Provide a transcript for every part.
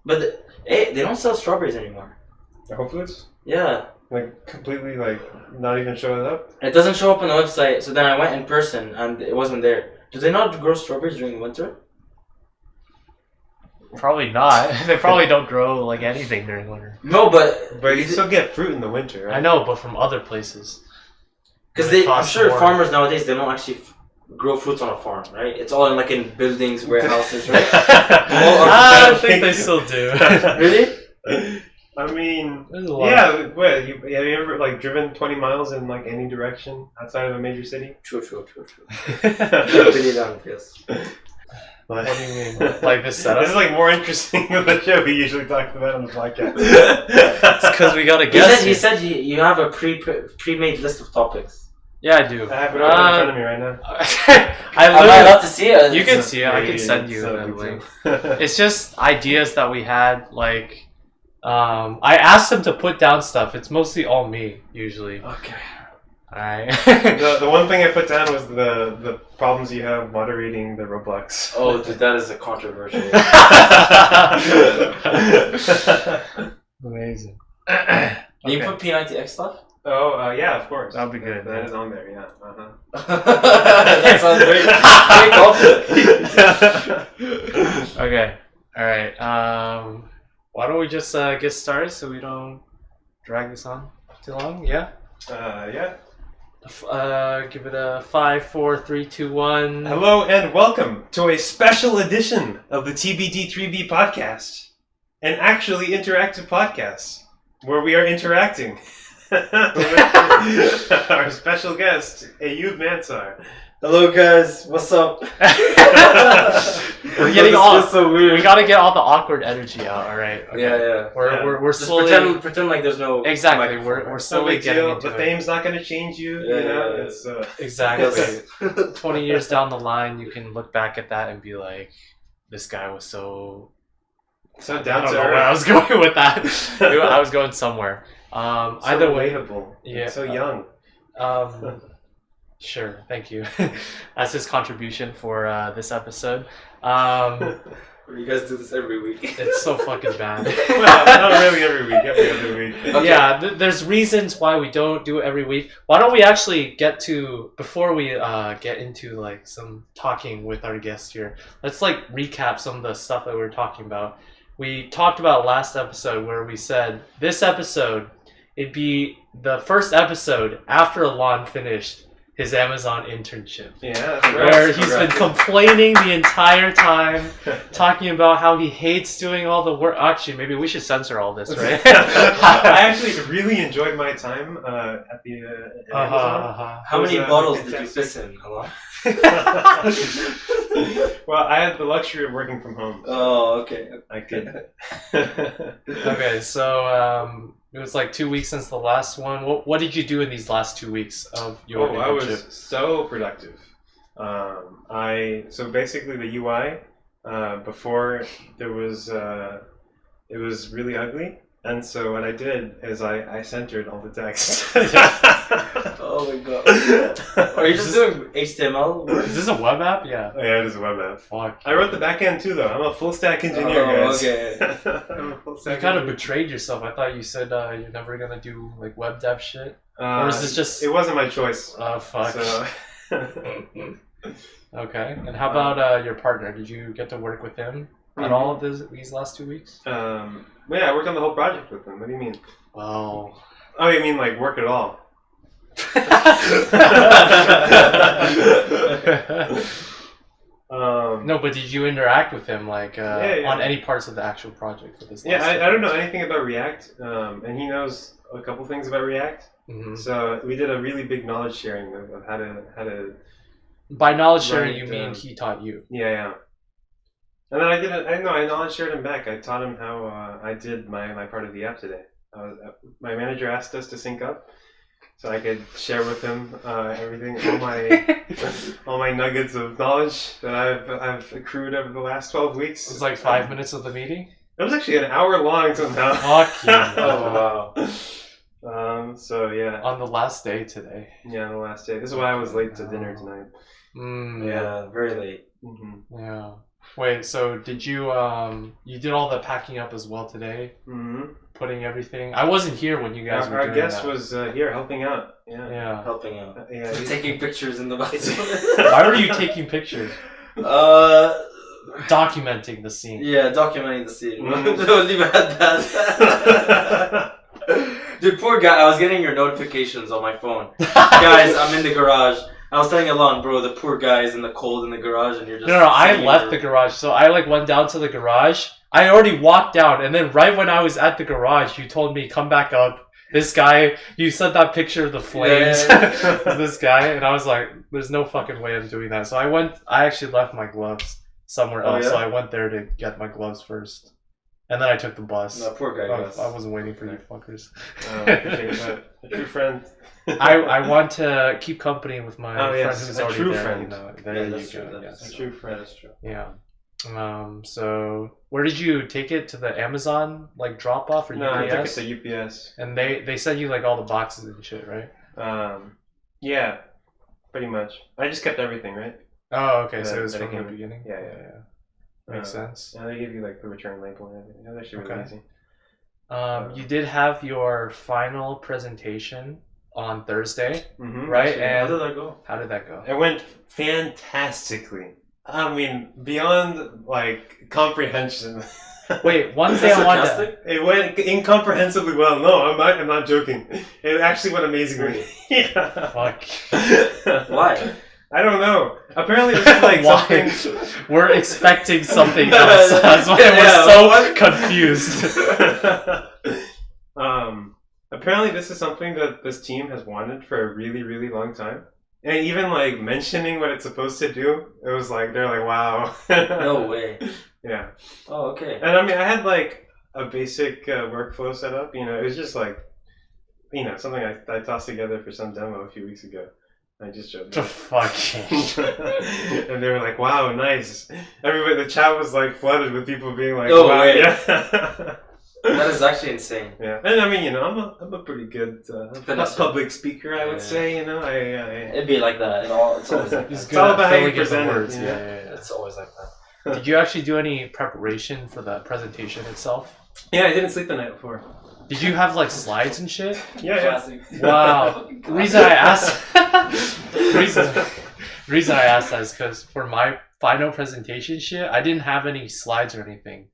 But hey, they don't sell strawberries anymore. The Whole Foods? Yeah. Like completely like not even showing up? It doesn't show up on the website, so then I went in person and it wasn't there. Do they not grow strawberries during the winter? Probably not. They probably don't grow like anything during winter. No, but you still get fruit in the winter, right? I know, but from other places. Because I'm sure farmers nowadays they don't actually grow fruits on a farm, right? It's all in buildings, warehouses, right? I don't think they still do. Really? I mean, yeah. What? Have you ever like driven 20 miles in like any direction outside of a major city? True. Really don't, yes. What do you mean? Like this setup? This is like more interesting than the show we usually talk about on the podcast. It's because we got a guest. He said you have a pre-made list of topics. Yeah, I do. I have it open in front of me right now. Am I allowed to see it? You can see it. I can send you a link. It's just ideas that we had. Like, I asked him to put down stuff. It's mostly all me usually. Okay. Alright. the one thing I put down was the problems you have moderating the Roblox. Oh, dude, that is a controversial. Amazing. Can you put P90X stuff? Oh, yeah, of course. That'll be good. That is on there, yeah. That sounds very confident. Okay. Alright. Why don't we just get started so we don't drag this on too long? Yeah? Yeah. Give it a 5, 4, 3, 2, 1. Hello and welcome to a special edition of the TBD3B podcast, an actually interactive podcast where we are interacting with our special guest, Ayoub Mansar. Hello guys, what's up? We're getting all so weird. We gotta get all the awkward energy out. All right. Okay. Yeah. We're Just slowly pretend like there's no exactly. We're slowly getting into the it. fame's not gonna change you. Yeah, you know, yeah. it's Exactly. 20 years down the line, you can look back at that and be like, "This guy was so." so I down don't to know where I was going with that. I was going somewhere. Either way, relatable. yeah. So young. Sure, thank you. That's his contribution for this episode. You guys do this every week. It's so fucking bad. Well, not really every week. Every other week. Okay. Yeah, there's reasons why we don't do it every week. Why don't we actually get to, before we get into like some talking with our guest here, let's like recap some of the stuff that we were talking about. We talked about last episode where we said this episode, it'd be the first episode after Alon finished his Amazon internship. Yeah, that's right. Where he's been complaining the entire time, talking about how he hates doing all the work. Actually, maybe we should censor all this, right? I actually really enjoyed my time at the Amazon. How many bottles did you piss in? Hello? Well, I had the luxury of working from home. Oh, okay. I could. Okay, so it was like 2 weeks since the last one. What did you do in these last 2 weeks of your internship? I was so productive. So basically the UI before there was it was really ugly, and so what I did is I centered all the text. Oh my god. Are you just doing HTML? Is this a web app? Yeah. Yeah, it is a web app. Fuck. I wrote the back end too, though. I'm a full stack engineer, guys. Okay. I'm a full You stack kind of engineer. betrayed yourself. I thought you said you're never gonna do like web dev shit. Or is this just? It wasn't my choice. Oh fuck. So... Okay. And how about your partner? Did you get to work with him at all of these last 2 weeks? Yeah, I worked on the whole project with him. What do you mean? Well. Oh, you mean like work at all? No, but did you interact with him like yeah. on any parts of the actual project for this? Yeah, I don't know anything about React, and he knows a couple things about React. Mm-hmm. So we did a really big knowledge sharing of how to. By knowledge sharing, Right, you mean he taught you? Yeah. And then I knowledge shared him back. I taught him how I did my part of the app today. My manager asked us to sync up, so I could share with him everything, all my nuggets of knowledge that I've accrued over the last 12 weeks. It was like 5 minutes of the meeting? It was actually an hour long somehow. Fuck you. Oh wow. So yeah. On the last day today. Yeah, the last day. This is why I was late to dinner tonight. Mm, yeah, very late. Mm-hmm. Yeah. Wait, so did you you did all the packing up as well today? Mm-hmm. Putting everything. I wasn't here when you guys were doing Our guest that. was here helping out. Yeah. Yeah. Helping out. Yeah. Taking pictures in the bathroom. Why were you taking pictures? Documenting the scene. Yeah, documenting the scene. Mm. Don't leave it at that. Dude, poor guy. I was getting your notifications on my phone. Guys, I'm in the garage. I was telling Alon, bro, the poor guy is in the cold in the garage, and you're just. No, I left the garage. So I like went down to the garage. I already walked down, and then right when I was at the garage, you told me come back up. This guy, you sent that picture of the flames. Yeah. This guy, and I was like, "There's no fucking way I'm doing that." So I actually left my gloves somewhere else. Yeah? So I went there to get my gloves first, and then I took the bus. No, poor guy. Guys. I wasn't waiting for you fuckers. Appreciate that. A true friend. I want to keep company with my friend yes, who's a already true there. friend. You know, Yeah, there that's you true. go. That's Yes. A true friend. That's true. Yeah. So where did you take it, to the Amazon like drop off or No, I took it UPS? to UPS. And they sent you like all the boxes and shit, right? Yeah, pretty much. I just kept everything, right? Oh, okay. So That- it was that from the came- beginning. yeah. Makes sense. Yeah, they give you like the return label and everything. That's actually really Okay. easy. You did have your final presentation on Thursday, Mm-hmm. right? Actually, how And did that go? how did that go? It went fantastically. I mean, beyond like comprehension. Wait, one Is thing that I wanted. sarcastic? It went incomprehensibly well. No, I'm not joking. It actually went amazingly. Yeah. Fuck. Why? I don't know. Apparently, it was like Why? something. We're expecting something else. That's why Yeah, we're so what? confused. Apparently, this is something that this team has wanted for a really, really long time. And even like mentioning what it's supposed to do, it was like they're like, "Wow." No way. Yeah. Oh, okay. And I mean, I had like a basic workflow set up. You know, it was just like, you know, something I tossed together for some demo a few weeks ago. I just showed The them. fuck. And they were like, "Wow, nice!" Everybody, the chat was like flooded with people being like, No "Wow, way. yeah." That is actually insane. Yeah, and I mean, you know, I'm a pretty good Finesser. public speaker, I would Yeah. say. You know, I It'd be like that. It's always like that. He's It's good all at about how you filling in the present it, words. you Yeah, know? yeah, yeah. It's always like that. Did you actually do any preparation for the presentation itself? yeah, I didn't sleep the night before. Did you have like slides and shit? Yeah, Classic. Wow. The reason I asked reason I asked that is because for my final presentation shit, I didn't have any slides or anything.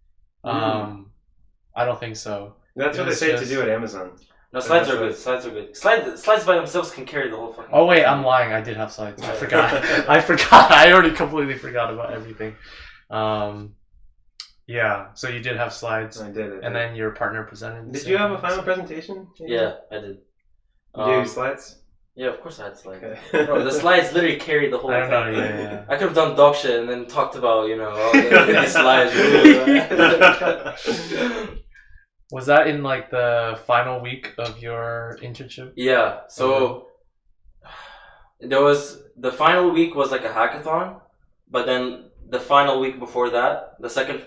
I don't think so. That's what they It's say just- to do at Amazon. No, slides are good. Slides are good. Slides by themselves can carry the whole fucking. Oh wait, I'm lying. I did have slides. I forgot. I forgot. I already completely forgot about everything. Yeah. So you did have slides, I did it. and then your partner presented. the Did same you have a thing? final presentation? Yeah, I did. Did you do slides? Yeah, of course I had slides. Okay. Bro, the slides literally carried the whole I don't thing. know. Yeah. I could have done dog shit and then talked about, you know, all the slides. Was that in like the final week of your internship? Yeah, so there was the final week was like a hackathon, but then the final week before that, the second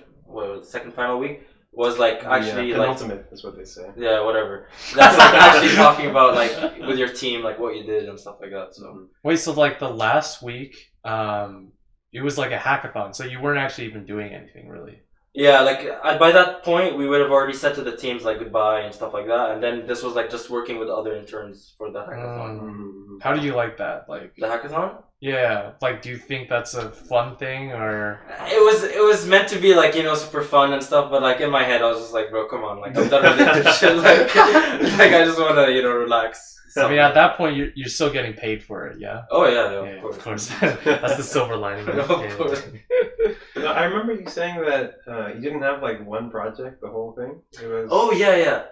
final week was like actually like penultimate is what they say. yeah, whatever. That's like actually talking about like with your team, like what you did and stuff like that. So Wait, so like the last week, it was like a hackathon, so you weren't actually even doing anything really. yeah, like by that point we would have already said to the teams like goodbye and stuff like that, and then this was like just working with other interns for the hackathon. Mm-hmm. How do you like that? Like, The hackathon? yeah, like, do you think that's a fun thing or? It was meant to be like, you know, super fun and stuff, but like in my head I was just like, bro, come on, like I'm done with this shit. Like I just wanna, you know, relax. I mean, at that point, you're still getting paid for it, yeah. Oh yeah, yeah, Yeah, of course. That's the silver lining. Of course. No, I remember you saying that you didn't have like one project, the whole thing. It was. Oh yeah.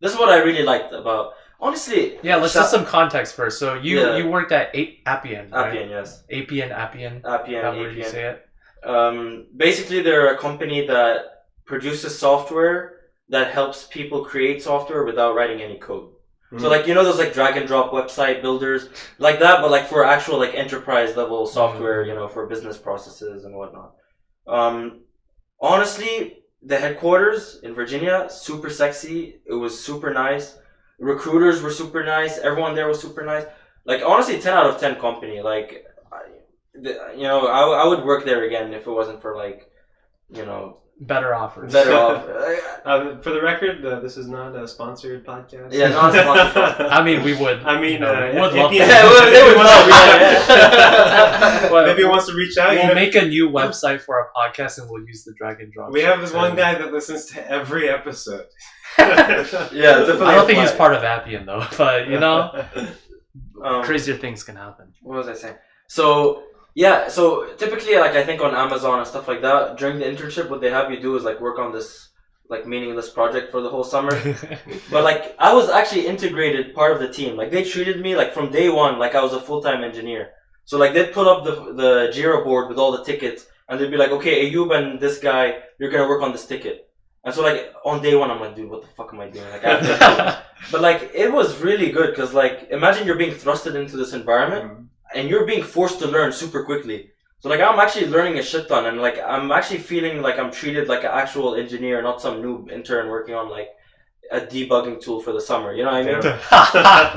This is what I really liked about. Honestly. Yeah, let's set some context first. So you worked at Appian, right? Appian, yes. Appian. How would you say it? Basically, they're a company that produces software that helps people create software without writing any code. So like, you know, those like drag and drop website builders like that, but like for actual like enterprise level software, you know, for business processes and whatnot. Honestly, the headquarters in Virginia, super sexy. It was super nice. Recruiters were super nice. Everyone there was super nice. Like honestly, 10 out of 10 company. Like, you know, I would work there again if it wasn't for like you know, Better offers. better off. For the record, this is not a sponsored podcast. Yeah, not sponsored. I mean, we would. I mean, we if would you love need- that. They would love it. Well, Maybe he wants to reach out. We'll make a new website for our podcast and we'll use the drag and drop. We have this one guy. guy that listens to every episode. Yeah, definitely. I don't think he's apply. part of Appian though, but you know, Um, crazier things can happen. What was I saying? So yeah, so typically, like I think on Amazon and stuff like that, during the internship, what they have you do is like work on this like meaningless project for the whole summer. But like I was actually integrated part of the team. Like they treated me like from day one like I was a full-time engineer. So like they'd put up the Jira board with all the tickets, and they'd be like, okay, Ayoub and this guy, you're gonna work on this ticket. And so like on day one, I'm like, dude, what the fuck am I doing? Like, I have to do it. But like it was really good because like imagine you're being thrusted into this environment and you're being forced to learn super quickly. So like I'm actually learning a shit ton, and like I'm actually feeling like I'm treated like an actual engineer, not some noob intern working on like a debugging tool for the summer. You know what I mean?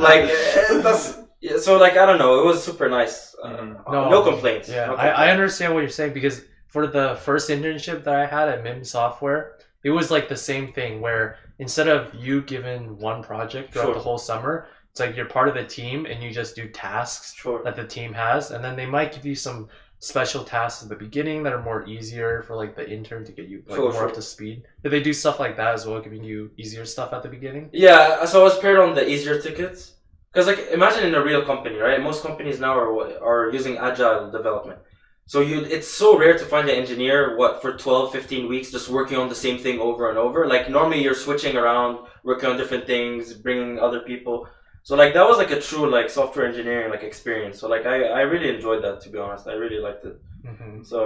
Like that's yeah, so like I don't know. It was super nice. No complaints. Yeah, No I complaints. understand what you're saying because for the first internship that I had at MIM Software, it was like the same thing where instead of you given one project throughout Sure. the whole summer, it's like you're part of the team and you just do tasks Sure. that the team has, and then they might give you some special tasks at the beginning that are more easier for like the intern to get you like Sure, more sure. up to speed. Did they do stuff like that as well, giving you easier stuff at the beginning? Yeah, so I was paired on the easier tickets. Because like imagine in a real company, right? Most companies now are using agile development. So it's so rare to find an engineer for 12, 15 weeks just working on the same thing over and over. Like normally you're switching around, working on different things, bringing other people. So like that was like a true like software engineering like experience. So like I really enjoyed that, to be honest. I really liked it. Mm-hmm. So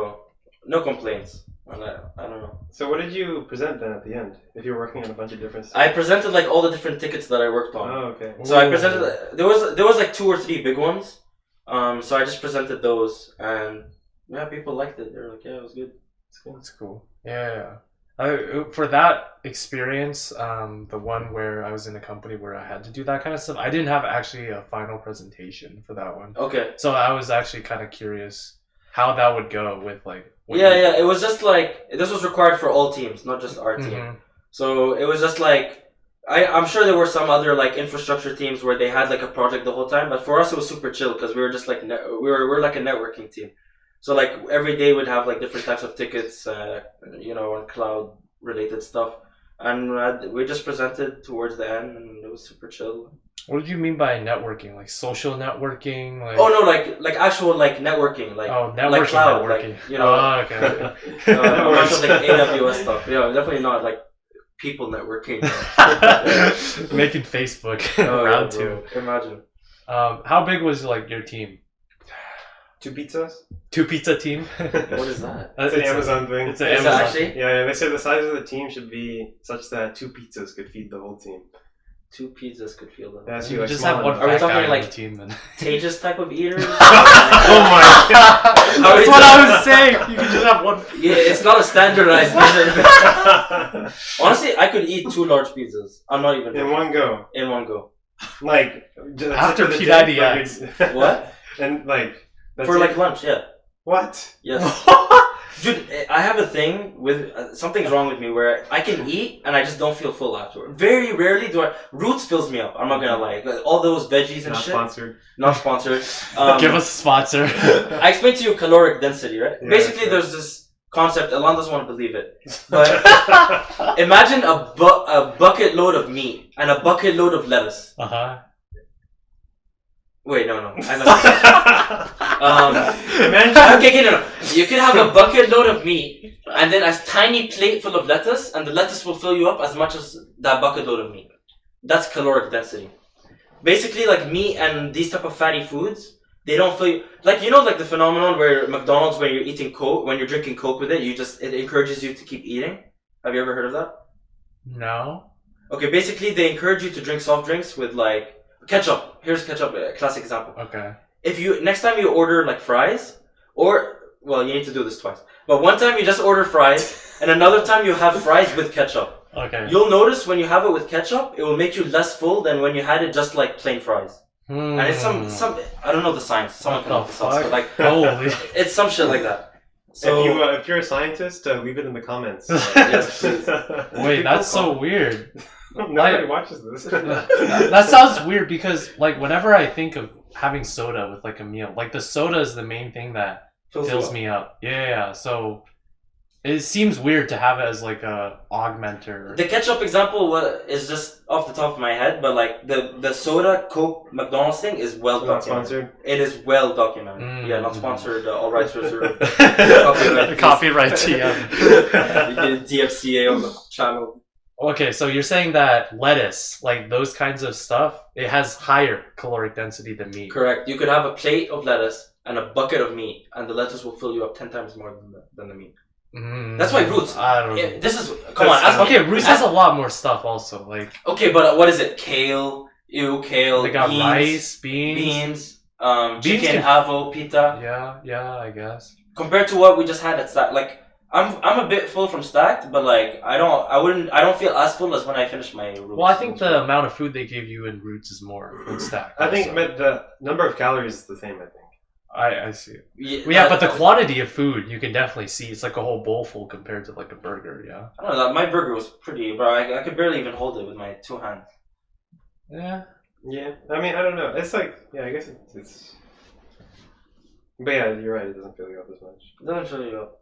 no complaints. And I don't know. So what did you present then at the end? If you're working on a bunch of different stuff. I presented like all the different tickets that I worked on. Oh, okay. So I presented. There was like 2 or 3 big ones. So I just presented those, and yeah, people liked it. They were like, yeah, it was good. That's cool. Yeah. For that experience, the one where I was in a company where I had to do that kind of stuff, I didn't have actually a final presentation for that one. Okay. So I was actually kind of curious how that would go with like. Yeah. It was just like this was required for all teams, not just our team. Mhm. So it was just like I'm sure there were some other like infrastructure teams where they had like a project the whole time, but for us it was super chill because we were just like we're like a networking team. So like every day we'd have like different types of tickets, you know, on cloud related stuff, and we just presented towards the end, and it was super chill. What did you mean by networking? Like social networking? Like Oh no, like actual like networking, like networking, like cloud, networking. like you know, Oh, okay. not just like AWS stuff. Yeah, definitely not like people networking. Making Facebook Oh, yeah, round bro. 2. Imagine. How big was like your team? 2 pizzas? 2 pizza team? What is that? It's an Amazon thing. It's an Is Amazon. that actually? Yeah, they said the size of the team should be such that 2 pizzas could feed the whole team. 2 pizzas could feel that. That's You you like just small have one enough. Are we fat talking guy on like- the team then. Contagious type of eaters. Oh my god! That's what I was saying. You can just have one. Yeah, it's not a standardized pizza. Honestly, I could eat 2 large pizzas. I'm not even In one go. in one go. Like, After for the P90X. day, like, What? And like, that's For it? like lunch, yeah. What? Yes. Dude, I have a thing with something's wrong with me where I can eat and I just don't feel full afterward. Very rarely do I. Roots fills me up. I'm not gonna lie. Like, all those veggies and Not shit. sponsored. Not sponsored. Give us a sponsor. I explained to you caloric density, right? Yeah, Basically, sure. there's this concept. Elon doesn't want to believe it, but imagine a bucket load of meat and a bucket load of lettuce. Wait, no. Imagine. Okay, no. You can have a bucket load of meat and then a tiny plate full of lettuce, and the lettuce will fill you up as much as that bucket load of meat. That's caloric density. Basically, like meat and these type of fatty foods, they don't fill you. Like, you know, like the phenomenon where McDonald's, when you're eating Coke, when you're drinking Coke with it, it encourages you to keep eating. Have you ever heard of that? No. Okay, basically they encourage you to drink soft drinks with like ketchup. Here's ketchup, a classic example. Okay. If you next time you order like fries, or well, you need to do this twice. But one time you just order fries, and another time you have fries with ketchup. Okay. You'll notice when you have it with ketchup, it will make you less full than when you had it just like plain fries. And it's some I don't know the science. Someone can What help the us out. fuck? But like Holy. it's some shit like that. So if you're a scientist, leave it in the comments. Yes, please. Wait, that's so weird. Nobody watches this. That sounds weird because like whenever I think of having soda with like a meal, like the soda is the main thing that fills me up. Yeah. So it seems weird to have it as like a augmenter. The ketchup example is just off the top of my head, but like the soda, Coke, McDonald's thing is well Not documented. sponsored. It is well documented. Yeah, not sponsored. All rights reserved. Copyright TM. You get DFCA on the channel. Okay, so you're saying that lettuce, like those kinds of stuff, it has higher caloric density than meat. Correct. You could have a plate of lettuce and a bucket of meat, and the lettuce will fill you up 10 times more than the meat. That's why roots. I don't know. This is come on. Ask Okay, me. roots has a lot more stuff also. Like Okay, but what is it? Kale, kale. they got beans, rice, beans. chicken, can- avo, pita. Yeah, I guess. Compared to what we just had at Stack, like I'm a bit full from Stacked, but like I don't feel as full as when I finished my roots. Well, I think the amount of food they give you in roots is more than stack. I think also. the number of calories is the same. I think. I see. Yeah, but the quantity of food you can definitely see. It's like a whole bowl full compared to like a burger. Yeah. I don't know. My burger was pretty, bro. I could barely even hold it with my 2 hands. Yeah. Yeah, I mean, I don't know. It's like, yeah, I guess it's. But yeah, you're right. It doesn't fill you up as much. It doesn't fill you up.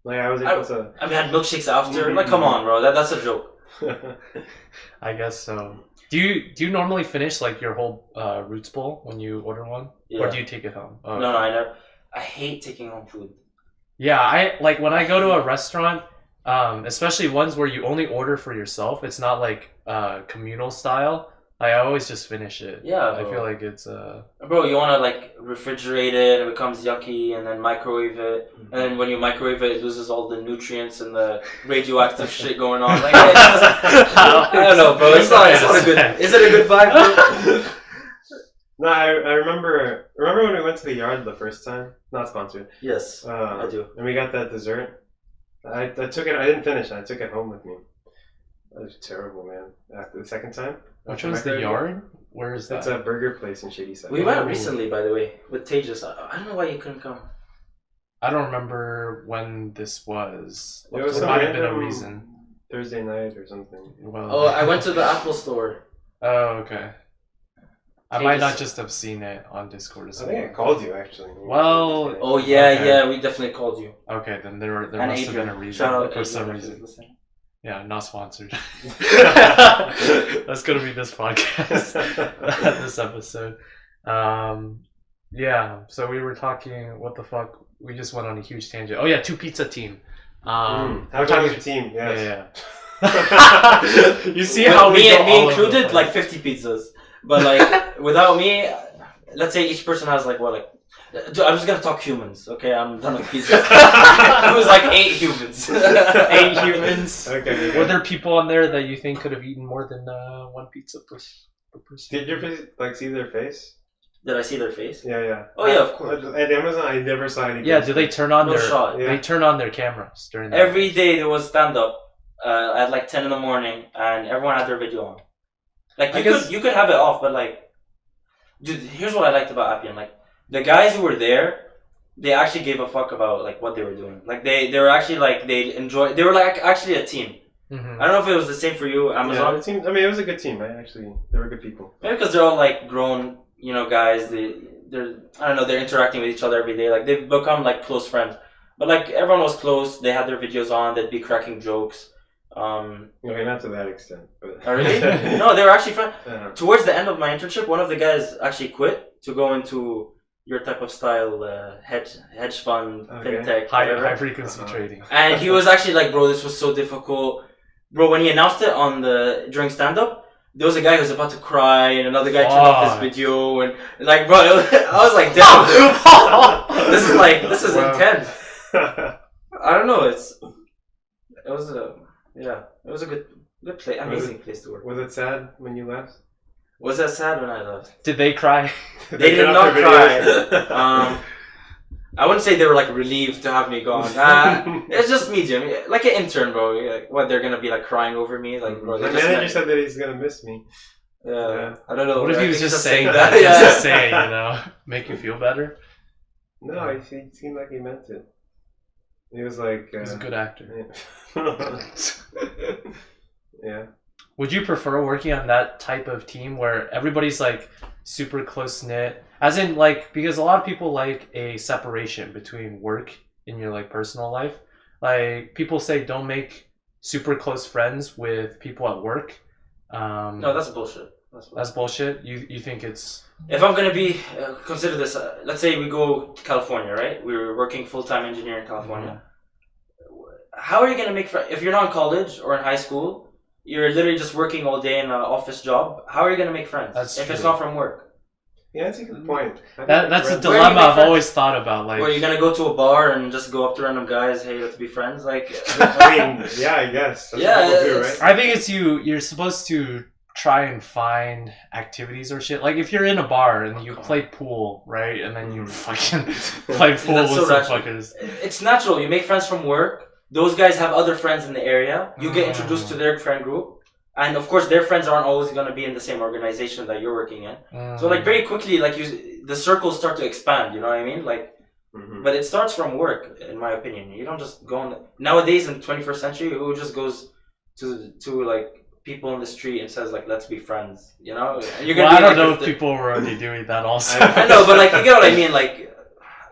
Like I was able to. I mean, I had milkshakes after. Like, come on, bro. That's a joke. I guess so. Do you normally finish like your whole roots bowl when you order one, Yeah. or do you take it home? Oh, No, okay. I never. I hate taking home food. Yeah, I like when I go to a restaurant, especially ones where you only order for yourself. It's not like communal style. I always just finish it. Yeah, I bro. feel like it's Bro, you wanna like refrigerate it, it becomes yucky, and then microwave it, and then when you microwave it, it loses all the nutrients and the radioactive shit going on. Like, I don't know, bro. It's not a good. Is it a good vibe, bro? No, I remember when we went to the yard the first time. Not sponsored. Yes, I do. And we got that dessert. I took it. I didn't finish it. I took it home with me. That was terrible, man. After the second time. which one's the yard? Where is that? It's a burger place in Shady Side. We went recently, by the way, with Tejas. I don't know why you couldn't come. I don't remember when this was. It was There some might have been a random reason. Thursday night or something. Well, Oh, I went to the Apple store. Oh, okay. I Okay, might just- not just have seen it on Discord or I something. think I called you actually. Well- Oh yeah, Okay. yeah. We definitely called you. Okay, then there And must have been a Adrian. reason Shout out for some Adrian if reason. he's listening. Yeah, not sponsored. That's gonna be this podcast, this episode. Yeah. So we were talking. What the fuck? We just went on a huge tangent. Oh yeah, 2 pizza team. How we're about your talking. team? Yes. Yeah. You see how we go me all over the included, place. like 50 pizzas. But like without me, let's say each person has like what, like. Dude, I'm just gonna talk humans, okay? I'm done with pizza. It was like 8 humans. 8 humans. Okay. Were there people on there that you think could have eaten more than 1 pizza per person? Did you like see their face? Did I see their face? Yeah. Oh yeah, of course. At Amazon, I never saw any. Yeah. Do they turn on No their? shot. Yeah. They turn on their cameras during the Every day there was stand up at like 10 in the morning, and everyone had their video on. Like you could have it off, but like, dude, here's what I liked about Appian. Like the guys who were there, they actually gave a fuck about like what they were doing. Like they were actually like they were like actually a team. Mm-hmm. I don't know if it was the same for you, Amazon. Yeah, it seemed, I mean, it was a good team. They were good people. Maybe because they're all like grown, you know, guys. They're I don't know. They're interacting with each other every day. Like they've become like close friends. But like everyone was close. They had their videos on. They'd be cracking jokes. Okay, not to that extent. But... Oh, really? No, they were actually friends. Uh-huh. Towards the end of my internship, one of the guys actually quit to go into your type of style, hedge fund, Okay. fintech, high whatever. frequency trading. And he was actually like, bro, this was so difficult. Bro, when he announced it during stand up, there was a guy who was about to cry, and another guy turned off his video, and like, bro, I was like, damn, this is Wow. intense. I don't know. It was a good place, amazing place to work. Was it sad when you left? Was that sad when I left? Did they cry? They did cut not off their cry. videos. I wouldn't say they were like relieved to have me gone. It's just medium, like an intern, bro. Like, what, they're gonna be like crying over me, like, bro. My they just manager met- said that he's gonna miss me. Yeah, I don't know. What if I he was think just he's saying saying that? Yeah. Just saying, make you feel better. No, he seemed like he meant it. He was like. He's a good actor. Yeah. Would you prefer working on that type of team where everybody's like super close knit? As in, like, because a lot of people like a separation between work and your like personal life. Like, people say don't make super close friends with people at work. No, that's bullshit. That's bullshit. You think it's If I'm gonna be consider this, let's say we go to California, right? We're working full-time engineer in California. How are you gonna make friends if you're not in college or in high school? You're literally just working all day in an office job. How are you gonna make friends if it's not from work? Yeah, that's a good point. That's a dilemma I've always thought about. Like, where you're gonna go to a bar and just go up to random guys, hey, let's be friends. Like, I mean, yeah, I guess. That's what people do, right? I think it's you're supposed to try and find activities or shit. Like, if you're in a bar and you play pool, right, and then you fucking play pool with some fuckers. It's natural. You make friends from work. Those guys have other friends in the area. You get introduced to their friend group. And of course, their friends aren't always going to be in the same organization that you're working in. So like very quickly, like the circles start to expand. You know what I mean? Like, but it starts from work, in my opinion. You don't just go on. Nowadays in the 21st century, who just goes to like people in the street and says like, "Let's be friends." You know? And you're gonna I don't know if people were already doing that. Also, I know, but like you get what I mean. Like,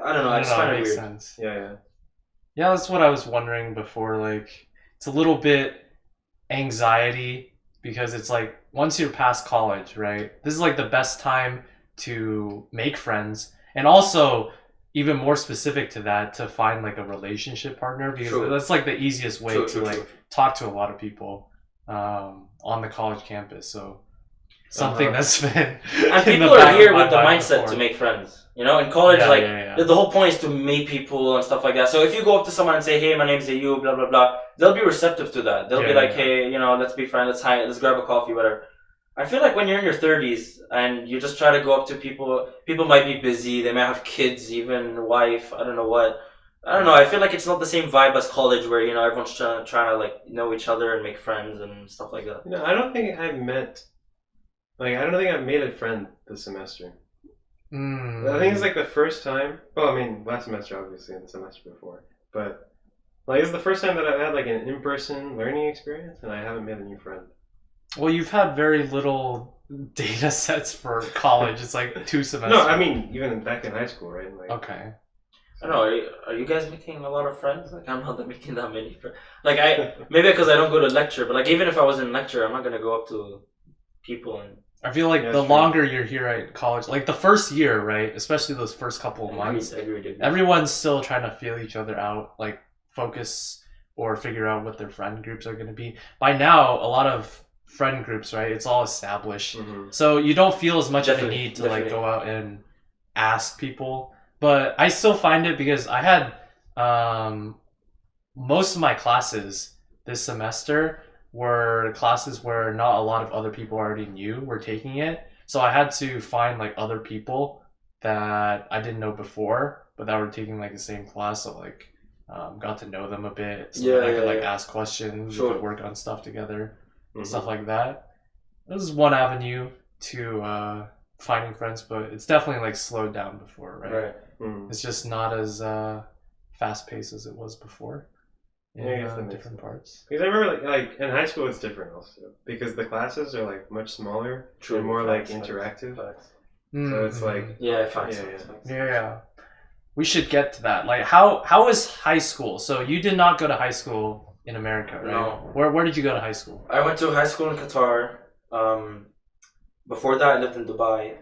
I don't know. I just find it weird. Sense. Yeah, that's what I was wondering before. Like, it's a little bit anxiety. Because it's like, once you're past college, right? This is like the best time to make friends. And also, even more specific to that, to find like a relationship partner. Because that's like the easiest way to talk to a lot of people on the college campus. So, something that's been... And people are here with the mindset to make friends. You know, in college, the whole point is to meet people and stuff like that. So if you go up to someone and say, "Hey, my name's Ayoub," blah blah blah, they'll be receptive to that. They'll be like, "Hey, you know, let's be friends. Let's grab a coffee, whatever." I feel like when you're in your 30s and you just try to go up to people, people might be busy. They might have kids, even wife. I don't know what. I don't know. I feel like it's not the same vibe as college, where you know everyone's trying to like know each other and make friends and stuff like that. You know, I don't think I've made a friend this semester. I think it's like the first time. Well, I mean, last semester obviously, and the semester before, but like it's the first time that I've had like an in-person learning experience, and I haven't made a new friend. Well, you've had very little data sets for college. It's like 2 semesters. No, I mean even back in high school, right? Like, okay. I don't know. Are you guys making a lot of friends? Like, I'm not making that many friends. Like, maybe because I don't go to lecture, but like even if I was in lecture, I'm not gonna go up to people and. I feel like the longer you're here at college, like the first year, right? Especially those first couple of months, everyone's still trying to feel each other out, like focus or figure out what their friend groups are going to be. By now, a lot of friend groups, right? It's all established. So you don't feel as much of a need to like go out and ask people. But I still find it because I had most of my classes this semester were classes where not a lot of other people already knew were taking it. So I had to find like other people that I didn't know before, but that were taking like the same class. So like got to know them a bit. So that I could like ask questions, we could work on stuff together, stuff like that. This is one avenue to finding friends, but it's definitely like slowed down before, right? It's just not as fast paced as it was before. In different parts. Because I remember like in high school it's different also because the classes are like much smaller and more like interactive. So it's like yeah. We should get to that. Like how is high school? So you did not go to high school in America, right? No. Where did you go to high school? I went to high school in Qatar. Before that I lived in Dubai.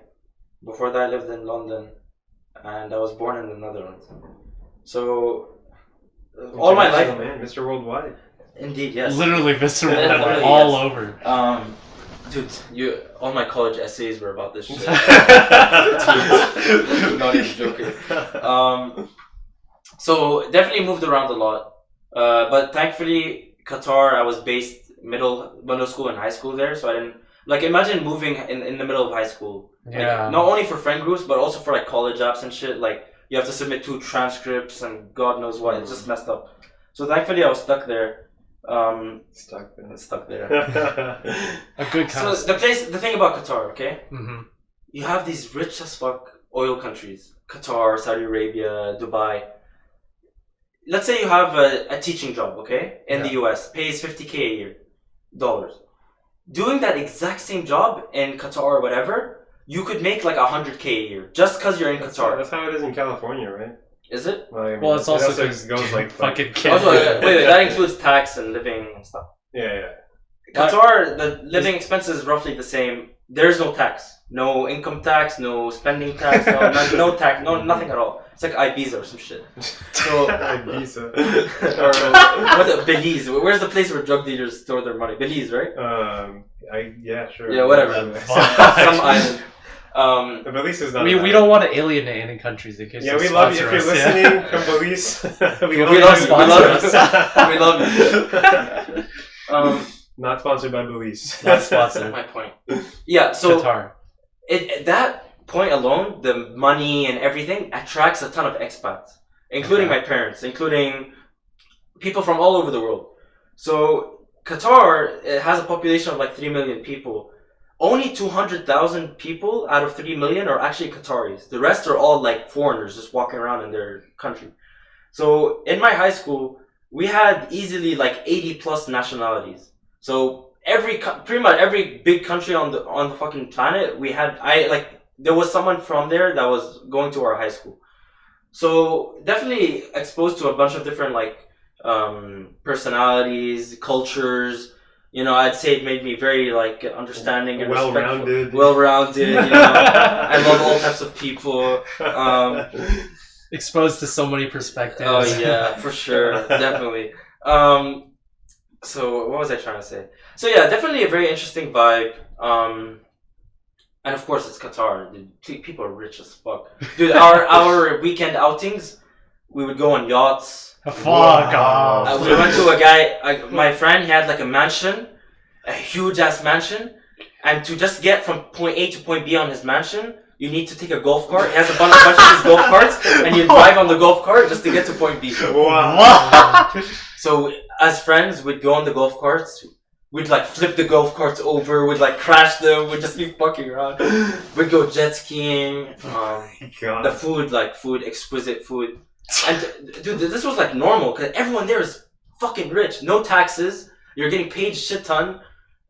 Before that I lived in London, and I was born in the Netherlands. So. All my life, man, Mr. Worldwide. Indeed, yes. Literally, Mr. Worldwide, all over. Dude, all my college essays were about this shit. Not even joking. So definitely moved around a lot, but thankfully Qatar, I was based middle school and high school there, so I didn't like imagine moving in the middle of high school. Yeah. Like, not only for friend groups, but also for like college apps and shit. Like. You have to submit 2 transcripts and God knows what. It's just messed up. So thankfully I was stuck there. Stuck there. A good kind. So the thing about Qatar, okay? You have these rich as fuck oil countries. Qatar, Saudi Arabia, Dubai. let's say you have a teaching job, okay, in the US, pays $50K a year, dollars. Doing that exact same job in Qatar or whatever, you could make like $100K a year just because you're in Qatar. That's how it is in California, right? Is it? Well, I mean, Well, it's also goes like fucking Also, wait, that includes tax and living and stuff. Yeah. Qatar, the living expenses is roughly the same. There's no tax, no income tax, no spending tax, no tax, nothing at all. It's like Ibiza or some shit. So Ibiza. or Belize. Where's the place where drug dealers store their money? Belize, right? Yeah, sure. Yeah, whatever. Some island. Belize is not. We don't want to alienate any countries in case. Yeah, we love you if you're listening from Belize. we love you. We love you. Not sponsored by Belize. Not sponsored. My point. Yeah, so Qatar. At that point alone, the money and everything attracts a ton of expats, including my parents, including people from all over the world. So Qatar, it has a population of like 3 million people. Only 200,000 people out of 3 million are actually Qataris. The rest are all like foreigners just walking around in their country. So in my high school, we had easily like 80 plus nationalities. So pretty much every big country on the fucking planet, there was someone from there that was going to our high school. So definitely exposed to a bunch of different like personalities, cultures. You know, I'd say it made me very like understanding and well-rounded. Well-rounded. You know, I love all types of people. Exposed to so many perspectives. Oh yeah, for sure, definitely. So what was I trying to say? So yeah, definitely a very interesting vibe. And of course it's Qatar. Dude, people are rich as fuck. Dude, our weekend outings, we would go on yachts. Fuck off. We went to a guy, my friend, he had like a mansion, a huge ass mansion, and to just get from point A to point B on his mansion, you need to take a golf cart. He has a bunch of his golf carts, and you drive on the golf cart just to get to point B. Wow. So as friends, we'd go on the golf carts. We'd like flip the golf carts over. We'd like crash them. We'd just be fucking around. We'd go jet skiing. The food, exquisite food. And dude, this was like normal because everyone there is fucking rich. No taxes. You're getting paid shit ton.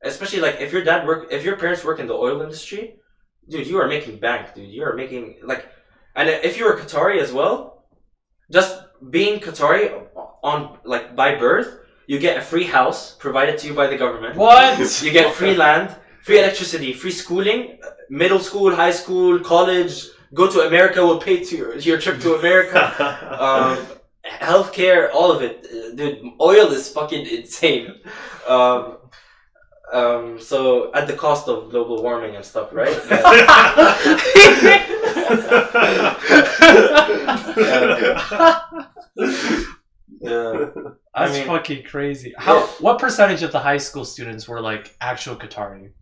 Especially like if your parents work in the oil industry, dude, you are making bank, dude. You are making like, and if you're a Qatari as well, just being Qatari on like by birth, you get a free house provided to you by the government. What? You get free land, free electricity, free schooling, middle school, high school, college. Go to America, we'll pay to your trip to America. Healthcare, all of it. Dude, oil is fucking insane. So at the cost of global warming and stuff, right? Yeah. That's fucking crazy. What percentage of the high school students were like actual Qatari?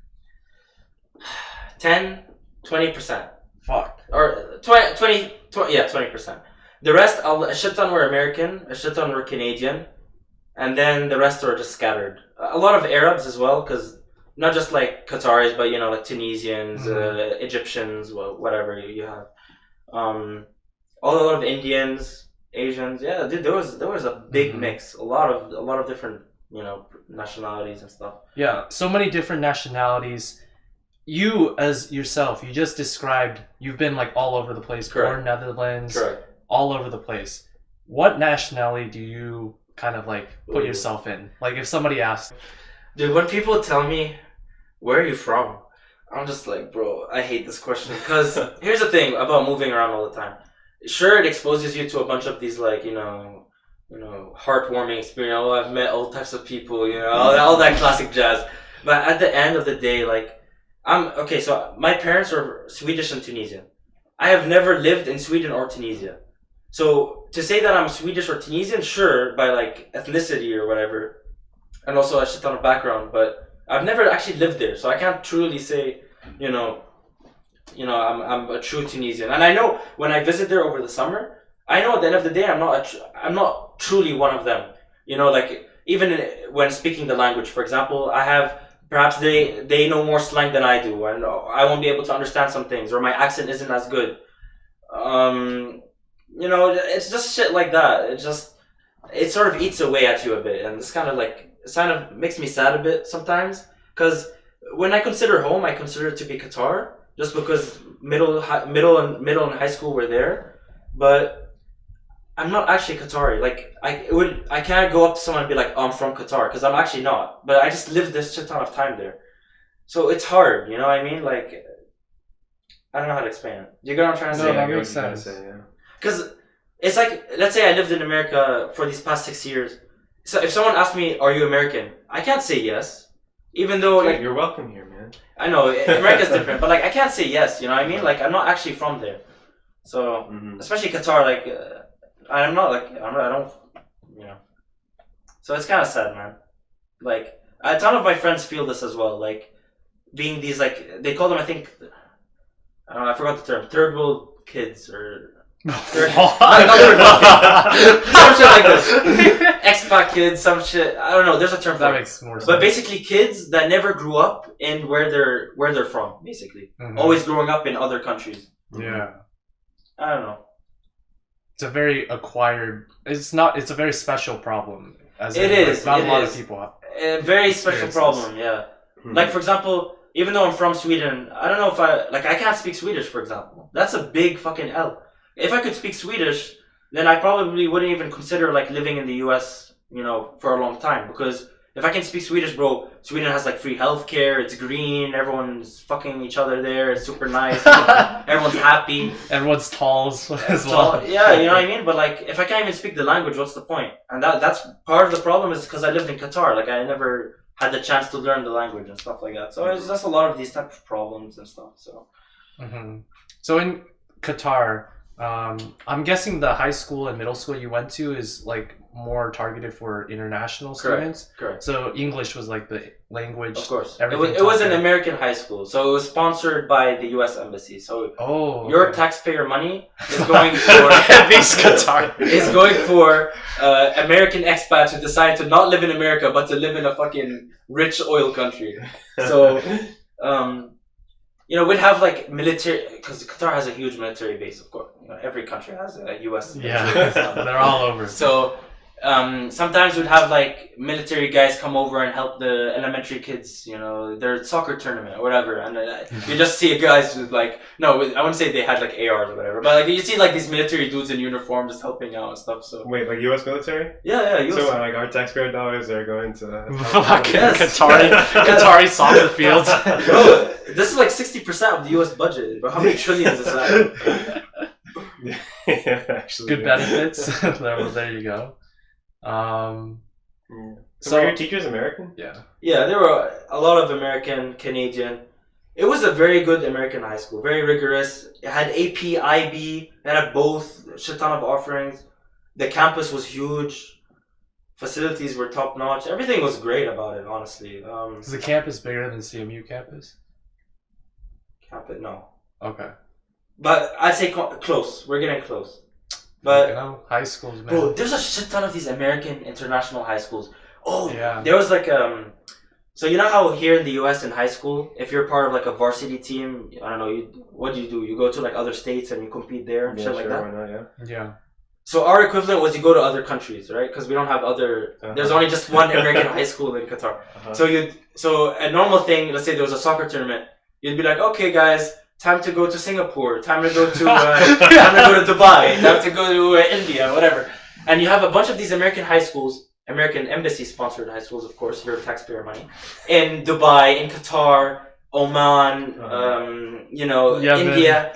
10-20%. Fuck. Or 20%. The rest, a shit ton were American, a shit ton were Canadian, and then the rest were just scattered. A lot of Arabs as well, because not just like Qataris, but you know, like Tunisians, Egyptians, whatever you have. A lot of Indians, Asians. Yeah, dude, there was a big mix. A lot of different, you know, nationalities and stuff. Yeah, so many different nationalities. You as yourself, you just described you've been like all over the place. Correct. Born Netherlands. Correct. All over the place. What nationality do you kind of like put yourself in? Like if somebody asks, dude, when people tell me, where are you from? I'm just like, bro, I hate this question. Because here's the thing about moving around all the time. Sure, it exposes you to a bunch of these like, you know, heartwarming experience. Oh, I've met all types of people, you know, all that classic jazz. But at the end of the day, like, so my parents are Swedish and Tunisian. I have never lived in Sweden or Tunisia. So to say that I'm Swedish or Tunisian, sure, by like ethnicity or whatever, and also a shit ton of background, but I've never actually lived there, so I can't truly say, you know, I'm a true Tunisian. And I know when I visit there over the summer, I know at the end of the day I'm not truly one of them. You know, like even when speaking the language, for example, I have perhaps they know more slang than I do, and I won't be able to understand some things, or my accent isn't as good. You know, it's just shit like that. It's just it sort of eats away at you a bit, and it's kind of like it kind of makes me sad a bit sometimes. Because when I consider home, I consider it to be Qatar, just because middle and high school were there, but I'm not actually Qatari. Like I can't go up to someone and be like, oh, I'm from Qatar, because I'm actually not. But I just lived this shit ton of time there, so it's hard. You know what I mean? Like I don't know how to explain it. Do you get what I'm trying to say? No, that makes sense. Because it's like, let's say I lived in America for these past 6 years. So if someone asks me, "Are you American?" I can't say yes, even though like you're welcome here, man. I know America's different, but like I can't say yes. You know what I mean? Like I'm not actually from there, so especially Qatar. Like I'm not like I don't, you know. So it's kind of sad, man. Like a ton of my friends feel this as well. Like being these like they call them, I think, I don't know, I forgot the term, third world kids or. Some shit like this. Expat kids, some shit. I don't know. There's a term for That it. makes more sense. But basically, kids that never grew up in where they're from. Basically, always growing up in other countries. Yeah. I don't know. It's a very acquired. It's not. It's a very special problem. As It in, is, Like, not it a lot is. of people have. A very special Experiences. problem. Yeah. Like for example, even though I'm from Sweden, I don't know if I can't speak Swedish. For example, that's a big fucking L. If I could speak Swedish, then I probably wouldn't even consider like living in the US, you know, for a long time. Because if I can speak Swedish, bro, Sweden has like free healthcare, it's green, everyone's fucking each other there, it's super nice, everyone's happy. Everyone's tall as well. Yeah, you know what I mean? But like, if I can't even speak the language, what's the point? And that's part of the problem is because I lived in Qatar. Like, I never had the chance to learn the language and stuff like that. So it's just a lot of these type of problems and stuff. So. So in Qatar, I'm guessing the high school and middle school you went to is like more targeted for international students. Correct. So English was like the language. Of course. Everything It was an taught there. American high school, so it was sponsored by the U.S. Embassy. So your taxpayer money is going for these Qatar is going for American expats who decide to not live in America but to live in a fucking rich oil country. So. You know, we'd have like military, because Qatar has a huge military base, of course. You know, every country has a U.S. military base. They're all over. So sometimes we'd have like military guys come over and help the elementary kids, you know, their soccer tournament or whatever. And you just see guys with like, no, I wouldn't say they had like ARs or whatever, but like you see like these military dudes in uniform just helping out and stuff. So wait, like U.S. military? Yeah, US. So like our taxpayer dollars are going to Fucking Yes. Qatari soccer fields. Bro, this is like 60% of the U.S. budget. But how many trillions is that? Yeah, actually. Good benefits. There you go. So were your teachers American? Yeah. Yeah, there were a lot of American, Canadian. It was a very good American high school, very rigorous. It had AP, IB, it had both, a shit ton of offerings. The campus was huge. Facilities were top notch. Everything was great about it, honestly. Is the campus bigger than CMU campus? Campus, no. Okay. But I'd say close. We're getting close. But you know, high schools, man. bro, there's a shit ton of these American international high schools. Oh, yeah. There was like so you know how here in the U.S. in high school, if you're part of like a varsity team, I don't know, what do? You go to like other states and you compete there and shit like that. Why not, yeah. Yeah. So our equivalent was you go to other countries, right? Because we don't have other. There's only just one American high school in Qatar. So a normal thing, let's say there was a soccer tournament, you'd be like, okay, guys. Time to go to Singapore. Time to go to Dubai. Time to go to India. Whatever. And you have a bunch of these American high schools, American embassy-sponsored high schools, of course, your taxpayer money, in Dubai, in Qatar, Oman, you know, Yemen. India,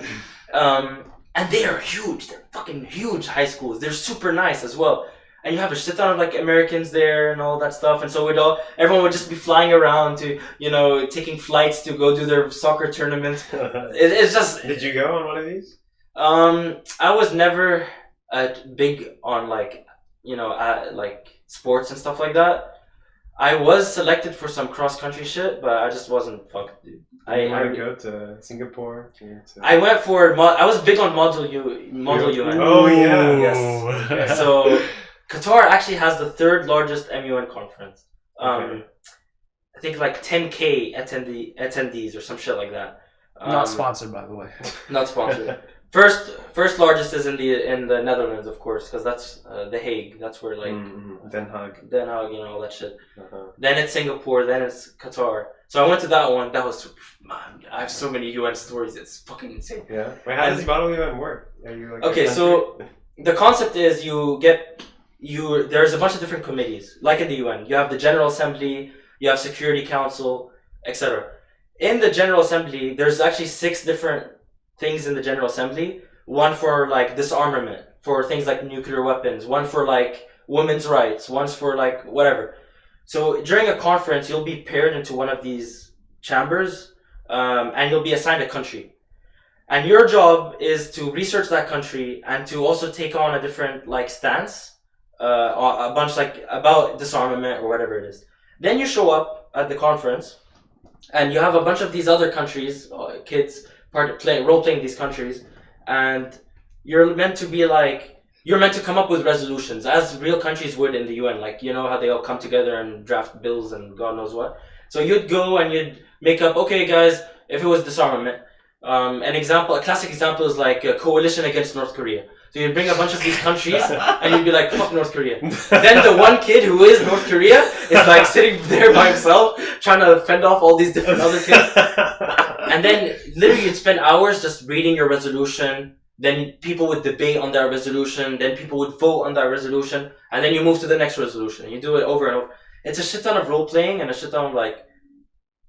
and they are huge. They're fucking huge high schools. They're super nice as well. And you have a shit ton of like Americans there and all that stuff, and so everyone would just be flying around to, you know, taking flights to go do their soccer tournaments. It's just. Did you go on one of these? I was never big on like, you know, like sports and stuff like that. I was selected for some cross country shit, but I just wasn't fucked, dude. I want to go to Singapore. I went for. I was big on Model UN. Oh yeah. Yes. So. Qatar actually has the third largest MUN conference. I think like 10K attendees or some shit like that. Not sponsored, by the way. Not sponsored. First largest is in the Netherlands, of course, because that's the Hague. That's where like Den Haag. Den Haag, all that shit. Uh-huh. Then it's Singapore. Then it's Qatar. So I went to that one. That was man. I have so many UN stories. It's fucking insane. Yeah. Wait, how does bodily UN work? Are you like okay? So the concept is there's a bunch of different committees, like in the UN. You have the General Assembly. You have Security Council, etc. In the General Assembly, there's actually 6 different things in the General Assembly. One for like disarmament, for things like nuclear weapons. One for like women's rights. One's for like whatever. So during a conference, you'll be paired into one of these chambers, and you'll be assigned a country. And your job is to research that country and to also take on a different like stance, a bunch like about disarmament or whatever it is. Then you show up at the conference, and you have a bunch of these other countries, kids role playing these countries, and you're meant to come up with resolutions as real countries would in the UN, like how they all come together and draft bills and God knows what. So you'd go and you'd make up, okay guys, if it was disarmament, a classic example is like a coalition against North Korea. So you'd bring a bunch of these countries and you'd be like, fuck North Korea. Then the one kid who is North Korea is like sitting there by himself trying to fend off all these different other kids. And then literally you'd spend hours just reading your resolution. Then people would debate on that resolution. Then people would vote on that resolution. And then you move to the next resolution. And you do it over and over. It's a shit ton of role playing and a shit ton of like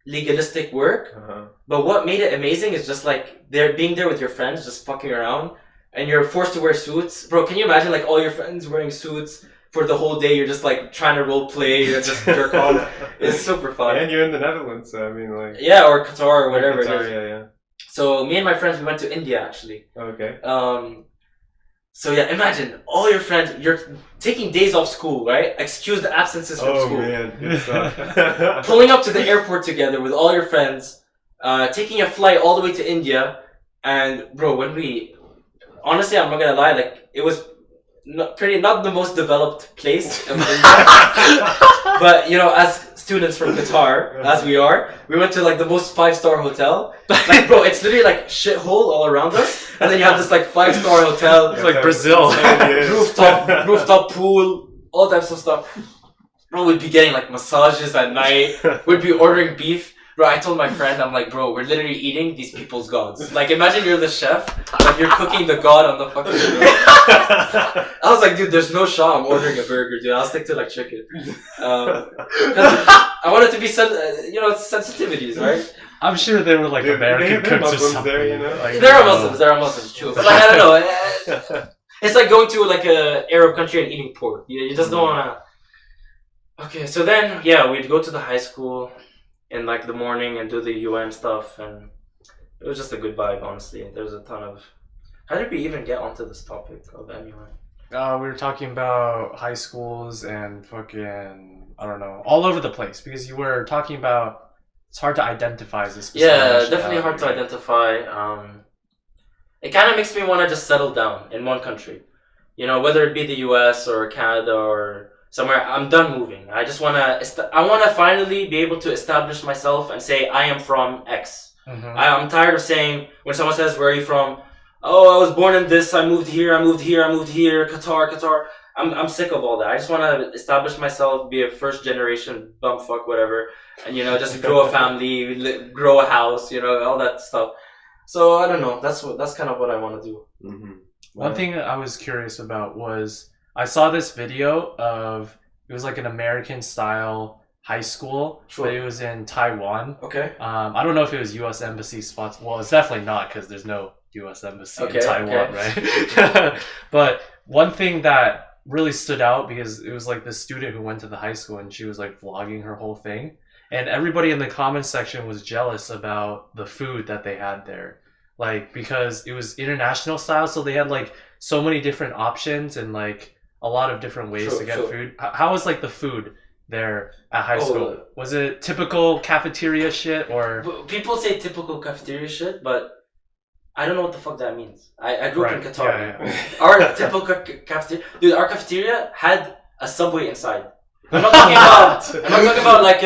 legalistic work. Uh-huh. But what made it amazing is just like being there with your friends, just fucking around. And you're forced to wear suits. Bro, can you imagine like all your friends wearing suits for the whole day? You're just like trying to role play and just jerk off. It's super fun. And you're in the Netherlands, so I mean like... Yeah, or Qatar or whatever Qatar, it is. Yeah. So me and my friends, we went to India actually. Okay. So yeah, imagine all your friends, you're taking days off school, right? Excused absences from school. Oh man, good stuff. Pulling up to the airport together with all your friends, taking a flight all the way to India. And bro, honestly, I'm not gonna lie, like it was not the most developed place of India. But as students from Qatar, as we are, we went to like the most 5-star hotel. Like bro, it's literally like shithole all around us, and then you have this like 5-star hotel. It's like Brazil. rooftop pool, all types of stuff. Bro, we'd be getting like massages at night. We'd be ordering beef. Bro, I told my friend, I'm like, bro, we're literally eating these people's gods. Like, imagine you're the chef, like you're cooking the god on the fucking grill. I was like, dude, there's no shot I'm ordering a burger, dude. I'll stick to like chicken. Because I want it to be, sensitivities, right? I'm sure they were like American cooks or something. There, like, there are Muslims, true. But like, I don't know. It's like going to like a Arab country and eating pork. You just don't want to. Okay, so then, yeah, we'd go to the high school in like the morning and do the UN stuff, and it was just a good vibe, honestly. There's a ton of... How did we even get onto this topic of MUN? We were talking about high schools and fucking, I don't know, all over the place, because you were talking about it's hard to identify as a specific definitely hard to identify. It kind of makes me want to just settle down in one country. Whether it be the US or Canada or somewhere. I'm done moving. I just want to finally be able to establish myself and say, I am from X. Mm-hmm. I'm tired of saying, when someone says, where are you from? Oh, I was born in this, I moved here, Qatar. I'm sick of all that. I just want to establish myself, be a first generation bumfuck, whatever, and just grow a family, grow a house, all that stuff. So I don't know. That's kind of what I want to do. Mm-hmm. One thing I was curious about was I saw this video of, it was like an American style high school, sure. But it was in Taiwan. Okay. I don't know if it was U.S. Embassy spots. Well, it's definitely not, because there's no U.S. Embassy in Taiwan, right? But one thing that really stood out, because it was like this student who went to the high school and she was like vlogging her whole thing. And everybody in the comments section was jealous about the food that they had there. Like, because it was international style, so they had like so many different options and like a lot of different ways to get food. How was like the food there at high school? Was it typical cafeteria shit, or? People say typical cafeteria shit, but I don't know what the fuck that means. I grew up in Qatar. Yeah. Our typical cafeteria, dude, our cafeteria had a Subway inside. I'm not talking about like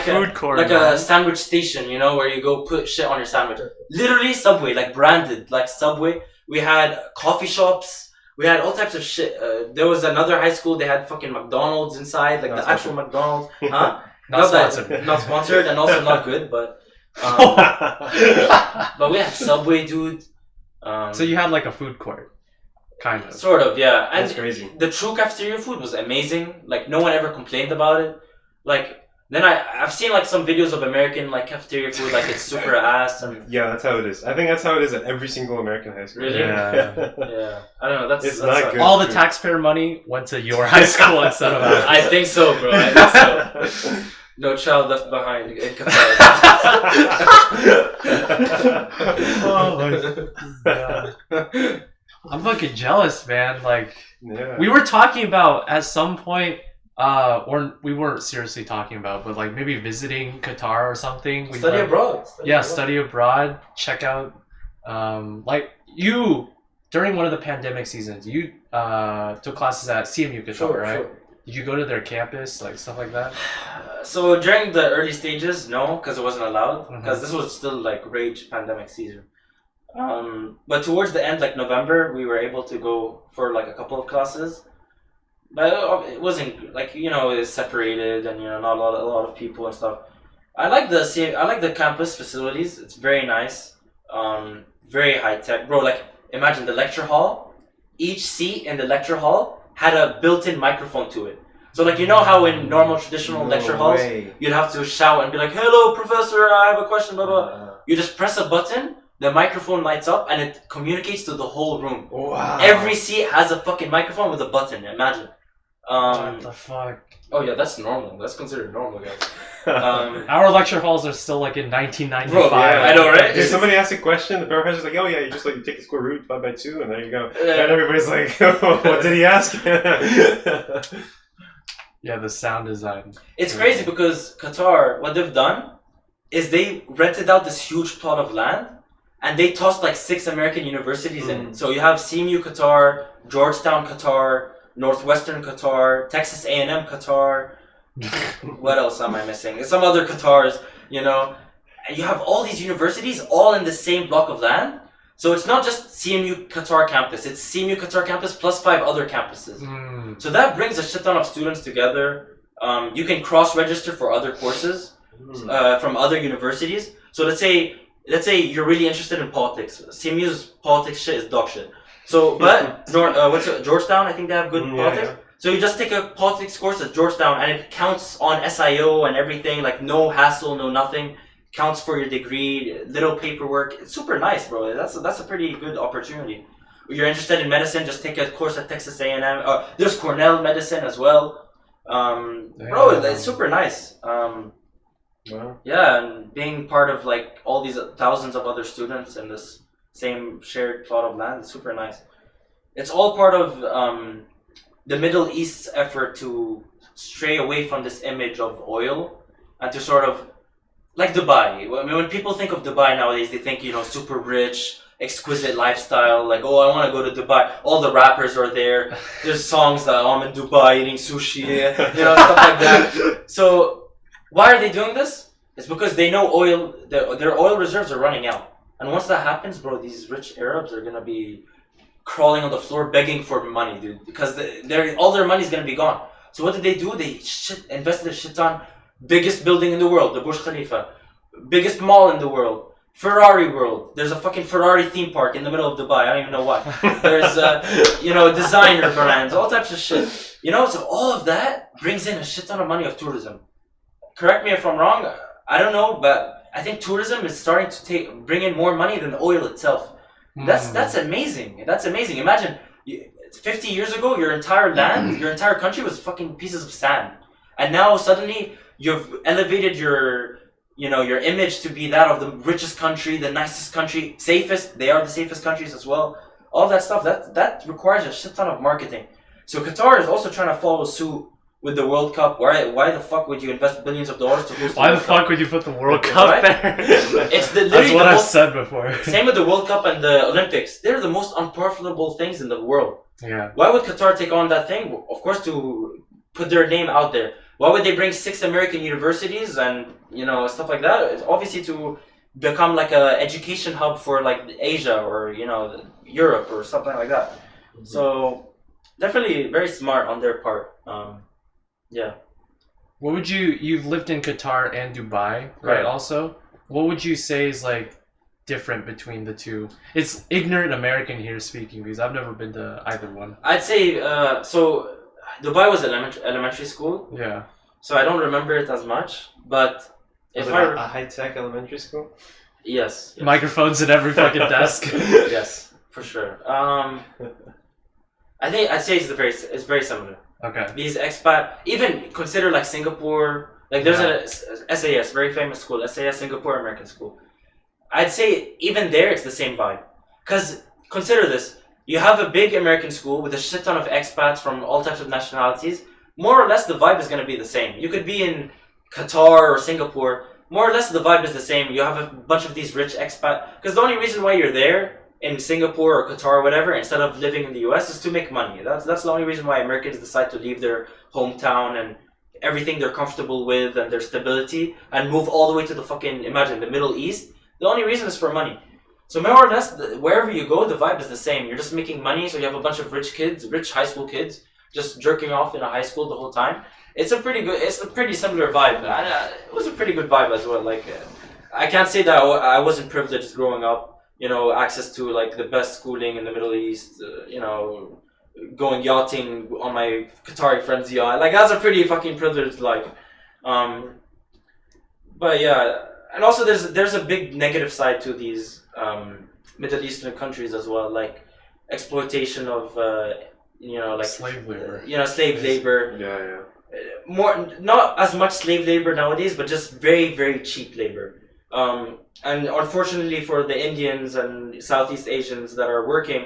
food court, like a sandwich station, where you go put shit on your sandwich. Literally Subway, like branded, like Subway. We had coffee shops. We had all types of shit. There was another high school. They had fucking McDonald's inside, like Not the actual McDonald's. Huh? Not that- sponsored. Not sponsored, and also not good. But but we had Subway, dude. So you had like a food court, kind of. Sort of, yeah. And That's crazy. the true cafeteria food was amazing. Like no one ever complained about it. Like then I've seen like some videos of American like cafeteria food, like it's super ass and Yeah, that's how it is. I think that's how it is at every single American high school. Really? Yeah. yeah. I don't know. That's It's that's not good. All the taxpayer money went to your high school instead of ours. I think so, bro. I think so. No child left behind in Qatar. Oh my god. I'm fucking jealous, man. Like, Yeah. we were talking about at some point, or we weren't seriously talking about, but like maybe visiting Qatar or something. We Study went- abroad. Study abroad. Check out, like you during one of the pandemic seasons. You took classes at CMU Qatar, Sure, right? sure. Did you go to their campus, like stuff like that? So during the early stages, no, because it wasn't allowed. Mhm. Because this was still like rage pandemic season. But towards the end, like November, we were able to go for like a couple of classes. But it wasn't like it's separated and not a lot of people and stuff. I like the campus facilities. It's very nice. Very high tech, bro. Like imagine the lecture hall. Each seat in the lecture hall had a built-in microphone to it. So like how in normal traditional lecture halls you'd have to shout and be like, "Hello, professor, I have a question." Blah blah. You just press a button, the microphone lights up, and it communicates to the whole room. Wow. Every seat has a fucking microphone with a button. Imagine. What the fuck? Oh yeah, that's normal. That's considered normal, guys. Our lecture halls are still like in 1995. Bro, yeah, I know, right? If somebody asks a question, the professor's like, "Oh yeah, you just like you take the square root 5/2, and there you go." Yeah. And everybody's like, "What did he ask?" Yeah, the sound design. It's crazy because Qatar, what they've done is they rented out this huge plot of land and they tossed like 6 American universities in it. So you have CMU Qatar, Georgetown Qatar, Northwestern Qatar, Texas A&M Qatar. What else am I missing? Some other Qatars, And you have all these universities all in the same block of land. So it's not just CMU Qatar campus, it's CMU Qatar campus plus 5 other campuses. So that brings a shit ton of students together. You can cross-register for other courses from other universities. So let's say you're really interested in politics. CMU's politics shit is dog shit. So, but Georgetown, I think they have good politics. Yeah. So you just take a politics course at Georgetown, and it counts on SIO and everything. Like no hassle, no nothing. Counts for your degree, little paperwork. It's super nice, bro. That's a pretty good opportunity. If you're interested in medicine, just take a course at Texas A&M. There's Cornell Medicine as well. Bro, it's super nice. Wow. Yeah, and being part of like all these thousands of other students in this same shared plot of land is super nice. It's all part of the Middle East's effort to stray away from this image of oil and to sort of like Dubai. I mean, when people think of Dubai nowadays, they think super rich, exquisite lifestyle. Like, oh, I want to go to Dubai. All the rappers are there. There's songs that I'm in Dubai eating sushi, stuff like that. So why are they doing this? It's because they know their oil reserves are running out. And once that happens, bro, these rich Arabs are gonna be crawling on the floor begging for money, dude, because all their money is gonna be gone. So what did they do? They invested a shit ton. Biggest building in the world, the Burj Khalifa. Biggest mall in the world. Ferrari World. There's a fucking Ferrari theme park in the middle of Dubai. I don't even know why. There's designer brands, all types of shit. So all of that brings in a shit ton of money of tourism. Correct me if I'm wrong. I don't know, but I think tourism is starting to bring in more money than oil itself. That's amazing. That's amazing. Imagine 50 years ago, your entire land, your entire country was fucking pieces of sand, and now suddenly you've elevated your image to be that of the richest country, the nicest country, safest. They are the safest countries as well. All that stuff that requires a shit ton of marketing. So Qatar is also trying to follow suit with the World Cup. Why the fuck would you invest billions of dollars to host? Why the fuck would you put the World Cup Right? there? That's what I've said before. Same with the World Cup and the Olympics. They're the most unprofitable things in the world. Yeah. Why would Qatar take on that thing? Of course, to put their name out there. Why would they bring 6 American universities and stuff like that? It's obviously to become like a education hub for like Asia or Europe or something like that. So definitely very smart on their part. Yeah. What would you've lived in Qatar and Dubai, right? Right. Also, what would you say is like different between the two? It's ignorant American here speaking because I've never been to either one. I'd say so. Dubai was elementary school, Yeah. so I don't remember it as much. But Was if it I a high-tech elementary school? yes, Microphones at every fucking desk. yes, for sure. I'd say it's very similar. Okay. These expat, even consider like Singapore, like there's a SAS, very famous school, SAS Singapore American School. I'd say even there it's the same vibe. Cause consider this, you have a big American school with a shit ton of expats from all types of nationalities. More or less the vibe is gonna be the same. You could be in Qatar or Singapore, more or less the vibe is the same. You have a bunch of these rich expat, cause the only reason why you're there in Singapore or Qatar or whatever, instead of living in the US, is to make money. That's the only reason why Americans decide to leave their hometown and everything they're comfortable with and their stability and move all the way to the fucking, imagine, the Middle East. The only reason is for money. So more or less, wherever you go, the vibe is the same. You're just making money, so you have a bunch of rich kids, rich high school kids, just jerking off in a high school the whole time. It's a pretty similar vibe. It was a pretty good vibe as well. Like, I can't say that I wasn't privileged growing up. Access to like the best schooling in the Middle East, going yachting on my Qatari friend's yacht. Like that's a pretty fucking privileged life. But yeah, and also there's a big negative side to these Middle Eastern countries as well, like exploitation of like slave labor. Slave labor. Yeah. More not as much slave labor nowadays, but just very very cheap labor. And unfortunately for the Indians and Southeast Asians that are working,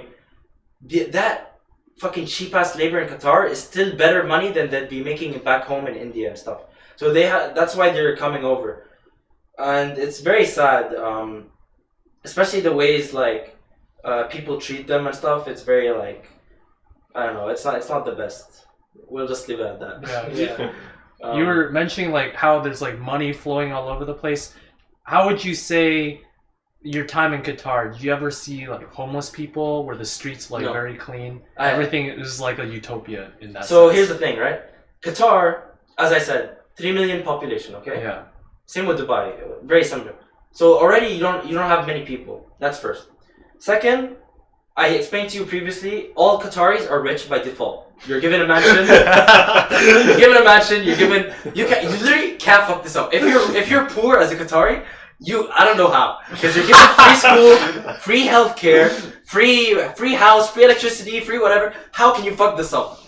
that fucking cheap ass labor in Qatar is still better money than they'd be making it back home in India and stuff. So that's why they're coming over, and it's very sad, especially the ways like people treat them and stuff. It's very like, I don't know. It's not the best. We'll just leave it at that. Yeah. You were mentioning like how there's like money flowing all over the place. How would you say your time in Qatar? Did you ever see like homeless people? Were the streets like very clean? Everything is like a utopia in that. So sense. here's the thing, right? Qatar, as I said, 3 million population. Okay. Yeah. Same with Dubai, very similar. So already you don't have many people. That's first. Second, I explained to you previously, all Qataris are rich by default. You're given a mansion. You literally can't fuck this up. If you're poor as a Qatari, I don't know how, because you're given free school, free healthcare, free house, free electricity, free whatever. How can you fuck this up?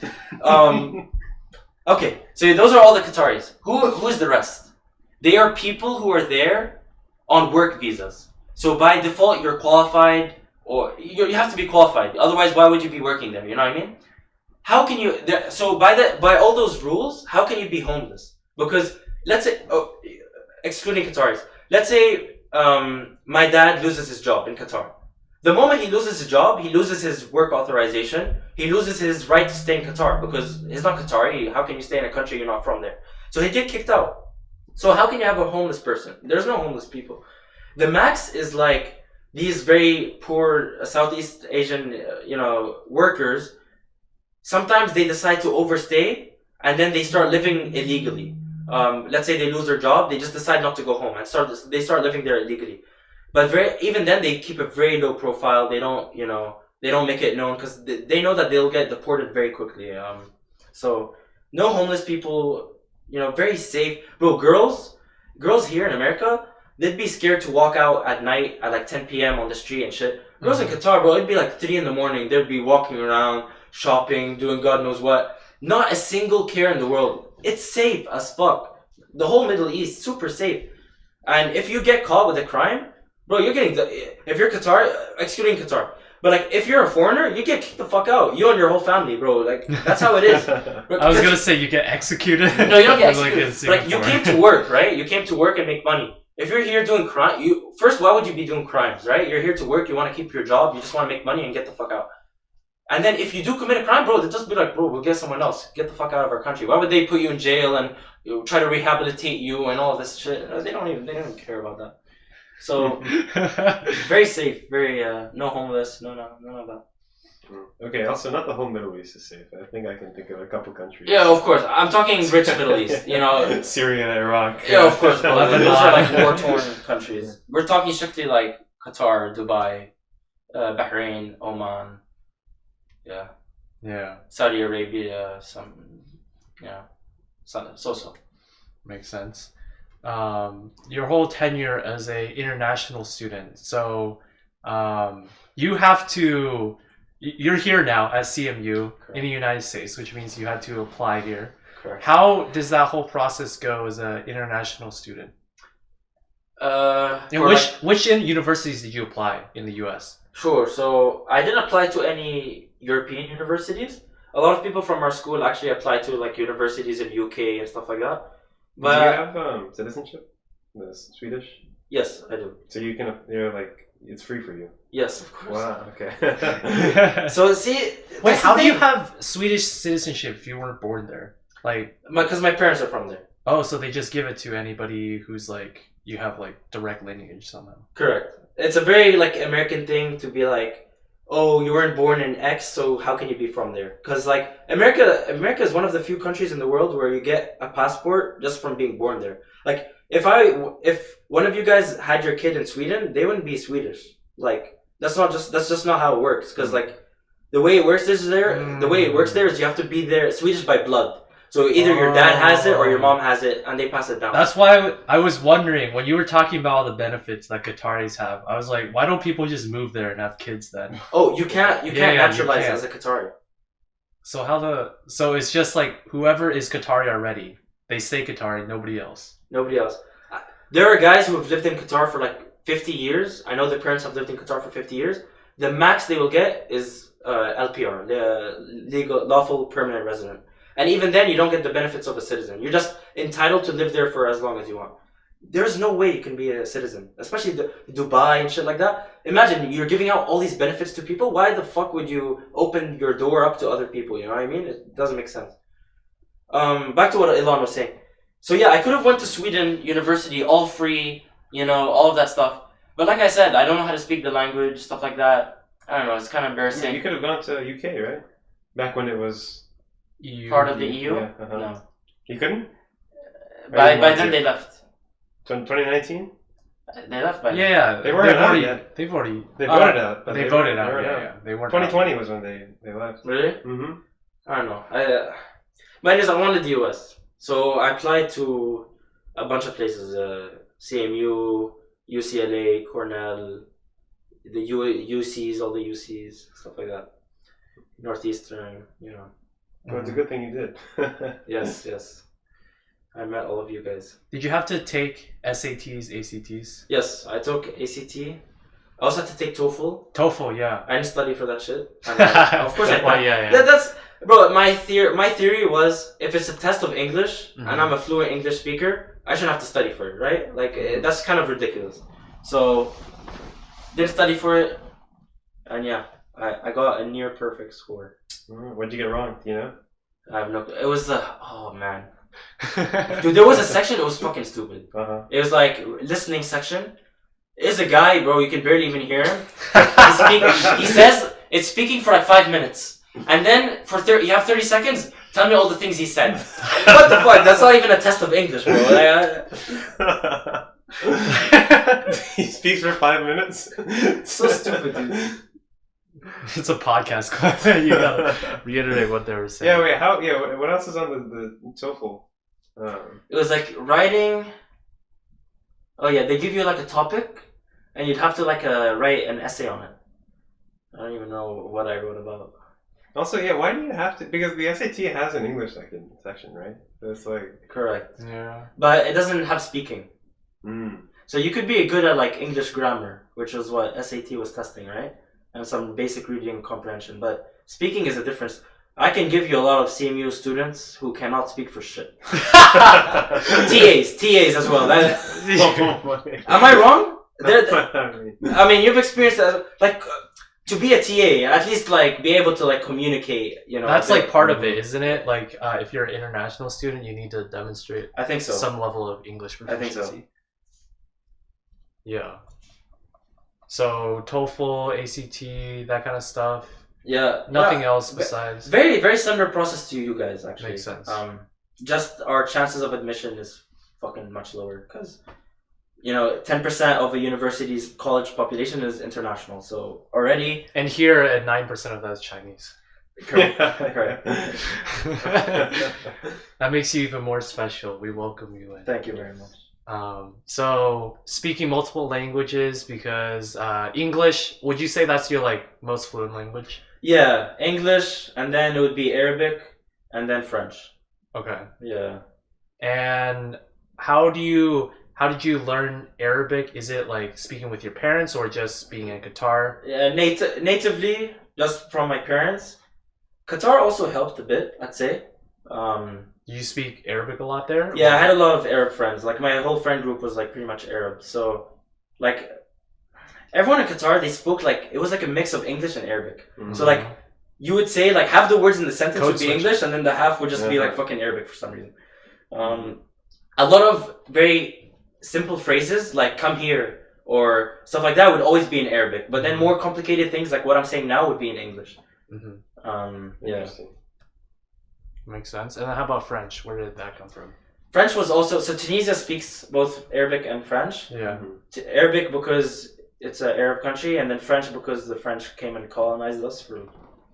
Okay, so those are all the Qataris. Who's the rest? They are people who are there on work visas. So by default, you're qualified, or you have to be qualified. Otherwise, why would you be working there? You know what I mean? How can you? So by all those rules, how can you be homeless? Because let's say, excluding Qataris, let's say my dad loses his job in Qatar. The moment he loses his job, he loses his work authorization. He loses his right to stay in Qatar because he's not Qatari. How can you stay in a country you're not from there? So he get kicked out. So how can you have a homeless person? There's no homeless people. The max is like these very poor Southeast Asian, workers. Sometimes they decide to overstay and then they start living illegally. Let's say they lose their job, they just decide not to go home and they start living there illegally. But even then, they keep a very low profile. They don't, they don't make it known because they know that they'll get deported very quickly. So no homeless people, very safe. Bro, girls here in America, they'd be scared to walk out at night at like 10 p.m. on the street and shit. Girls in Qatar, bro, it'd be like 3 a.m. They'd be walking around, shopping, doing God knows what. Not a single care in the world. It's safe as fuck. The whole Middle East, super safe. And if you get caught with a crime, bro, you're getting if you're Qatar, excluding Qatar, but like if you're a foreigner, you get kicked the fuck out. You and your whole family, bro. Like that's how it is. Bro, I was gonna say you get executed. No, you don't get executed. Like you came to work, right? You came to work and make money. If you're here doing crime, why would you be doing crimes, right? You're here to work. You want to keep your job. You just want to make money and get the fuck out. And then if you do commit a crime, bro, they just be like, bro, we'll get someone else. Get the fuck out of our country. Why would they put you in jail and try to rehabilitate you and all this shit? They don't even care about that. So very safe, very no homeless, none of that. Okay, also not the whole Middle East is safe. I think I can think of a couple countries. Yeah, of course. I'm talking rich Middle East. You know, Syria, Iraq. yeah, of course. But Lebanon. those are like war-torn countries. We're talking strictly like Qatar, Dubai, Bahrain, Oman. Yeah. Yeah, Saudi Arabia, so. makes sense. Your whole tenure as a international student, so you have to. You're here now at CMU in the United States, which means you had to apply here. Correct. How does that whole process go as an international student? And which universities did you apply in the US? Sure. So I didn't apply to any European universities. A lot of people from our school actually applied to like universities in UK and stuff like that. But do you have citizenship? The Swedish? yes, I do. So you can, it's free for you. Yes, of course. Wow. Okay. So see, Wait, that's how the do you thing. have Swedish citizenship if you weren't born there? Like, Because my parents are from there. oh, so they just give it to anybody who's like you have like direct lineage somehow. Correct. It's a very like American thing to be like, oh, you weren't born in X, so how can you be from there? Because like America is one of the few countries in the world where you get a passport just from being born there. Like if one of you guys had your kid in Sweden, they wouldn't be Swedish. Like that's just not how it works. Because like the way it works there is you have to be there Swedish by blood. So either your dad has it or your mom has it, and they pass it down. That's why I was wondering when you were talking about all the benefits that Qataris have. I was like, why don't people just move there and have kids then? Oh, you can't naturalize you as a Qatari. So it's just like whoever is Qatari already, they stay Qatari, nobody else. Nobody else. There are guys who have lived in Qatar for like 50 years. I know their parents have lived in Qatar for 50 years. The max they will get is LPR, the lawful permanent resident. And even then, you don't get the benefits of a citizen. You're just entitled to live there for as long as you want. There's no way you can be a citizen, especially Dubai and shit like that. Imagine you're giving out all these benefits to people. Why the fuck would you open your door up to other people? You know what I mean? It doesn't make sense. Back to what Elon was saying. So yeah, I could have went to Sweden University, all free, all of that stuff. But like I said, I don't know how to speak the language, stuff like that. I don't know. It's kind of embarrassing. You could have gone to UK, right? Back when it was part of the EU? Yeah, No. You couldn't? By then they left. 2019? They left by then. Yeah, They weren't out yet. They've already. They voted out. But They voted out. weren't Yeah. They weren't. 2020 was when they left. Really? Mm-hmm. I don't know. But anyways, I wanted the US. So I applied to a bunch of places. CMU, UCLA, Cornell, the UCs, all the UCs, stuff like that. Northeastern, Well, it's a good thing you did. Yes. I met all of you guys. Did you have to take SATs, ACTs? Yes, I took ACT. I also had to take TOEFL. TOEFL, yeah. I didn't study for that shit. Of course I Well, did. yeah. That's bro. My theory was if it's a test of English and I'm a fluent English speaker, I shouldn't have to study for it, right? Like that's kind of ridiculous. So didn't study for it, and yeah, I got a near perfect score. What'd you get wrong? Do you know? I have no. It was oh man, dude. There was a section. It was fucking stupid. It was like listening section. There's a guy, bro. You can barely even hear him. He says it's speaking for like 5 minutes, and then for you have 30 seconds. Tell me all the things he said. What the fuck? That's not even a test of English, bro. He speaks for 5 minutes. So stupid, dude. It's a podcast. You gotta reiterate what they were saying. Yeah, wait, how? Yeah, what else is on the TOEFL? It was like writing. Oh yeah, they give you like a topic, and you'd have to like write an essay on it. I don't even know what I wrote about. Also, yeah, why do you have to? Because the SAT has an English section, right? So it's like correct. Yeah. But it doesn't have speaking. So you could be good at like English grammar, which is what SAT was testing, right? And some basic reading and comprehension. But speaking is a difference. I can give you a lot of CMU students who cannot speak for shit. TAs as well. Am I wrong? I mean, you've experienced that. Like, to be a TA, at least like be able to like communicate. That's like part of it, isn't it? Like, if you're an international student, you need to demonstrate. I think so. Some level of English proficiency. I think so. Yeah. So TOEFL, ACT, that kind of stuff. Yeah. Nothing else besides. Very, very similar process to you guys, actually. Makes sense. Just our chances of admission is fucking much lower because, 10% of a university's college population is international. So already. And here, at 9% of that is Chinese. Correct. That makes you even more special. We welcome you in. Thank you very much. So speaking multiple languages, because English, would you say that's your like most fluent language? Yeah, English, and then it would be Arabic, and then French. Okay. Yeah. And how did you learn Arabic? Is it like speaking with your parents or just being in Qatar? Yeah, natively, just from my parents. Qatar also helped a bit, I'd say. You speak Arabic a lot there? Yeah, I had a lot of Arab friends. Like my whole friend group was like pretty much Arab. So, like, everyone in Qatar, they spoke like it was like a mix of English and Arabic. Mm-hmm. So like, you would say like half the words in the sentence Code would be switch. English, and then the half would just be like fucking Arabic for some reason. A lot of very simple phrases like "come here" or stuff like that would always be in Arabic, but then more complicated things like what I'm saying now would be in English. Yeah. Interesting. Makes sense. And then how about French? Where did that come from? French was also so Tunisia speaks both Arabic and French. Yeah. Arabic because it's an Arab country, and then French because the French came and colonized us for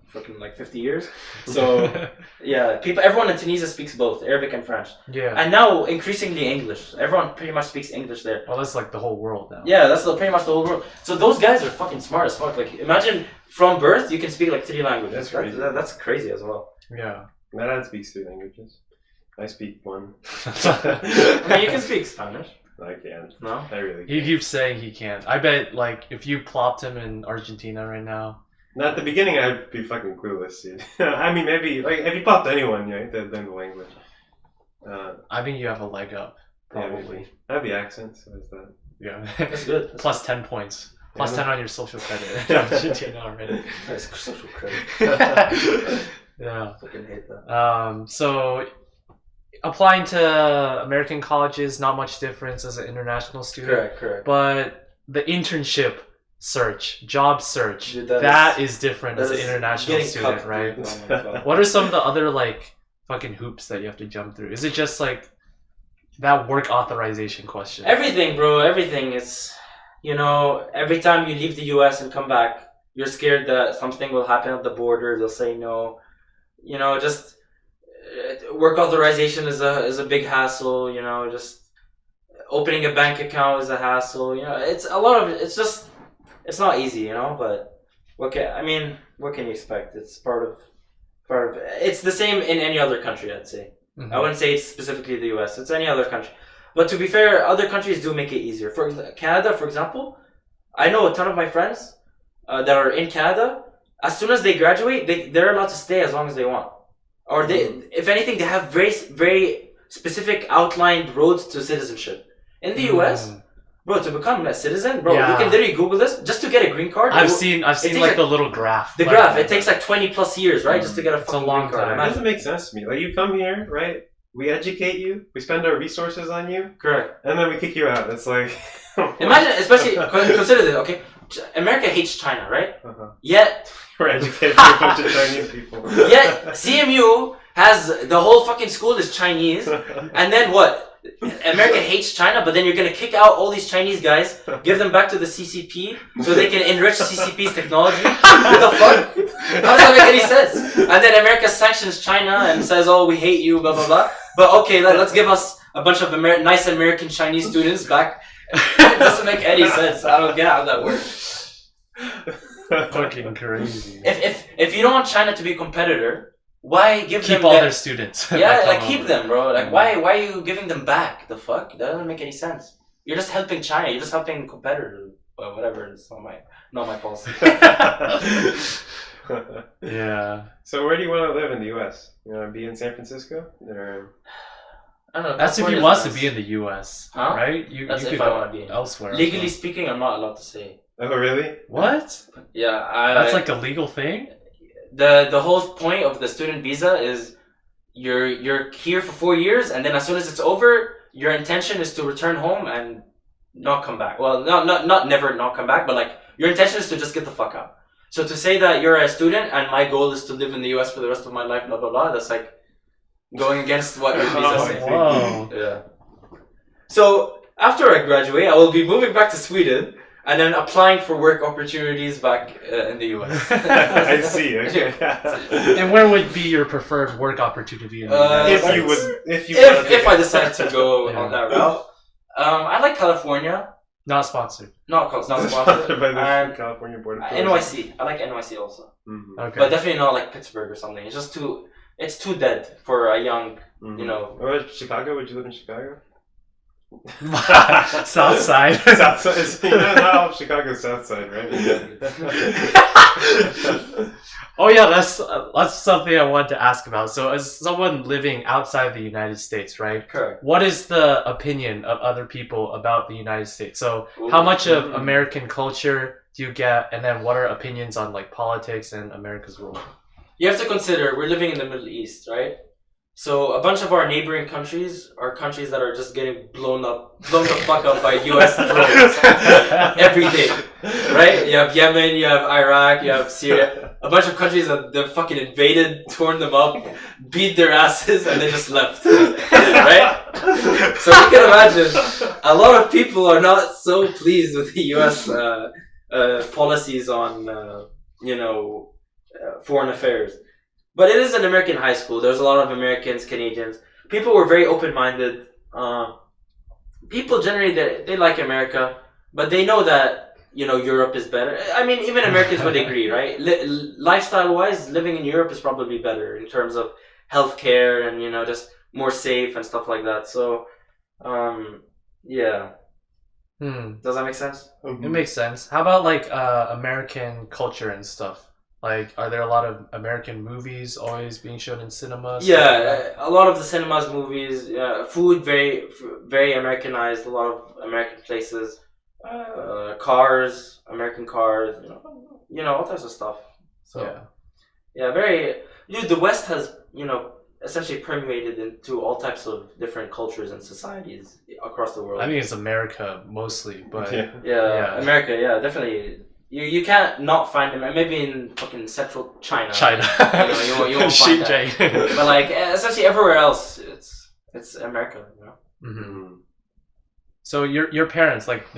fucking like 50 years. So yeah, everyone in Tunisia speaks both Arabic and French. Yeah. And now increasingly English. Everyone pretty much speaks English there. Well, that's like the whole world now. Yeah, that's pretty much the whole world. So those guys are fucking smart as fuck. Like imagine from birth you can speak like 3 languages. That's crazy. That's crazy as well. Yeah. My dad speaks 3 languages. I speak 1. I mean, you can speak Spanish. I can't. No? I really He can't. keeps saying he can't. I bet like if you plopped him in Argentina right now. Now, at the beginning, I'd be fucking clueless, dude. I mean, maybe, like, if you popped anyone, right, they'd learn the language. I think you have a leg up. Probably. Yeah, maybe. I have the accent, so is that. Yeah. That's good. That's Plus 10 points. Plus Yeah. 10 on your social credit in Argentina already. nice social credit. Yeah. Fucking hate that. So applying to American colleges, not much difference as an international student. Correct. But the internship search, job search, Dude, that is different as an is international getting student, cucked, right? dude. Oh my God. What are some of the other like fucking hoops that you have to jump through? Is it just like that work authorization question? Everything, bro. Everything. It's, every time you leave the US and come back, you're scared that something will happen at the border. They'll say no. Just work authorization is a big hassle. Just opening a bank account is a hassle. It's a lot of it's just it's not easy. But what can you expect? It's part of it's the same in any other country, I'd say. Mhm. I wouldn't say it's specifically the US. It's any other country. But to be fair, other countries do make it easier. For Canada, for example, I know a ton of my friends that are in Canada. As soon as they graduate, they're allowed to stay as long as they want. Or if anything, they have very, very specific outlined roads to citizenship. In the US, bro, to become a citizen, bro, you can literally Google this just to get a green card. I've seen like the little graph. The graph. It takes like 20 plus years, right, just to get a fucking long green card. time. It doesn't make sense to me. Like, you come here, right? We educate you, we spend our resources on you, Correct. and then we kick you out. It's like. Imagine, especially consider this. Okay, America hates China, right? Yet We're educating a bunch of Chinese people. Yet CMU has the whole fucking school is Chinese, and then what? America hates China, but then you're gonna kick out all these Chinese guys, give them back to the CCP so they can enrich CCP's technology. What the fuck? How does that make any sense? And then America sanctions China and says, "Oh, we hate you," blah blah blah. But okay, let's give us a bunch of nice American Chinese students back. It doesn't make any sense. I don't get how that works. Fucking crazy. If you don't want China to be a competitor, why give Keep them all that- their students. Yeah, that like come keep over. them, bro. Like why are you giving them back? The fuck? That doesn't make any sense. You're just helping China. You're just helping competitors. Well, whatever. It's not my policy. Yeah. So where do you want to live in the U.S.? You want to be in San Francisco? Or... I don't know. That's if he California's wants nice. to be in the U.S. Huh? Right? That's you if could I go wanna be in. elsewhere. as Legally well. speaking, I'm not allowed to say. Oh, really? What? Yeah, That's like a legal thing? the whole point of the student visa is you're here for 4 years, and then as soon as it's over, your intention is to return home and not come back. Well, not never not come back, but like your intention is to just get the fuck out. So to say that you're a student and my goal is to live in the US for the rest of my life, blah blah blah, that's like going against what your visa says. Whoa. Yeah. So after I graduate, I will be moving back to Sweden and then applying for work opportunities back in the US. I see. Okay. And where would be your preferred work opportunity in the United States? If I decide to go Yeah. on that route, I like California. Not sponsored. Not sponsored. By the And California Board of NYC. I like NYC also, Mhm. Okay. but definitely not like Pittsburgh or something. It's just too. It's too dead for a young. Mhm. You know. What about Chicago? Would you live in Chicago? South side. South side. Not all of Chicago's South side, right? Oh yeah, that's something I wanted to ask about. So, as someone living outside the United States, right? Correct. What is the opinion of other people about the United States? So, how much of American culture do you get, and then what are opinions on like politics and America's role? You have to consider we're living in the Middle East, right? So a bunch of our neighboring countries are countries that are just getting blown the fuck up by U.S. drones every day, right? You have Yemen, you have Iraq, you have Syria, a bunch of countries that they've fucking invaded, torn them up, beat their asses, and they just left, right? So you can imagine, a lot of people are not so pleased with the U.S. Policies on, foreign affairs. But it is an American high school. There's a lot of Americans, Canadians. People were very open-minded. People generally, they like America, but they know that, Europe is better. I mean, even Americans would agree, right? Lifestyle-wise, living in Europe is probably better in terms of healthcare and, just more safe and stuff like that. So, yeah. Does that make sense? It makes sense. How about like American culture and stuff? Like, are there a lot of American movies always being shown in cinemas? Yeah, a lot of the cinemas, movies, food, very, very Americanized. A lot of American places, cars, American cars, all types of stuff. So, yeah, very. Dude, the West has, essentially permeated into all types of different cultures and societies across the world. I think it's America mostly, but yeah, America, yeah, definitely. You can't not find them. Maybe in fucking central China. You won't find that. But like, essentially everywhere else, it's America. Mm-hmm. So your parents, like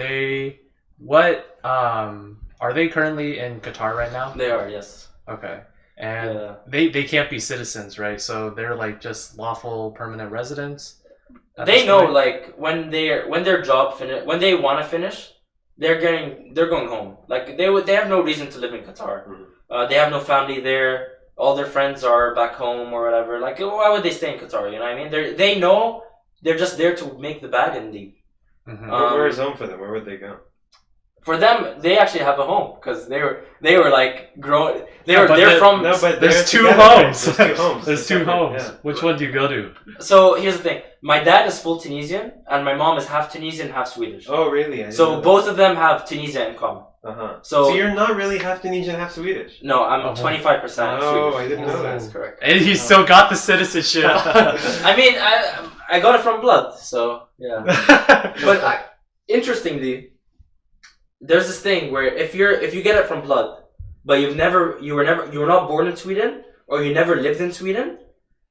are they currently in Qatar right now? They are, yes. Okay, and they can't be citizens, right? So they're like just lawful permanent residents. They know, like when their job when they want to finish. They're going home. Like they have no reason to live in Qatar. They have no family there. All their friends are back home or whatever. Like, why would they stay in Qatar? You know what I mean? They know they're just there to make the bag and leave. Mm-hmm. Where is home for them? Where would they go? For them, they actually have a home because they were like grown. They're from. No, but there's two homes. There's two homes. Yeah. Which one do you go to? So here's the thing. My dad is full Tunisian and my mom is half Tunisian, half Swedish. Oh, really? So both of them have Tunisia in common. So you're not really half Tunisian, half Swedish? No, I'm 25% Swedish. Oh, I didn't know that. That's correct. And he still got the citizenship. I mean, I got it from blood, so yeah. But interestingly, there's this thing where if you get it from blood, but you were not born in Sweden or you never lived in Sweden,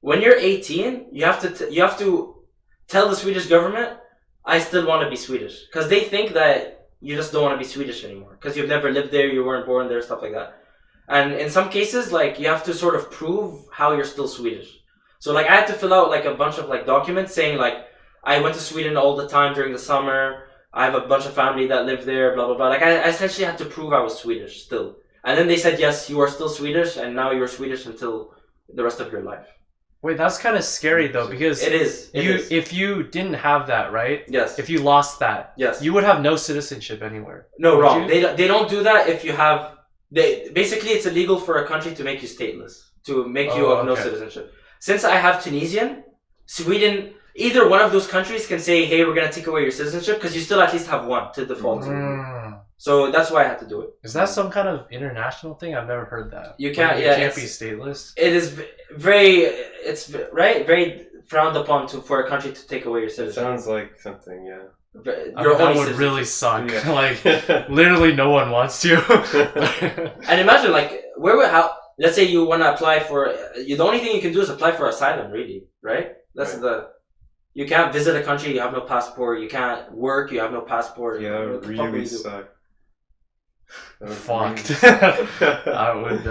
when you're 18, you have to tell the Swedish government, I still want to be Swedish, because they think that you just don't want to be Swedish anymore because you've never lived there, you weren't born there, stuff like that. And in some cases, like, you have to sort of prove how you're still Swedish. So like I had to fill out like a bunch of like documents saying like I went to Sweden all the time during the summer. I have a bunch of family that live there, blah, blah, blah. Like, I essentially had to prove I was Swedish still. And then they said, yes, you are still Swedish, and now you're Swedish until the rest of your life. Wait, that's kind of scary, though, because it is. If you didn't have that, right? Yes. If you lost that, yes, you would have no citizenship anywhere. No, wrong. They don't do that if you have... Basically, it's illegal for a country to make you stateless, to make you of no citizenship. Since I have Tunisian, Sweden... Either one of those countries can say, hey, we're going to take away your citizenship, because you still at least have one to default to. So that's why I had to do it. Is that some kind of international thing? I've never heard that. You can't, you can't be stateless? It is very frowned upon for a country to take away your citizenship. It sounds like something, yeah. That would really suck. Yeah. Like, literally no one wants to. And imagine, like, let's say you want to apply for, the only thing you can do is apply for asylum, really, right? That's you can't visit a country, you have no passport, you can't work, you have no passport. Yeah, that would really suck. Fucked. I would,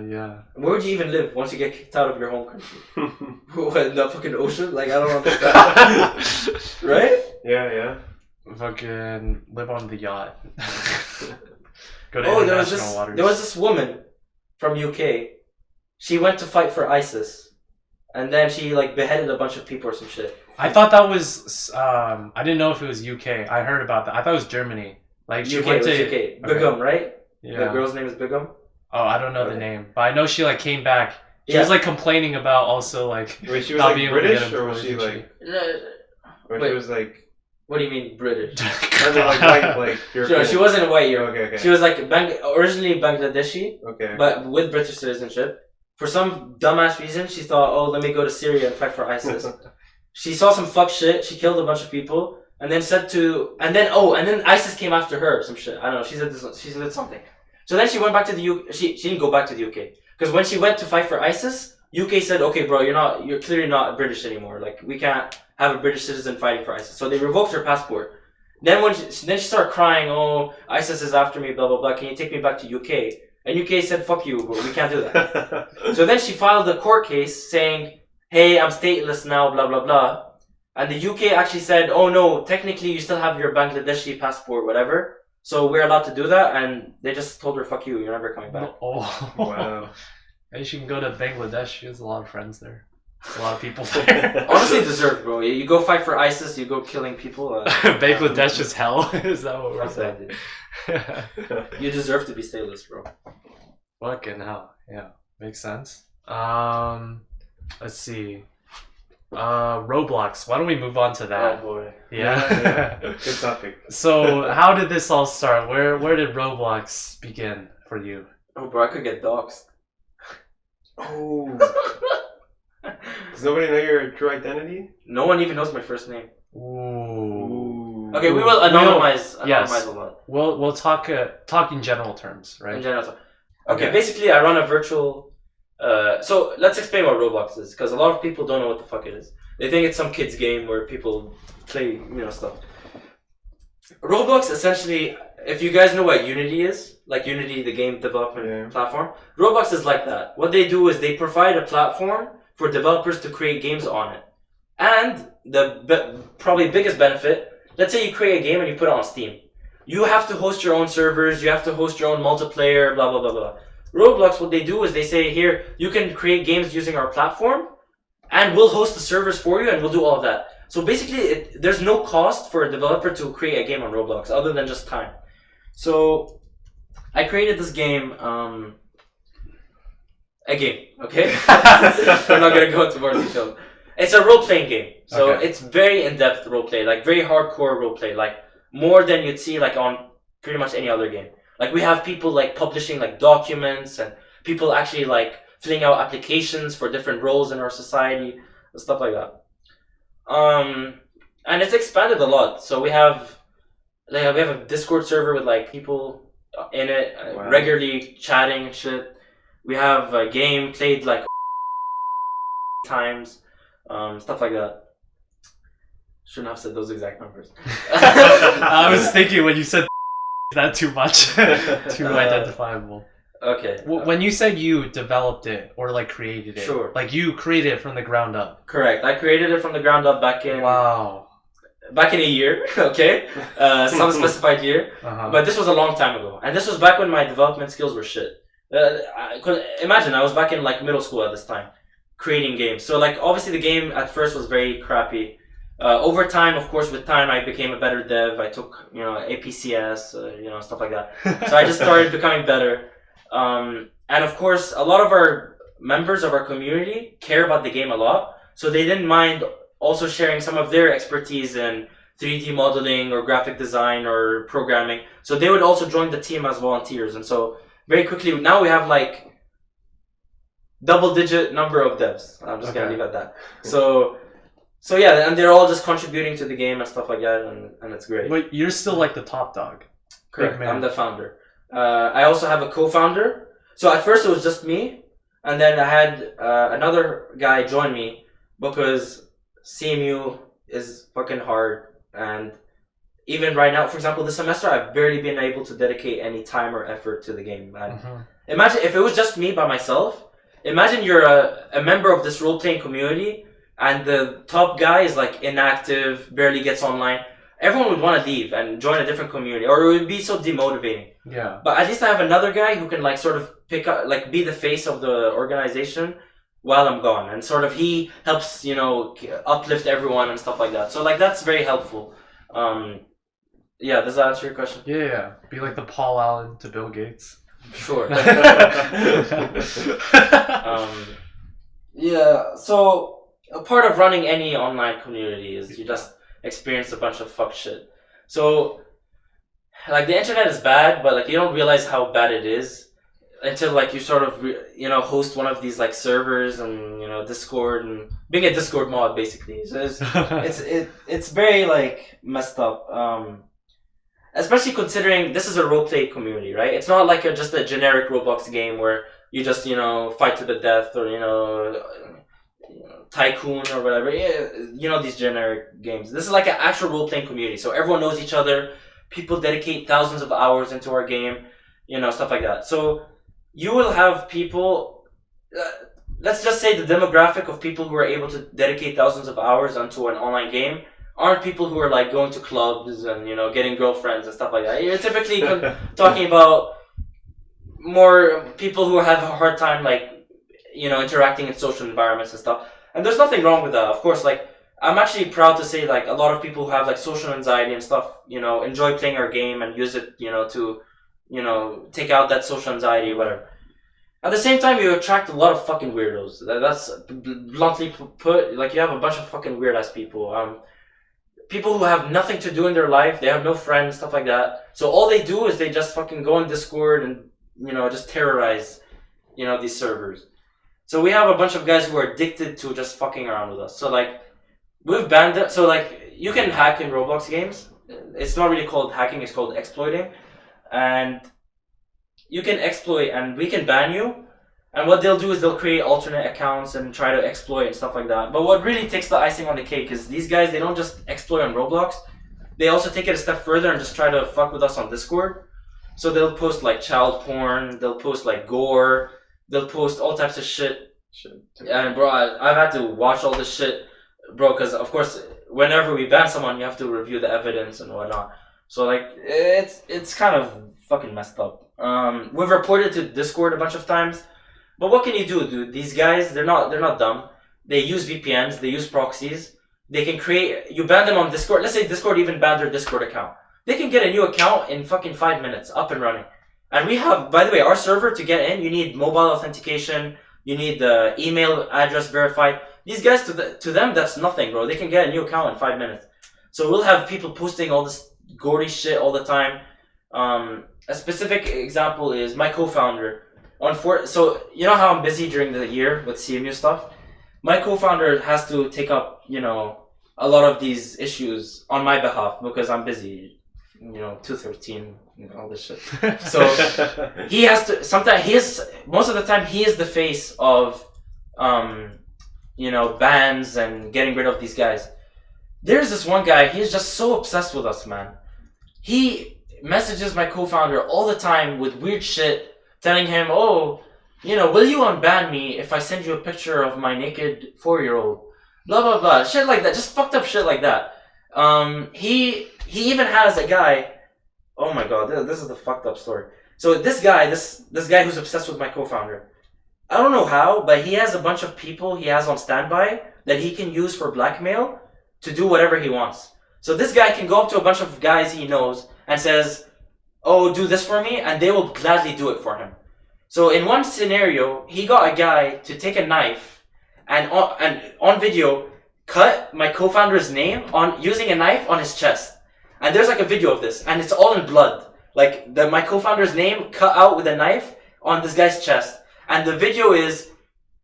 yeah. Where would you even live once you get kicked out of your home country? What, in the fucking ocean? Like, I don't understand. Right? Yeah. Fucking live on the yacht. Go to there waters. was this woman from UK. She went to fight for ISIS, and then she like beheaded a bunch of people or some shit. I thought that was I didn't know if it was UK. I heard about that. I thought it was Germany. Like she UK, went to UK. Begum, right? Yeah. The girl's name is Begum. Oh, I don't know the name, but I know she like came back. She was like complaining about also like. Wait, she was not like being able to British, get or was she like? Or Wait. she was like. What do you mean British? I mean, like white, like European. No, she wasn't white Europe. Okay. She was like originally Bangladeshi, Okay. but with British citizenship. For some dumbass reason, she thought, "Oh, let me go to Syria and fight for ISIS." She saw some fuck shit. She killed a bunch of people, and then and then ISIS came after her. Some shit. I don't know. She said something. So then she went back to the UK. She didn't go back to the UK because when she went to fight for ISIS, UK said, "Okay, bro, you're clearly not British anymore. Like we can't have a British citizen fighting for ISIS." So they revoked her passport. Then she started crying, "Oh, ISIS is after me, blah blah blah. Can you take me back to UK?" And UK said, "Fuck you, bro. We can't do that." So then she filed a court case saying, "Hey, I'm stateless now, blah blah blah." And the UK actually said, "Oh no, technically you still have your Bangladeshi passport, whatever. So we're allowed to do that." And they just told her, "Fuck you, you're never coming back." Oh, wow. Maybe she can go to Bangladesh. She has a lot of friends there. A lot of people there. Honestly, deserved, bro. You go fight for ISIS, you go killing people. Bangladesh is hell. Is that what we're saying? You deserve to be stateless, bro. Fucking hell. Yeah, makes sense. Let's see. Roblox. Why don't we move on to that? Oh boy. Yeah. Good topic. So, how did this all start? Where did Roblox begin for you? Oh, bro, I could get doxxed. Oh. Does nobody know your true identity? No one even knows my first name. Ooh. Okay, we will anonymize a lot. We'll talk in general terms, right? In general. Okay, basically I run a virtual. So let's explain what Roblox is, because a lot of people don't know what the fuck it is. They think it's some kids game where people play, stuff. Roblox essentially, if you guys know what Unity is, like Unity, the game development platform, Roblox is like that. What they do is they provide a platform for developers to create games on it. And the probably biggest benefit, let's say you create a game and you put it on Steam. You have to host your own servers, you have to host your own multiplayer, blah, blah, blah, blah. Roblox, what they do is they say, here, you can create games using our platform, and we'll host the servers for you, and we'll do all of that. So basically, there's no cost for a developer to create a game on Roblox, other than just time. So, I created this game, okay? We're not gonna go into more detail. It's a role-playing game. So it's very in-depth roleplay, like very hardcore roleplay, like more than you'd see like on pretty much any other game. Like we have people like publishing like documents and people actually like filling out applications for different roles in our society and stuff like that. And it's expanded a lot. So we have a Discord server with like people in it, regularly chatting and shit. We have a game played like times, stuff like that. Shouldn't have said those exact numbers. I was thinking when you said that too much, too identifiable. Okay. When you said you developed it or like created it, sure. Like you created it from the ground up. Correct. I created it from the ground up back in. Wow. Back in a year, okay, some specified year, but this was a long time ago, and this was back when my development skills were shit. Imagine I was back in like middle school at this time, creating games. So like obviously the game at first was very crappy. Over time, of course, with time I became a better dev. I took APCS, stuff like that. So I just started becoming better. And of course, a lot of our members of our community care about the game a lot, so they didn't mind also sharing some of their expertise in 3D modeling or graphic design or programming. So they would also join the team as volunteers. And so very quickly, now we have like double-digit number of devs. I'm just gonna leave it at that. So So yeah, and they're all just contributing to the game and stuff like that, and it's great. But you're still like the top dog. Correct. man. I'm the founder. I also have a co-founder. So at first it was just me, and then I had another guy join me because CMU is fucking hard, and even right now, for example, this semester I've barely been able to dedicate any time or effort to the game. Man. Imagine if it was just me by myself. Imagine you're a member of this role-playing community, and the top guy is like inactive, barely gets online. Everyone would want to leave and join a different community, or it would be so demotivating. Yeah. But at least I have another guy who can like sort of pick up, like be the face of the organization while I'm gone, and sort of he helps, you know, uplift everyone and stuff like that. So like that's very helpful. Yeah, does that answer your question? Yeah. Be like the Paul Allen to Bill Gates. Sure. Yeah. So a part of running any online community is you just experience a bunch of fuck shit. So, like, the internet is bad, but like you don't realize how bad it is until like you sort of host one of these like servers and Discord and being a Discord mod basically. So it's very like messed up. Especially considering this is a roleplay community, right? It's not like just a generic Roblox game where you just fight to the death or Tycoon or whatever. These generic games. This is like an actual role-playing community, so everyone knows each other. People dedicate thousands of hours into our game, stuff like that. So you will have people. Let's just say the demographic of people who are able to dedicate thousands of hours onto an online game aren't people who are like going to clubs and getting girlfriends and stuff like that. You're typically talking about more people who have a hard time like interacting in social environments and stuff. And there's nothing wrong with that, of course. Like, I'm actually proud to say, like, a lot of people who have like social anxiety and stuff, enjoy playing our game and use it, to, take out that social anxiety or whatever. At the same time, you attract a lot of fucking weirdos. That's bluntly put. Like, you have a bunch of fucking weird ass people. People who have nothing to do in their life. They have no friends, stuff like that. So all they do is they just fucking go on Discord and just terrorize, these servers. So we have a bunch of guys who are addicted to just fucking around with us. So like, we've banned them. So like, you can hack in Roblox games. It's not really called hacking, it's called exploiting. And you can exploit and we can ban you. And what they'll do is they'll create alternate accounts and try to exploit and stuff like that. But what really takes the icing on the cake is these guys, they don't just exploit on Roblox. They also take it a step further and just try to fuck with us on Discord. So they'll post like child porn, they'll post like gore, they'll post all types of shit. And bro, I've had to watch all this shit, bro, because of course, whenever we ban someone, you have to review the evidence and whatnot. So like, it's kind of fucking messed up. We've reported to Discord a bunch of times, but what can you do, dude? These guys, they're not dumb. They use VPNs, they use proxies. They can create. You ban them on Discord. Let's say Discord even banned their Discord account. They can get a new account in fucking 5 minutes, up and running. And we have, by the way, our server to get in, you need mobile authentication. You need the email address verified. These guys, to them, that's nothing, bro. They can get a new account in 5 minutes. So we'll have people posting all this gory shit all the time. A specific example is my co-founder. So you know how I'm busy during the year with CMU stuff? My co-founder has to take up, a lot of these issues on my behalf because I'm busy. 213, all this shit. So he has to. Sometimes most of the time he is the face of, bans and getting rid of these guys. There's this one guy. He's just so obsessed with us, man. He messages my co-founder all the time with weird shit, telling him, "Oh, will you unban me if I send you a picture of my naked 4-year-old?" Blah blah blah, shit like that. Just fucked up shit like that. He even has a guy. Oh my god, this is the fucked up story. So this guy who's obsessed with my co-founder, I don't know how, but he has a bunch of people he has on standby that he can use for blackmail to do whatever he wants. So this guy can go up to a bunch of guys he knows and says, "Oh, do this for me," and they will gladly do it for him. So in one scenario, he got a guy to take a knife and on video cut my co-founder's name on using a knife on his chest. And there's like a video of this, and it's all in blood. Like my co-founder's name cut out with a knife on this guy's chest. And the video is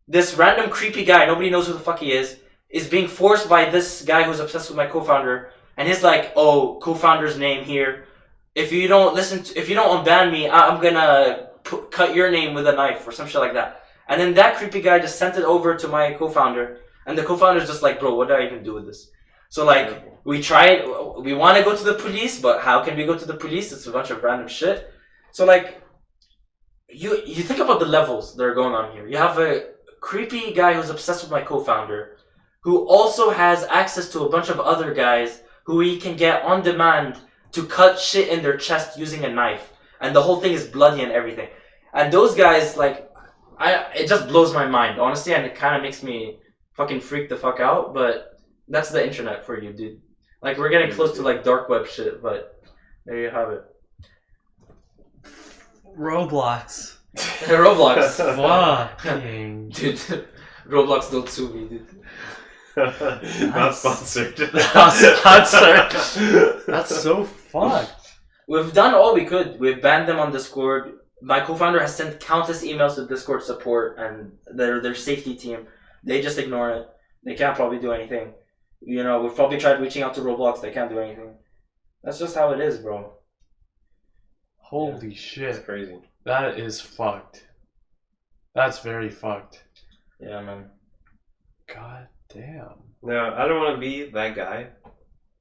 this random creepy guy, nobody knows who the fuck he is is being forced by this guy who's obsessed with my co-founder, and he's like, oh, co-founder's name here. If you don't if you don't unban me, I'm gonna cut your name with a knife or some shit like that. And then that creepy guy just sent it over to my co-founder, and the co-founder's just like, bro, what did I even do with this? So like, we want to go to the police, but how can we go to the police? It's a bunch of random shit. So like, you think about the levels that are going on here. You have a creepy guy who's obsessed with my co-founder, who also has access to a bunch of other guys who he can get on demand to cut shit in their chest using a knife. And the whole thing is bloody and everything. And those guys, like, it just blows my mind, honestly, and it kind of makes me fucking freak the fuck out, but that's the internet for you, dude. Like, we're getting close to, like, dark web shit, but there you have it. Roblox. Roblox. Fucking. Dude, Roblox don't sue me, dude. Not sponsored. Not sponsored. That's so fucked. We've done all we could. We've banned them on Discord. My co-founder has sent countless emails to Discord support and their safety team. They just ignore it. They can't probably do anything. You know, we've probably tried reaching out to Roblox. They can't do anything. That's just how it is, bro. Holy shit. That's crazy. That is fucked. That's very fucked. Yeah, man. God damn. Now, I don't want to be that guy,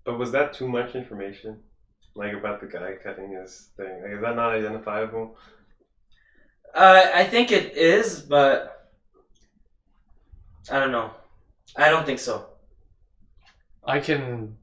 but was that too much information? Like, about the guy cutting his thing? Like, is that not identifiable? I think it is, but I don't know. I don't think so. I can...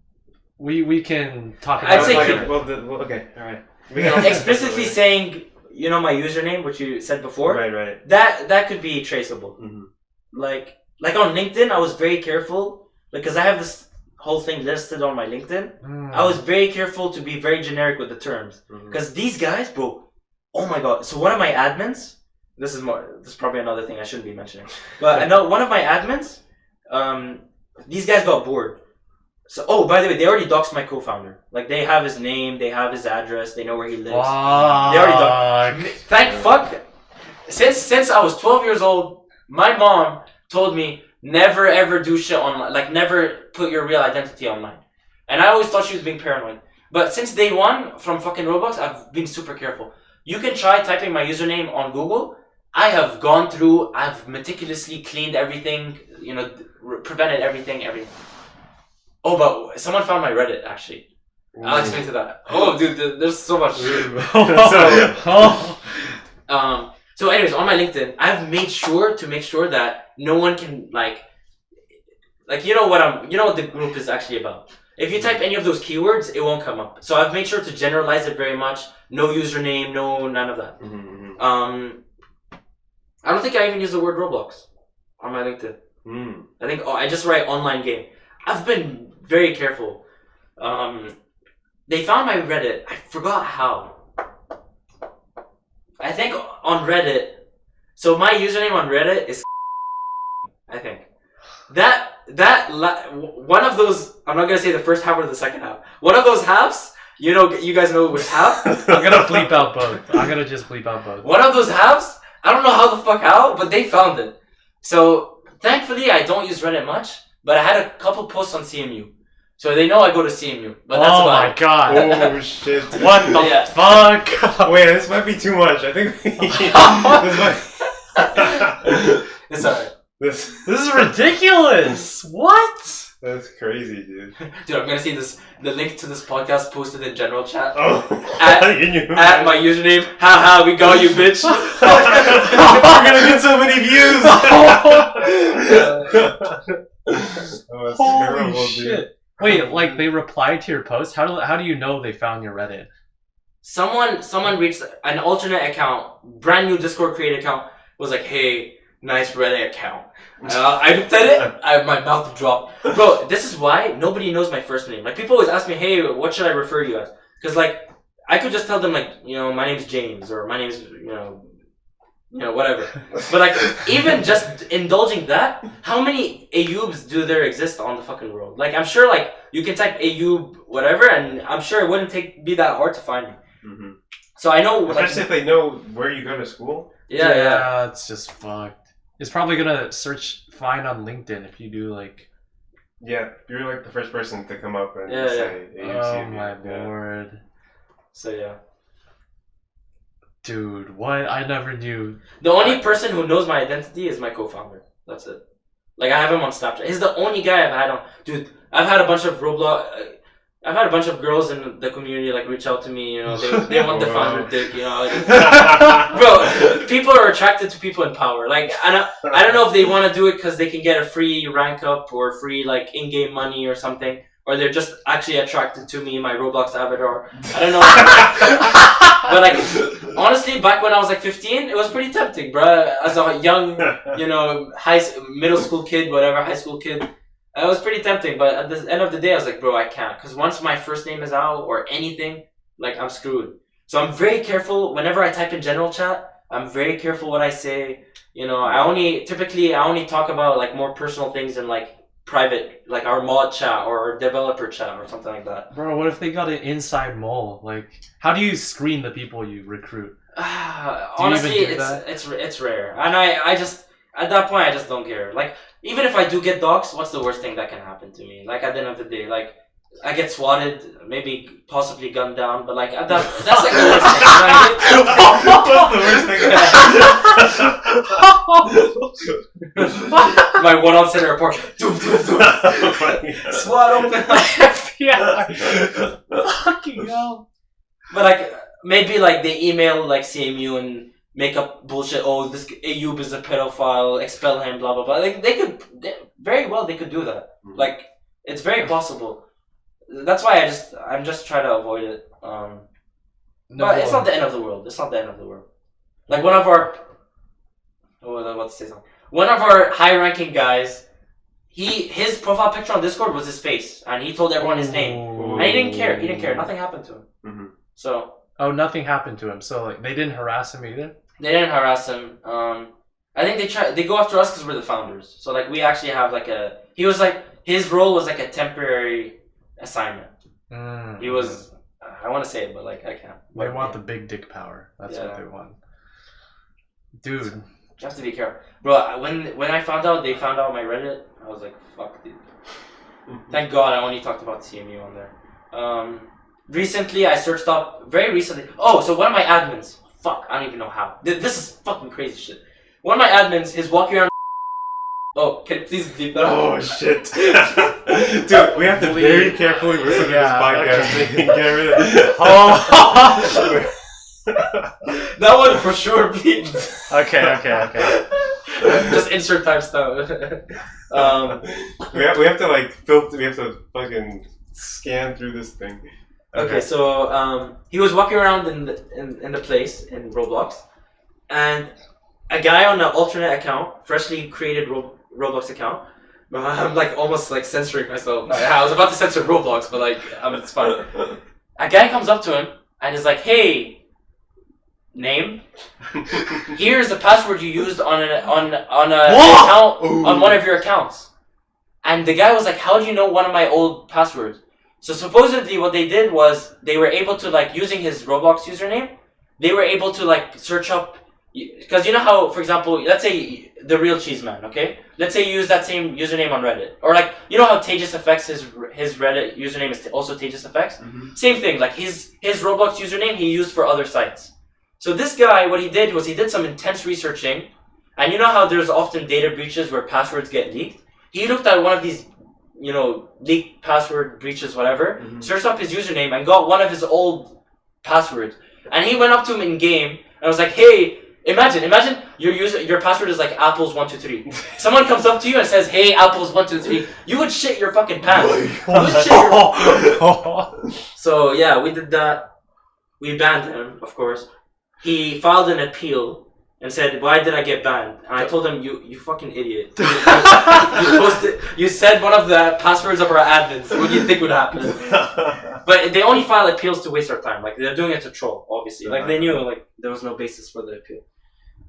We can talk I'd about say it later. Well, okay, alright. Explicitly saying, you know, my username, which you said before. Right. That could be traceable. Mm-hmm. Like on LinkedIn, I was very careful because I have this whole thing listed on my LinkedIn. I was very careful to be very generic with the terms because these guys, bro. Oh my god! So one of my admins. This is probably another thing I shouldn't be mentioning, but I know one of my admins. These guys got bored. So, oh, by the way, they already doxed my co-founder. Like, they have his name, they have his address, they know where he lives. They already doxed. Thank fuck. Since I was 12 years old, my mom told me never ever do shit online. Like, never put your real identity online. And I always thought she was being paranoid. But since day one, from fucking Roblox, I've been super careful. You can try typing my username on Google. I have gone through, I've meticulously cleaned everything, you know, prevented everything. Oh, but someone found my Reddit, actually. I'll explain to that. Oh, dude, there's so much. So anyways, on my LinkedIn, I've made sure that no one can, like you know what the group is actually about. If you type any of those keywords, it won't come up. So I've made sure to generalize it very much. No username, none of that. I don't think I even use the word Roblox on my LinkedIn. I think I just write online game. I've been very careful. They found my Reddit. I forgot how. I think on Reddit. So my username on Reddit is. I think one of those. I'm not gonna say the first half or the second half. One of those halves. You guys know which half. I'm gonna bleep out both. I'm gonna just bleep out both. One of those halves. I don't know how the fuck how, but they found it. So thankfully, I don't use Reddit much. But I had a couple posts on CMU. So they know I go to CMU. But that's about it. Oh my god. Oh shit. What the fuck? Wait, this might be too much. I think It's alright. This is ridiculous. What? That's crazy, dude. Dude, I'm gonna see the link to this podcast posted in general chat. Oh. At my username. Haha, we got you, bitch. We're gonna get so many views. Oh, Holy terrible, shit. dude. Wait, like they replied to your post? How do you know they found your Reddit? Someone reached an alternate account, brand new Discord created account, was like, hey, nice Reddit account. I looked at it, my mouth dropped. Bro, this is why nobody knows my first name. Like, people always ask me, hey, what should I refer you as? Because, like, I could just tell them, like, my name's James, or my name's, whatever. But, like, even just indulging that, how many Ayoubs do there exist on the fucking world? Like, I'm sure, like, you can type Ayoub, whatever, and I'm sure it wouldn't be that hard to find me. Mm-hmm. So I know... Especially if they know where you go to school. Yeah, it's just fucked. It's probably gonna find on LinkedIn if you do, like... Yeah, you're like the first person to come up and Yeah, say Ayoub Oh CMU. my Yeah. lord. So yeah. Dude, what? I never knew. The only person who knows my identity is my co-founder. That's it. Like, I have him on Snapchat. He's the only guy I've had on. Dude, I've had a bunch of I've had a bunch of girls in the community like reach out to me. You know, they want the founder dick. You know, bro. People are attracted to people in power. Like, I don't know if they want to do it because they can get a free rank up or free like in-game money or something, or they're just actually attracted to me, my Roblox avatar. I don't know. But like, honestly, back when I was like 15, it was pretty tempting, bro. As a young, you know, middle school kid, whatever, high school kid, it was pretty tempting. But at the end of the day, I was like, bro, I can't, because once my first name is out or anything, like, I'm screwed. So I'm very careful whenever I type in general chat. I'm very careful what I say. You know, I only talk about like more personal things in like private, like our mod chat or our developer chat or something like that. Bro, what if they got an inside mole? Like, how do you screen the people you recruit? Honestly, even do it's rare, and I just at that point I just don't care. Like, even if I do get doxxed, what's the worst thing that can happen to me? Like, at the end of the day, like, I get swatted, maybe possibly gunned down, but like that's like the worst thing. What's the worst thing? My one on center report. SWAT open. Yeah. Fucking hell. But like, maybe like they email like CMU and make up bullshit. Oh, this Ayoub is a pedophile. Expel him. Blah blah blah. Like, they could very well they could do that. Like, it's very possible. That's why I'm just trying to avoid it. But it's not the end of the world. It's not the end of the world. Like, one of our one of our high-ranking guys, his profile picture on Discord was his face, and he told everyone his name, and he didn't care. He didn't care. Nothing happened to him. Mm-hmm. So. Oh, nothing happened to him. So like, they didn't harass him either. They didn't harass him. I think they go after us because we're the founders. So like, we actually have like his role was like a temporary assignment. He was, I want to say it, but like, I can't. They want the big dick power. That's what they want. Dude. You have to be careful. Bro, when I found out, they found out my Reddit, I was like, fuck, dude. Thank God I only talked about CMU on there. Recently, I searched up, very recently, so one of my admins, fuck, I don't even know how. This is fucking crazy shit. One of my admins is walking around. Oh, can you please bleep that? Oh shit. Dude, we have to very carefully listen to this podcast and get rid of it. Oh. That one for sure, bleep. Okay. Just insert timestamp. We have to like filter. We have to fucking scan through this thing. Okay, so he was walking around in the place in Roblox, and a guy on an alternate account, freshly created Roblox account. I'm like almost like censoring myself. I was about to censor Roblox, but like, it's fine. A guy comes up to him and is like, "Hey, name. Here's the password you used on an account on one of your accounts." And the guy was like, "How do you know one of my old passwords?" So supposedly what they did was they were able to, like, using his Roblox username, they were able to like search up, because you know how, for example, let's say the real cheese man, okay? Let's say you use that same username on Reddit, or like, you know how Tejas Effects, his Reddit username is also Tejas Effects. Mm-hmm. Same thing, like his Roblox username he used for other sites. So this guy, what he did was he did some intense researching, and you know how there's often data breaches where passwords get leaked. He looked at one of these, you know, leaked password breaches, whatever, searched up his username and got one of his old passwords. And he went up to him in game and was like, "Hey, imagine your password is like apples123. Someone comes up to you and says, 'Hey, apples123.' You would shit your fucking pants. So yeah, we did that. We banned him, of course. He filed an appeal and said, "Why did I get banned?" And I told him, you fucking idiot. You said one of the passwords of our admins. What do you think would happen? But they only file appeals to waste our time. Like, they're doing it to troll, obviously. Like, they knew like there was no basis for the appeal.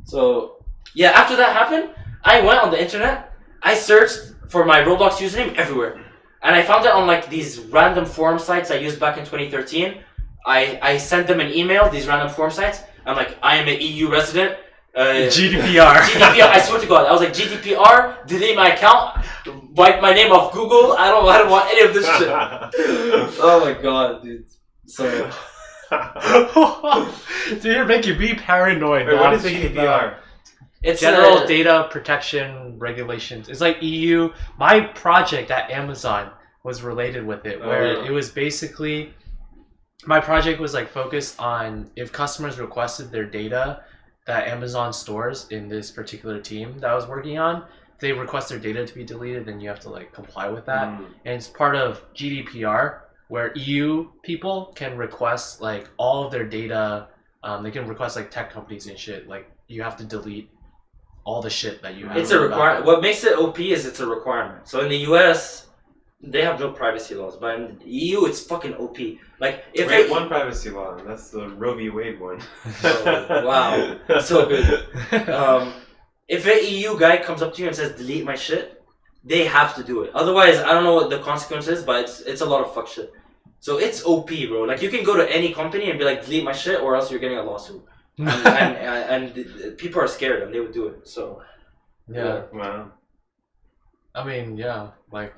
So yeah, after that happened, I went on the internet. I searched for my Roblox username everywhere, and I found it on like these random forum sites I used back in 2013. I sent them an email. These random forum sites. I'm like, "I am an EU resident. GDPR. GDPR. I swear to God, I was like GDPR. Delete my account. Wipe my name off Google. I don't want any of this shit. Oh my God, dude. So. Dude, you're making me paranoid. Wait, what is thinking GDPR? It's General Data Protection Regulations. It's like EU. My project at Amazon was related with it, where it was basically, my project was like focused on if customers requested their data that Amazon stores in this particular team that I was working on, if they request their data to be deleted, then you have to like comply with that. And it's part of GDPR, where EU people can request like all of their data. They can request like tech companies and shit. Like you have to delete all the shit that you have. It's a requirement. What makes it OP is it's a requirement. So in the US, they have no privacy laws, but in the EU, it's fucking OP. Like if we have one privacy law, and that's the Roe v. Wade one. Oh, wow, so good. If an EU guy comes up to you and says delete my shit, they have to do it. Otherwise, I don't know what the consequence is, but it's a lot of fuck shit. So it's OP, bro. Like you can go to any company and be like, delete my shit, or else you're getting a lawsuit. and people are scared, and they would do it. So yeah. Wow. I mean, yeah, like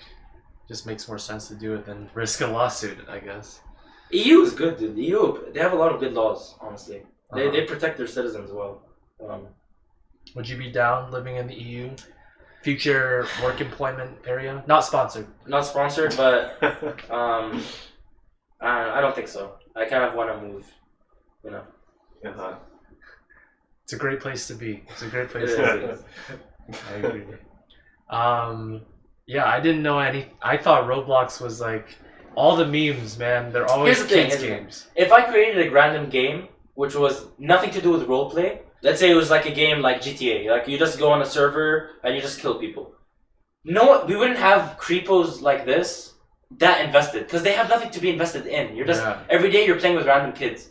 just makes more sense to do it than risk a lawsuit, I guess. EU is good, dude. EU, they have a lot of good laws. Honestly, they protect their citizens well. Would you be down living in the EU? Future work employment area? Not sponsored. Not sponsored, but I don't think so. I kind of want to move, you know. It's a great place to be. It's a great place to be. I agree. Yeah, I didn't know any. I thought Roblox was like all the memes, man. They're always kids games. If I created a random game which was nothing to do with roleplay, let's say it was like a game like GTA, like you just go on a server and you just kill people. No, we wouldn't have creepos like this that invested because they have nothing to be invested in. You're just every day you're playing with random kids.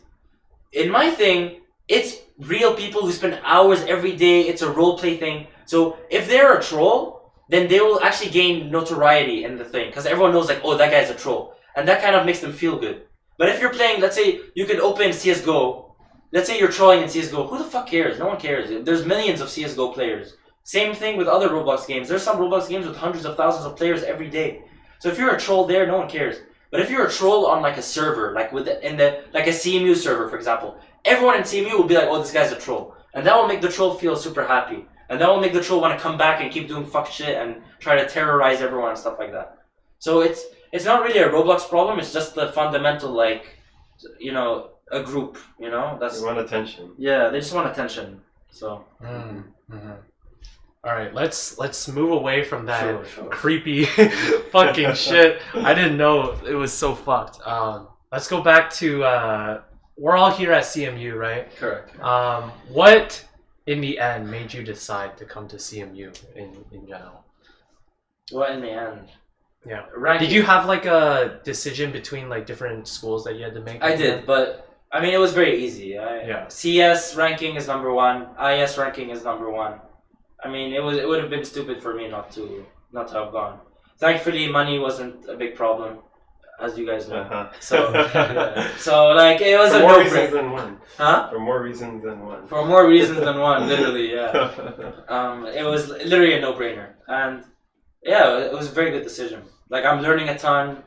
In my thing, it's real people who spend hours every day. It's a roleplay thing. So if they're a troll, then they will actually gain notoriety in the thing because everyone knows like, oh, that guy's a troll, and that kind of makes them feel good. But if you're playing, let's say you could open CS:GO. Let's say you're trolling in CS:GO. Who the fuck cares? No one cares. There's millions of CS:GO players. Same thing with other Roblox games. There's some Roblox games with hundreds of thousands of players every day. So if you're a troll there, no one cares. But if you're a troll on like a server, like like a CMU server, for example, everyone in CMU will be like, oh, this guy's a troll. And that will make the troll feel super happy. And that will make the troll want to come back and keep doing fuck shit and try to terrorize everyone and stuff like that. So it's not really a Roblox problem, it's just the fundamental, like, you know, a group, you know? They want attention. Yeah, they just want attention. So. All right, let's move away from that creepy fucking shit. I didn't know it was so fucked. Let's go back to we're all here at CMU, right? Correct. What in the end made you decide to come to CMU in general? What in the end? Yeah. Ranking. Did you have like a decision between like different schools that you had to make? I did, but I mean it was very easy. CS ranking is number 1. IS ranking is number 1. I mean, it would have been stupid for me not to have gone. Thankfully, money wasn't a big problem, as you guys know. So, so like it was for more reasons than one. Huh? For more reasons than one. For more reasons than one, literally, yeah. It was literally a no-brainer, and yeah, it was a very good decision. Like I'm learning a ton.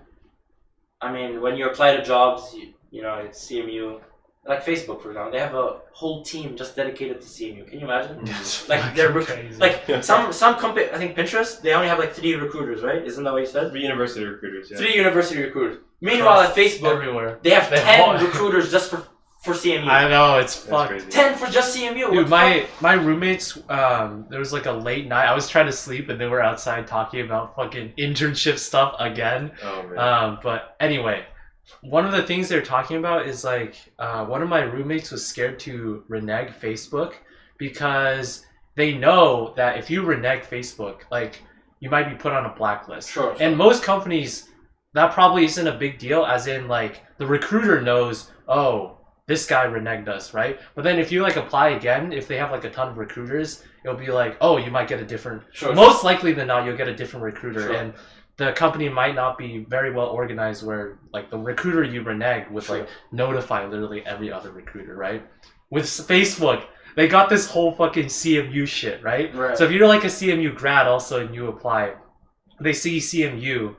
I mean, when you apply to jobs, you know, it's CMU. Like Facebook, for example, they have a whole team just dedicated to CMU. Can you imagine? Like they're crazy. Like some company. I think Pinterest. They only have like 3 recruiters, right? Isn't that what you said? 3 university recruiters. Yeah. 3 university recruiters. Meanwhile, at Facebook, everywhere they have 10 recruiters just for CMU. I know, it's fucked. 10 for just CMU. Dude, my roommates. There was like a late night. I was trying to sleep, and they were outside talking about fucking internship stuff again. Oh man. But anyway. One of the things they're talking about is like one of my roommates was scared to renege Facebook because they know that if you renege Facebook, like you might be put on a blacklist. Sure. And most companies, that probably isn't a big deal, as in like the recruiter knows, oh, this guy reneged us, right? But then if you like apply again, if they have like a ton of recruiters, it'll be like, oh, you might get a different. Most likely than not, you'll get a different recruiter. And the company might not be very well organized where like the recruiter you renege would like notify literally every other recruiter, right? With Facebook, they got this whole fucking CMU shit, right? Right. So if you're like a CMU grad also and you apply, they see CMU.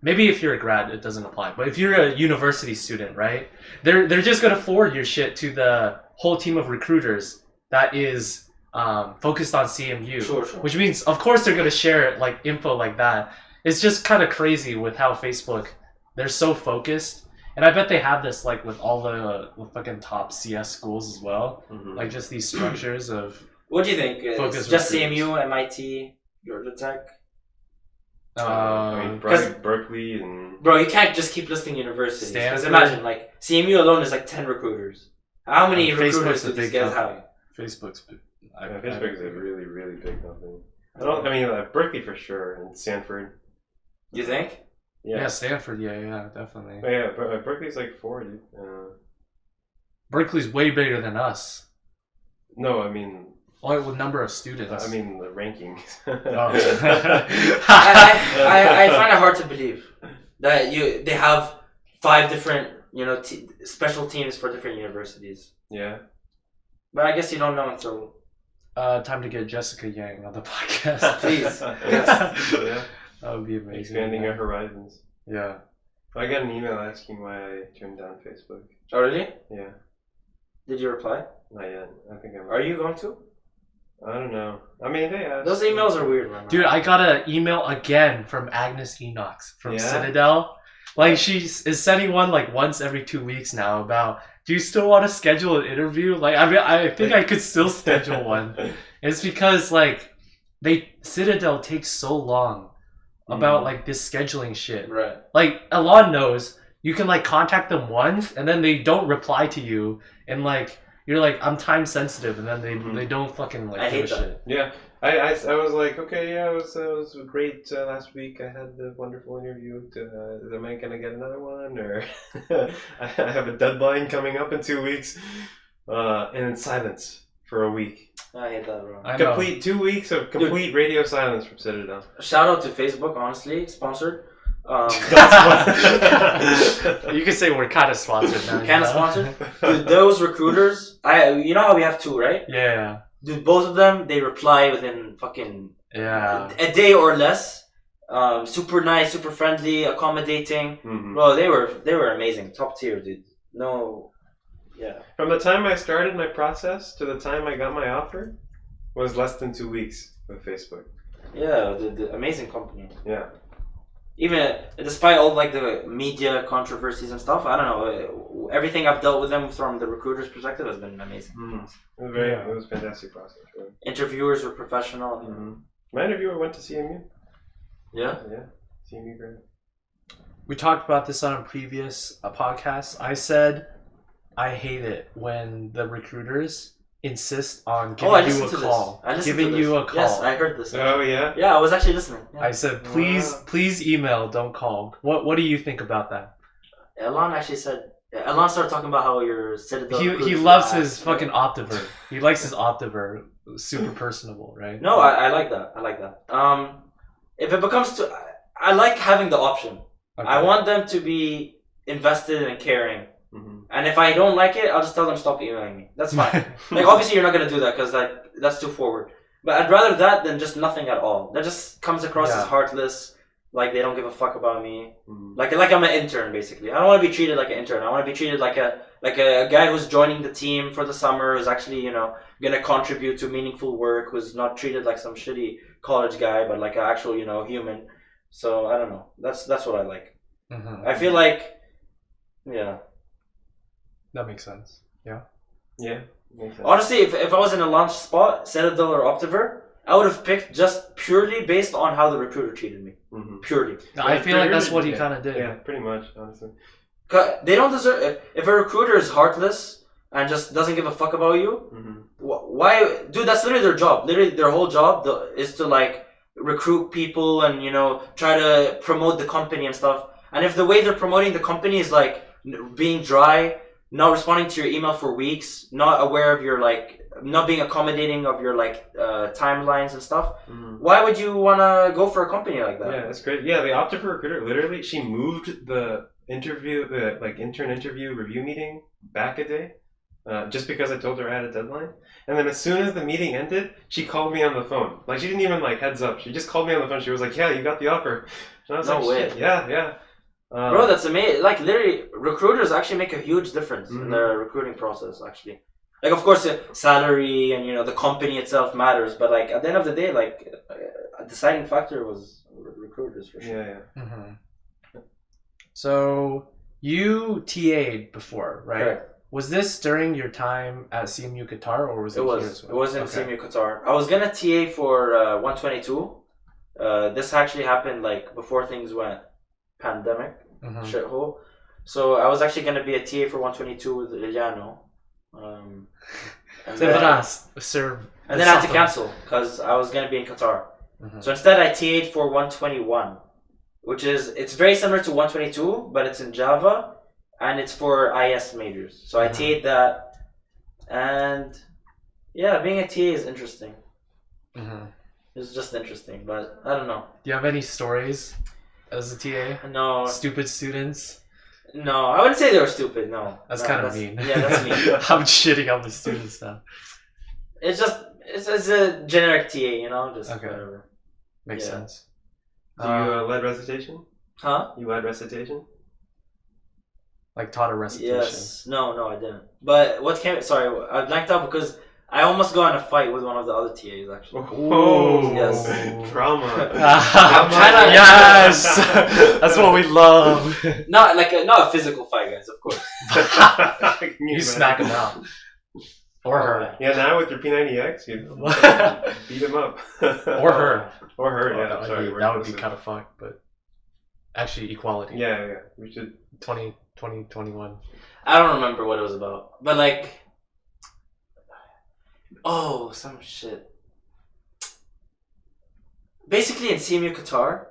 Maybe if you're a grad, it doesn't apply. But if you're a university student, right? They're just gonna forward your shit to the whole team of recruiters that is focused on CMU. Sure. Which means, of course, they're gonna share like info like that. It's just kind of crazy with how Facebook, they're so focused. And I bet they have this like with all the fucking top CS schools as well. Like just these structures of. What do you think? Focus It's just recruiters. CMU, MIT, Georgia Tech. I mean, probably Berkeley and. Bro, you can't just keep listing universities. Because Stanford. imagine, like, CMU alone is like 10 recruiters. How many recruiters Facebook's do a these big guys company. have? Facebook's. Facebook is a really, really big company. I mean, Berkeley for sure, and Stanford. You think? Yeah, Stanford. Yeah, definitely. Oh, yeah, but Berkeley's like 4, dude. Berkeley's way bigger than us. No, I mean, Only with number of students. I mean the rankings. I find it hard to believe that they have 5 different, special teams for different universities. Yeah. But I guess you don't know until. Time to get Jessica Yang on the podcast. Please. Yes. Yeah. That would be amazing. Expanding our horizons. Yeah. I got an email asking why I turned down Facebook. Oh, really? Yeah. Did you reply? Not yet. I think I'm. Are you going to? I don't know. I mean, they asked. Those emails are weird, man. Dude, I got an email again from Agnes Enox from Yeah? Citadel. Like, she is sending one like once every 2 weeks now about, do you still want to schedule an interview? Like, I mean, I think I could still schedule one. It's because, like, Citadel takes so long about, like, this scheduling shit. Right. Like, Elon knows you can, like, contact them once, and then they don't reply to you, and, like, you're like, I'm time sensitive, and then they don't fucking, like, I hate give a that. shit. Yeah. I was like, okay, yeah, it was great last week. I had the wonderful interview. Am I gonna get another one, or I have a deadline coming up in 2 weeks, and then silence for a week. I hate that, bro. I know. Complete 2 weeks of complete radio silence from Citadel. Shout out to Facebook, honestly, sponsored. You can say we're kind of sponsored now. Kind of sponsored. Dude, those recruiters, you know how we have 2, right? Yeah. Dude, both of them, they reply within fucking Yeah. a day or less. Super nice, super friendly, accommodating. Mm-hmm. Bro, they were amazing, top tier, dude. No, yeah. From the time I started my process to the time I got my offer was less than 2 weeks with Facebook. Yeah, the amazing company. Yeah. Even despite all like the media controversies and stuff, I don't know. Everything I've dealt with them from the recruiter's perspective has been amazing. It was a fantastic process. Really. Interviewers were professional. My interviewer went to CMU. Yeah. Yeah. CMU grad. We talked about this on a previous podcast. I said I hate it when the recruiters insist on giving you a call. Giving you a call. Yes, I heard this. Oh yeah. Yeah, I was actually listening. Yeah. I said, please email, don't call. What do you think about that? Elon actually said. Elon started talking about how your Citadel. He loves his fucking Optiver. He likes his Optiver. Super personable, right? No, I like that. I like that. If it becomes to, I like having the option. Okay. I want them to be invested and caring. Mm-hmm. And if I don't like it, I'll just tell them stop emailing me. That's fine. Like obviously you're not gonna do that because that's too forward. But I'd rather that than just nothing at all. That just comes across as heartless. Like they don't give a fuck about me. Mm-hmm. Like I'm an intern basically. I don't want to be treated like an intern. I want to be treated like a guy who's joining the team for the summer, who's actually gonna contribute to meaningful work, who's not treated like some shitty college guy, but like an actual human. So I don't know. That's what I like. Mm-hmm. I feel like that makes sense. Yeah. Yeah. Makes sense. Honestly, if I was in a launch spot, Citadel or Optiver, I would have picked just purely based on how the recruiter treated me. Mm-hmm. Purely. I feel like that's what he kind of did. Yeah, pretty much, honestly. They don't deserve. If a recruiter is heartless and just doesn't give a fuck about you, why, dude? That's literally their job. Literally, their whole job is to like recruit people and try to promote the company and stuff. And if the way they're promoting the company is like being dry, not responding to your email for weeks, not aware of your not being accommodating of your timelines and stuff, why would you want to go for a company like that? Yeah, that's great. Yeah, the Optiver recruiter, literally, she moved the intern interview review meeting back a day. just because I told her I had a deadline. And then as soon as the meeting ended, she called me on the phone. Like, she didn't even, like, heads up. She just called me on the phone. She was like, yeah, you got the offer. And I was No like, way. shit, yeah. Bro, that's amazing. Like, literally, recruiters actually make a huge difference in Mhm. their recruiting process, actually. Like, of course, salary and, the company itself matters. But, like, at the end of the day, like, a deciding factor was recruiters, for sure. Yeah. Mm-hmm. So, you TA'd before, right? Correct. Was this during your time at CMU Qatar, or was it It here was. as well? It was in Okay. CMU Qatar. I was gonna TA for 122. This actually happened like before things went pandemic Mhm. shithole. So I was actually gonna be a TA for 122 with Iliano. And then I had to cancel because I was gonna be in Qatar. Mhm. So instead I TA'd for 121, it's very similar to 122, but it's in Java and it's for IS majors. So I TA'd that, and yeah, being a TA is interesting. Mhm. It's just interesting, but I don't know. Do you have any stories as a TA? No, Stupid students? no, I wouldn't say they were stupid. No, That's No, kind of mean. Yeah, that's mean. I'm shitting on the students now. It's just it's a generic TA, just Okay. whatever. Makes Yeah. sense. So you led recitation? Huh? You led recitation? Like taught a recitation. Yes. No, I didn't. But what came? Sorry, I blanked out because I almost got in a fight with one of the other TAs actually. Oh, Yes. Drama. I'm trying to- Yes, that's what we love. Not a physical fight, guys. Of course. You smack him out, or her, Yeah, now with your P90X, you beat him up. or her. Or her, Oh, yeah. that Sorry, would be kind of fucked, but actually equality. Yeah. We should. 2021. I don't remember what it was about, but like, some shit. Basically, in CMU Qatar.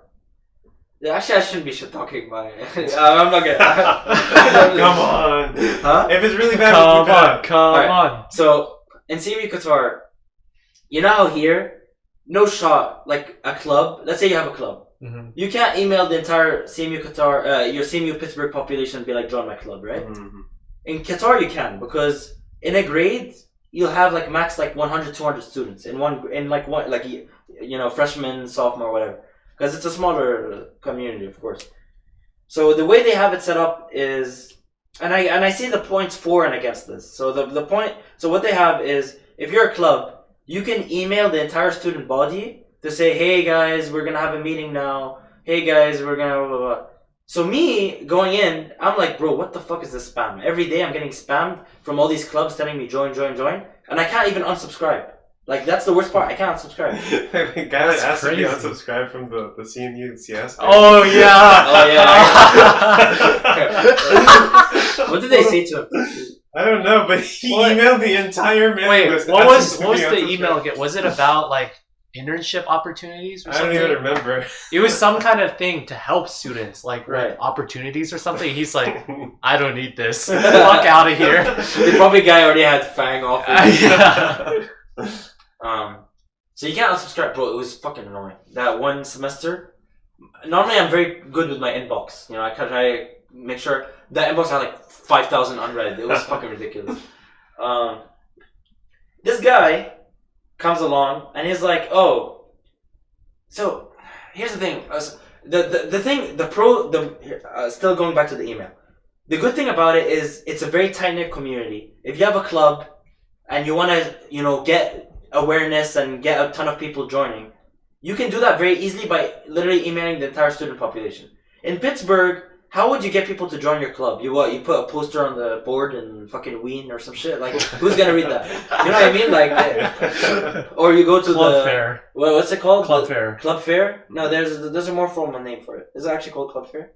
Actually, I shouldn't be shit talking about it. I'm not gonna. Come on. Huh? If it's really bad, Come Alright. on. So in CMU Qatar, you know how here, no shot, like a club. Let's say you have a club. Mm-hmm. You can't email the entire CMU Qatar, your CMU Pittsburgh population and be like, join my club, right? Mm-hmm. In Qatar, you can, because in a grade, you'll have like max like 100, 200 students in one, freshman, sophomore, whatever. Because it's a smaller community, of course. So the way they have it set up is, and I see the points for and against this. So so what they have is, if you're a club, you can email the entire student body to say, hey guys, we're gonna have a meeting now. Hey guys, we're gonna blah, blah, blah. So me going in, I'm like, bro, what the fuck is this spam? Every day I'm getting spammed from all these clubs telling me join, and I can't even unsubscribe. Like, that's the worst part. I can't unsubscribe. The guy that asked me to unsubscribe from the CMU CS. Oh yeah. What did they say to him? I don't know, but he emailed the entire mailing Wait, list. what was asking to the be unsubscribed. email again? Was it about like internship opportunities or I something? don't even remember. It was some kind of thing to help students, like Right. opportunities or something. He's like, I don't need this. Fuck out of here. The probably guy already had Fang off. Yeah. So you can't unsubscribe, bro. It was fucking annoying. That one semester. Normally, I'm very good with my inbox. I try to make sure that inbox had like 5,000 unread. It was fucking ridiculous. This guy comes along and he's like, "Oh, so here's the thing. Still going back to the email. The good thing about it is it's a very tight knit community. If you have a club and you want to, get awareness and get a ton of people joining, you can do that very easily by literally emailing the entire student population. In Pittsburgh, how would you get people to join your club? You put a poster on the board in fucking Wien or some shit? Like, who's gonna read that? You know what I mean? Like, or you go to Club fair. What's it called? Club fair. Club fair? No, there's a more formal name for it. Is it actually called club fair?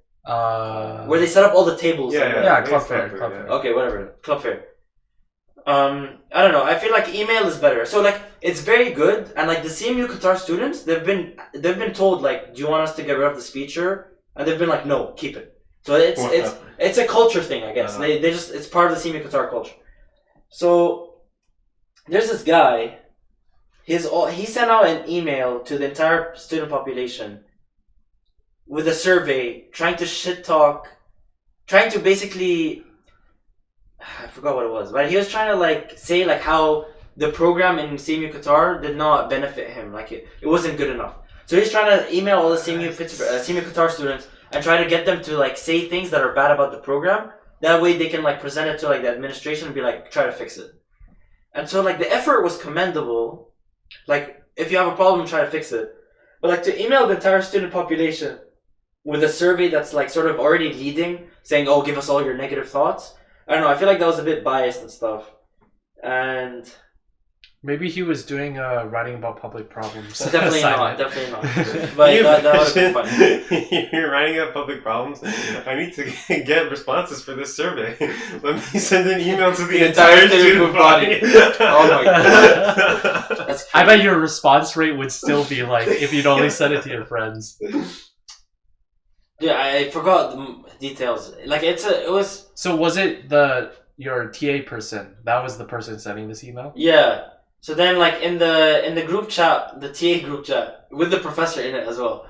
Where they They set up all the tables. Yeah, club fair. Club fair. Okay, whatever. Club fair. I don't know. I feel like email is better. So like, it's very good, and like the CMU Qatar students, they've been told like, do you want us to get rid of this feature? And they've been like, no, keep it. So it's a culture thing, I guess. They just, it's part of the CMU Qatar culture. So there's this guy. He sent out an email to the entire student population with a survey trying to shit talk, trying to basically I forgot what it was, but he was trying to like say like how the program in CMU Qatar did not benefit him, like it wasn't good enough. So he's trying to email all the CMU Qatar students and try to get them to like say things that are bad about the program. That way they can like present it to like the administration and be like, try to fix it. And so like the effort was commendable. Like if you have a problem, try to fix it. But like to email the entire student population with a survey that's like sort of already leading, saying, "Oh, give us all your negative thoughts." I don't know. I feel like that was a bit biased and stuff. And Maybe he was doing writing about public problems. definitely not. assignment. Definitely not. But that would have been funny. You're writing up public problems. I need to get responses for this survey. Let me send an email to the entire student body. Oh my god. That's I bet your response rate would still be like if you'd only send it to your friends. Yeah, I forgot the details. Like it was. So was it your TA person? That was the person sending this email? Yeah. So then, like in the group chat, the TA group chat with the professor in it as well.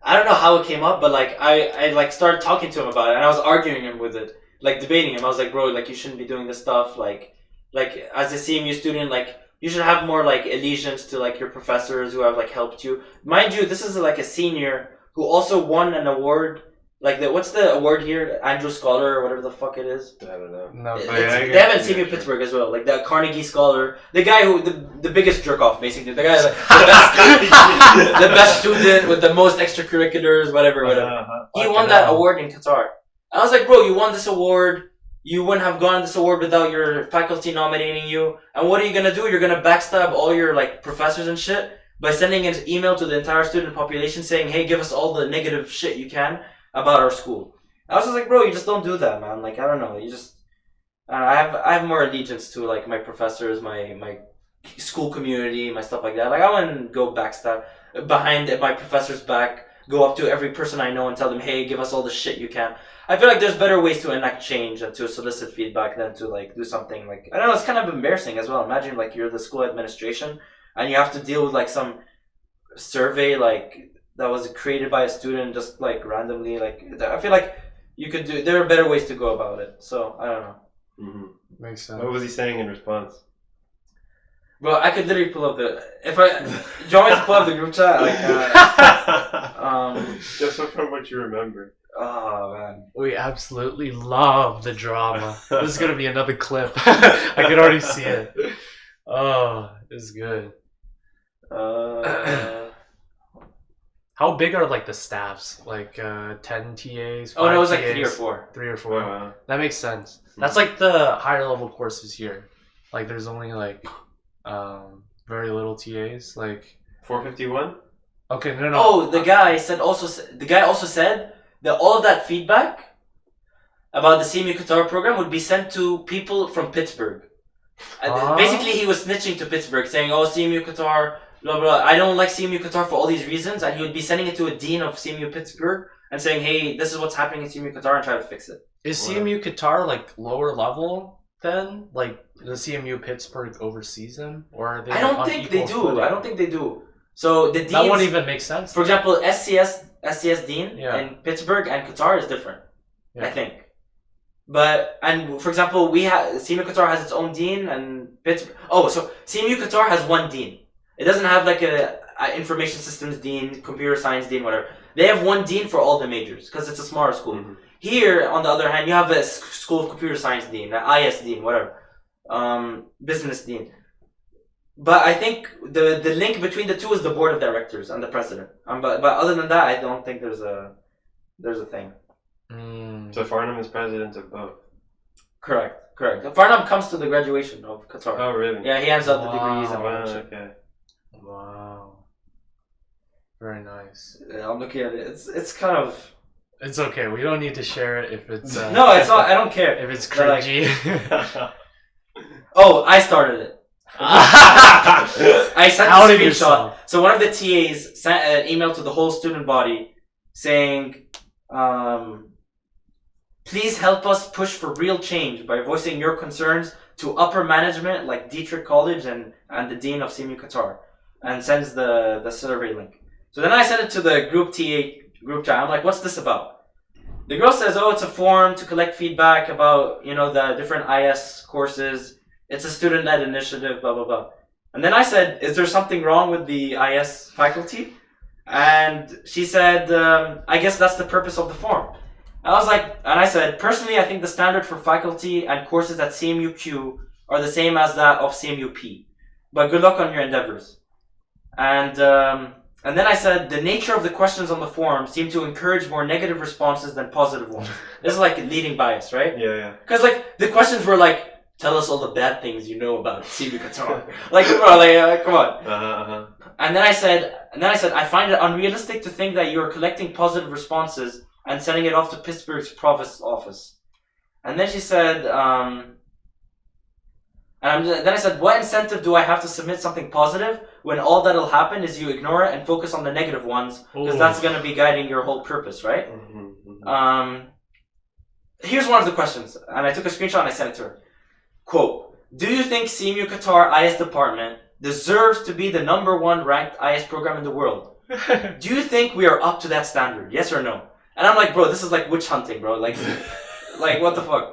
I don't know how it came up, but like I like started talking to him about it, and I was arguing him with it, like debating him. I was like, bro, like you shouldn't be doing this stuff. Like as a CMU student, like you should have more like allegiance to like your professors who have like helped you. Mind you, this is like a senior who also won an award. Like what's the award here? Andrew Scholar or whatever the fuck it is. I don't know. No. They have it in CMU Pittsburgh as well. Like the Carnegie Scholar, the guy who the biggest jerk off basically. The guy like the best student with the most extracurriculars, whatever. He won that award in Qatar. I was like, bro, you won this award. You wouldn't have gotten this award without your faculty nominating you. And what are you gonna do? You're gonna backstab all your like professors and shit by sending an email to the entire student population saying, "Hey, give us all the negative shit you can about our school." I was just like, bro, you just don't do that, man. Like, I don't know. You just, I have more allegiance to like my professors, my school community, my stuff like that. Like, I wouldn't go backstab behind my professor's back, go up to every person I know and tell them, "Hey, give us all the shit you can." I feel like there's better ways to enact change and to solicit feedback than to like do something like, I don't know. It's kind of embarrassing as well. Imagine like you're the school administration and you have to deal with like some survey like that was created by a student just like randomly. Like I feel like you could do. There are better ways to go about it. So I don't know. Mm-hmm. Makes sense. What was he saying in response? Well, I could literally pull up the. If I, do you want me to pull up the group chat? Like, just from what you remember. Oh man, We absolutely love the drama. This is gonna be another clip. I can already see it. Oh, this is good. How big are like the staffs? Like 10 TAs? Oh no, it was like TAs? 3 or 4. 3 or 4. Wow. That makes sense. That's like the higher level courses here. Like there's only like very little TAs. Like 451? okay, no. Oh, the guy also said that all of that feedback about the CMU Qatar program would be sent to people from Pittsburgh. Basically, he was snitching to Pittsburgh, saying, "Oh, CMU Qatar, blah blah. I don't like CMU Qatar for all these reasons," and he would be sending it to a dean of CMU Pittsburgh and saying, "Hey, this is what's happening in CMU Qatar," and try to fix it. Is CMU Qatar like lower level then? Like the CMU Pittsburgh oversees them, or are they? I don't on think they equal do. footing? I don't think they do. So the deans, That wouldn't even make sense. for example, SCS Dean Yeah. in Pittsburgh and Qatar is different. Yeah. I think. But and for example, we have CMU Qatar has its own dean and Pittsburgh. Oh, so CMU Qatar has one dean. It doesn't have like a information systems dean, computer science dean, whatever. They have one dean for all the majors because it's a smaller school. Mm-hmm. Here, on the other hand, you have a school of computer science dean, an IS dean, whatever, business dean. But I think the link between the two is the board of directors and the president. But other than that, I don't think there's a thing. So Farnham is president of both. Correct. Farnham comes to the graduation of Qatar. Oh, really? Yeah, he hands out the degrees and all Wow, that shit. okay. Wow. Very nice. Yeah, I'm looking at it. It's kind of. It's okay. We don't need to share it if it's. No, it's not. I don't care. If it's But, like- cringy. Oh, I started it. I sent a Outed screenshot. yourself. So one of the TAs sent an email to the whole student body saying, "Please help us push for real change by voicing your concerns to upper management like Dietrich College and the Dean of CMU Qatar," and sends the survey link. So then I sent it to the group TA group chat. I'm like, "What's this about?" The girl says, "Oh, it's a form to collect feedback about the different IS courses. It's a student-led initiative, blah blah blah." And then I said, "Is there something wrong with the IS faculty?" And she said, "I guess that's the purpose of the form." And I said, "Personally, I think the standard for faculty and courses at CMUQ are the same as that of CMUP. But good luck on your endeavors." And then I said, "The nature of the questions on the form seem to encourage more negative responses than positive ones." This is like leading bias, right? Yeah. Because like the questions were like, "Tell us all the bad things you know about CMU Qatar." Like, bro, come on. And then I said, "I find it unrealistic to think that you are collecting positive responses and sending it off to Pittsburgh's provost office." And then she said, then I said, "What incentive do I have to submit something positive when all that'll happen is you ignore it and focus on the negative ones, because that's going to be guiding your whole purpose, right?" Here's one of the questions, and I took a screenshot and I sent it to her. Quote, "Do you think CMU Qatar IS department deserves to be the #1 ranked IS program in the world? Do you think we are up to that standard? Yes or no?" And I'm like, "Bro, this is like witch hunting, bro. Like what the fuck?"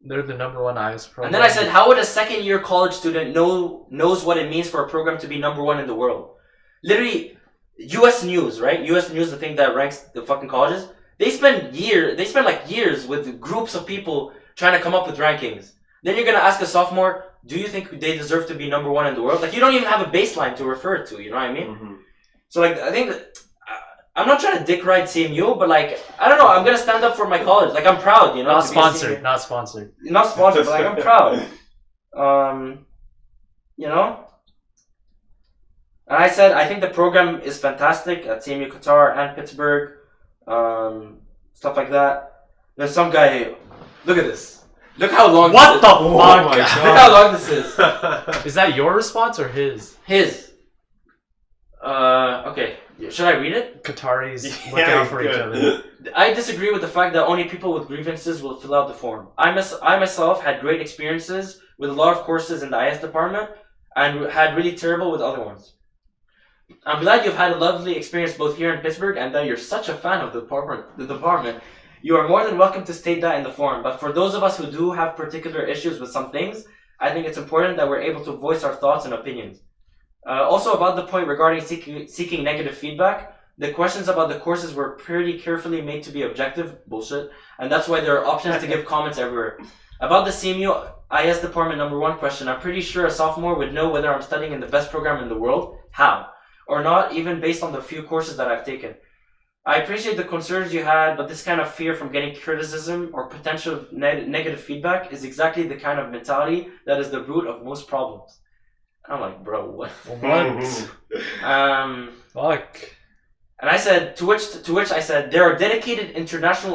They're the #1 IS program. And then I said, "How would a second-year college student knows what it means for a program to be #1 in the world?" Literally, U.S. News, right? U.S. News, the thing that ranks the fucking colleges. They spend years with groups of people trying to come up with rankings. Then you're gonna ask a sophomore, "Do you think they deserve to be #1 in the world?" Like, you don't even have a baseline to refer to. You know what I mean? So like, I think I'm not trying to dick ride CMU, but like, I don't know. I'm gonna stand up for my college. Like, I'm proud. Not sponsored. Not sponsored. Not sponsored, but like, I'm proud. And I said, I think the program is fantastic at CMU Qatar and Pittsburgh. Stuff like that. There's some guy. Look at this. Look how long. What the fuck? Oh my God. Look how long this is. Is that your response or his? His. Okay. Should I read it? Qataris looking out for each other. "I disagree with the fact that only people with grievances will fill out the form. I myself had great experiences with a lot of courses in the IS department and had really terrible with other ones. I'm glad you've had a lovely experience both here in Pittsburgh and that you're such a fan of the department. You are more than welcome to state that in the form. But for those of us who do have particular issues with some things, I think it's important that we're able to voice our thoughts and opinions. Also, about the point regarding seeking negative feedback, the questions about the courses were pretty carefully made to be objective." Bullshit. "And that's why there are options to give comments everywhere. About the CMU IS department #1 question, I'm pretty sure a sophomore would know whether I'm studying in the best program in the world, how, or not, even based on the few courses that I've taken. I appreciate the concerns you had, but this kind of fear from getting criticism or potential negative feedback is exactly the kind of mentality that is the root of most problems." I'm like, "Bro, what?" Fuck. And I said, to which I said, "There are dedicated international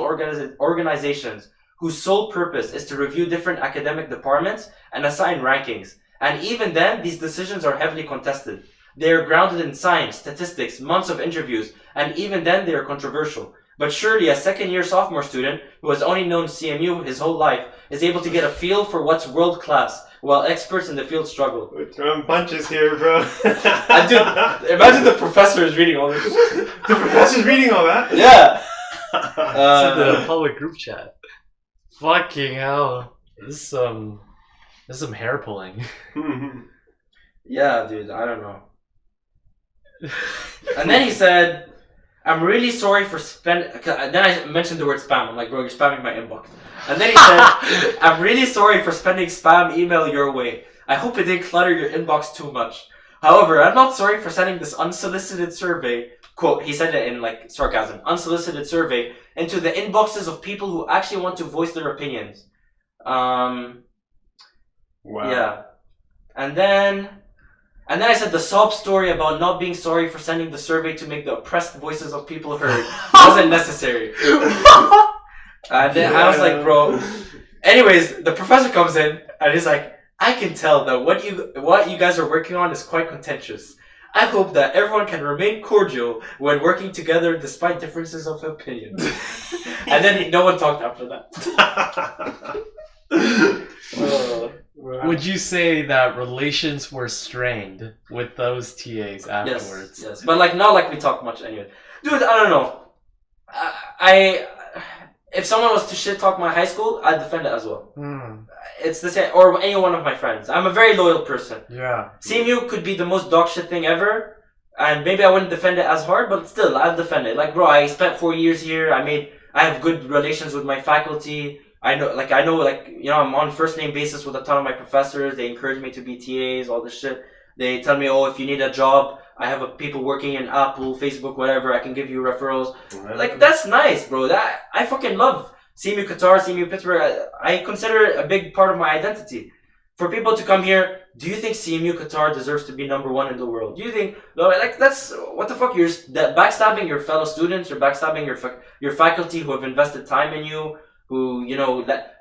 organizations whose sole purpose is to review different academic departments and assign rankings. And even then, these decisions are heavily contested. They are grounded in science, statistics, months of interviews, and even then they are controversial. But surely a second-year sophomore student who has only known CMU his whole life is able to get a feel for what's world-class, while experts in the field struggle." We're throwing punches here, bro. Dude, imagine the professor is reading all this. The professor's reading all that? Yeah. It's in the public group chat. Fucking hell. This is some hair pulling. Yeah, dude, I don't know. And then he said, "I'm really sorry for then I mentioned the word spam. I'm like, "Bro, you're spamming my inbox." And then he said, "I'm really sorry for spending spam email your way. I hope it didn't clutter your inbox too much. However, I'm not sorry for sending this unsolicited survey," quote, he said it in like sarcasm, "unsolicited survey into the inboxes of people who actually want to voice their opinions." Wow. Yeah. And then I said the sob story about not being sorry for sending the survey to make the oppressed voices of people heard wasn't necessary. And then I was like, "Bro." Anyways, the professor comes in and he's like, "I can tell that what you guys are working on is quite contentious. I hope that everyone can remain cordial when working together despite differences of opinion." And then no one talked after that. Would you say that relations were strained with those TAs afterwards? Yes. But like, not like we talk much anyway. Dude, I don't know. I if someone was to shit talk my high school, I'd defend it as well. It's the same, or any one of my friends. I'm a very loyal person. Yeah. CMU could be the most dog shit thing ever, and maybe I wouldn't defend it as hard, but still, I'd defend it. Like, bro, I spent 4 years here. I have good relations with my faculty. I know, I'm on first name basis with a ton of my professors. They encourage me to be TAs, all this shit. They tell me, oh, if you need a job, I have people working in Apple, Facebook, whatever. I can give you referrals. Like, that's nice, bro. That I fucking love CMU Qatar, CMU Pittsburgh. I consider it a big part of my identity. For people to come here, do you think CMU Qatar deserves to be #1 in the world? Do you think, like, that's what the fuck? You're backstabbing your fellow students. You're backstabbing your faculty who have invested time in you. Who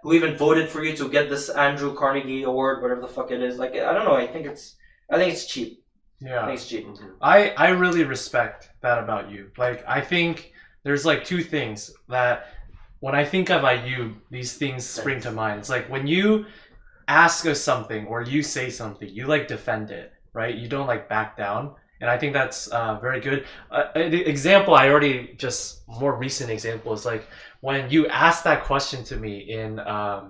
who even voted for you to get this Andrew Carnegie Award, whatever the fuck it is. Like, I don't know. I think it's cheap. Yeah. I think it's cheap. I really respect that about you. Like, I think there's like two things that when I think of Ayoub, these things spring to mind. It's like when you ask us something or you say something, you like defend it, right? You don't like back down. And I think that's very good. An example, more recent example is like when you asked that question to me in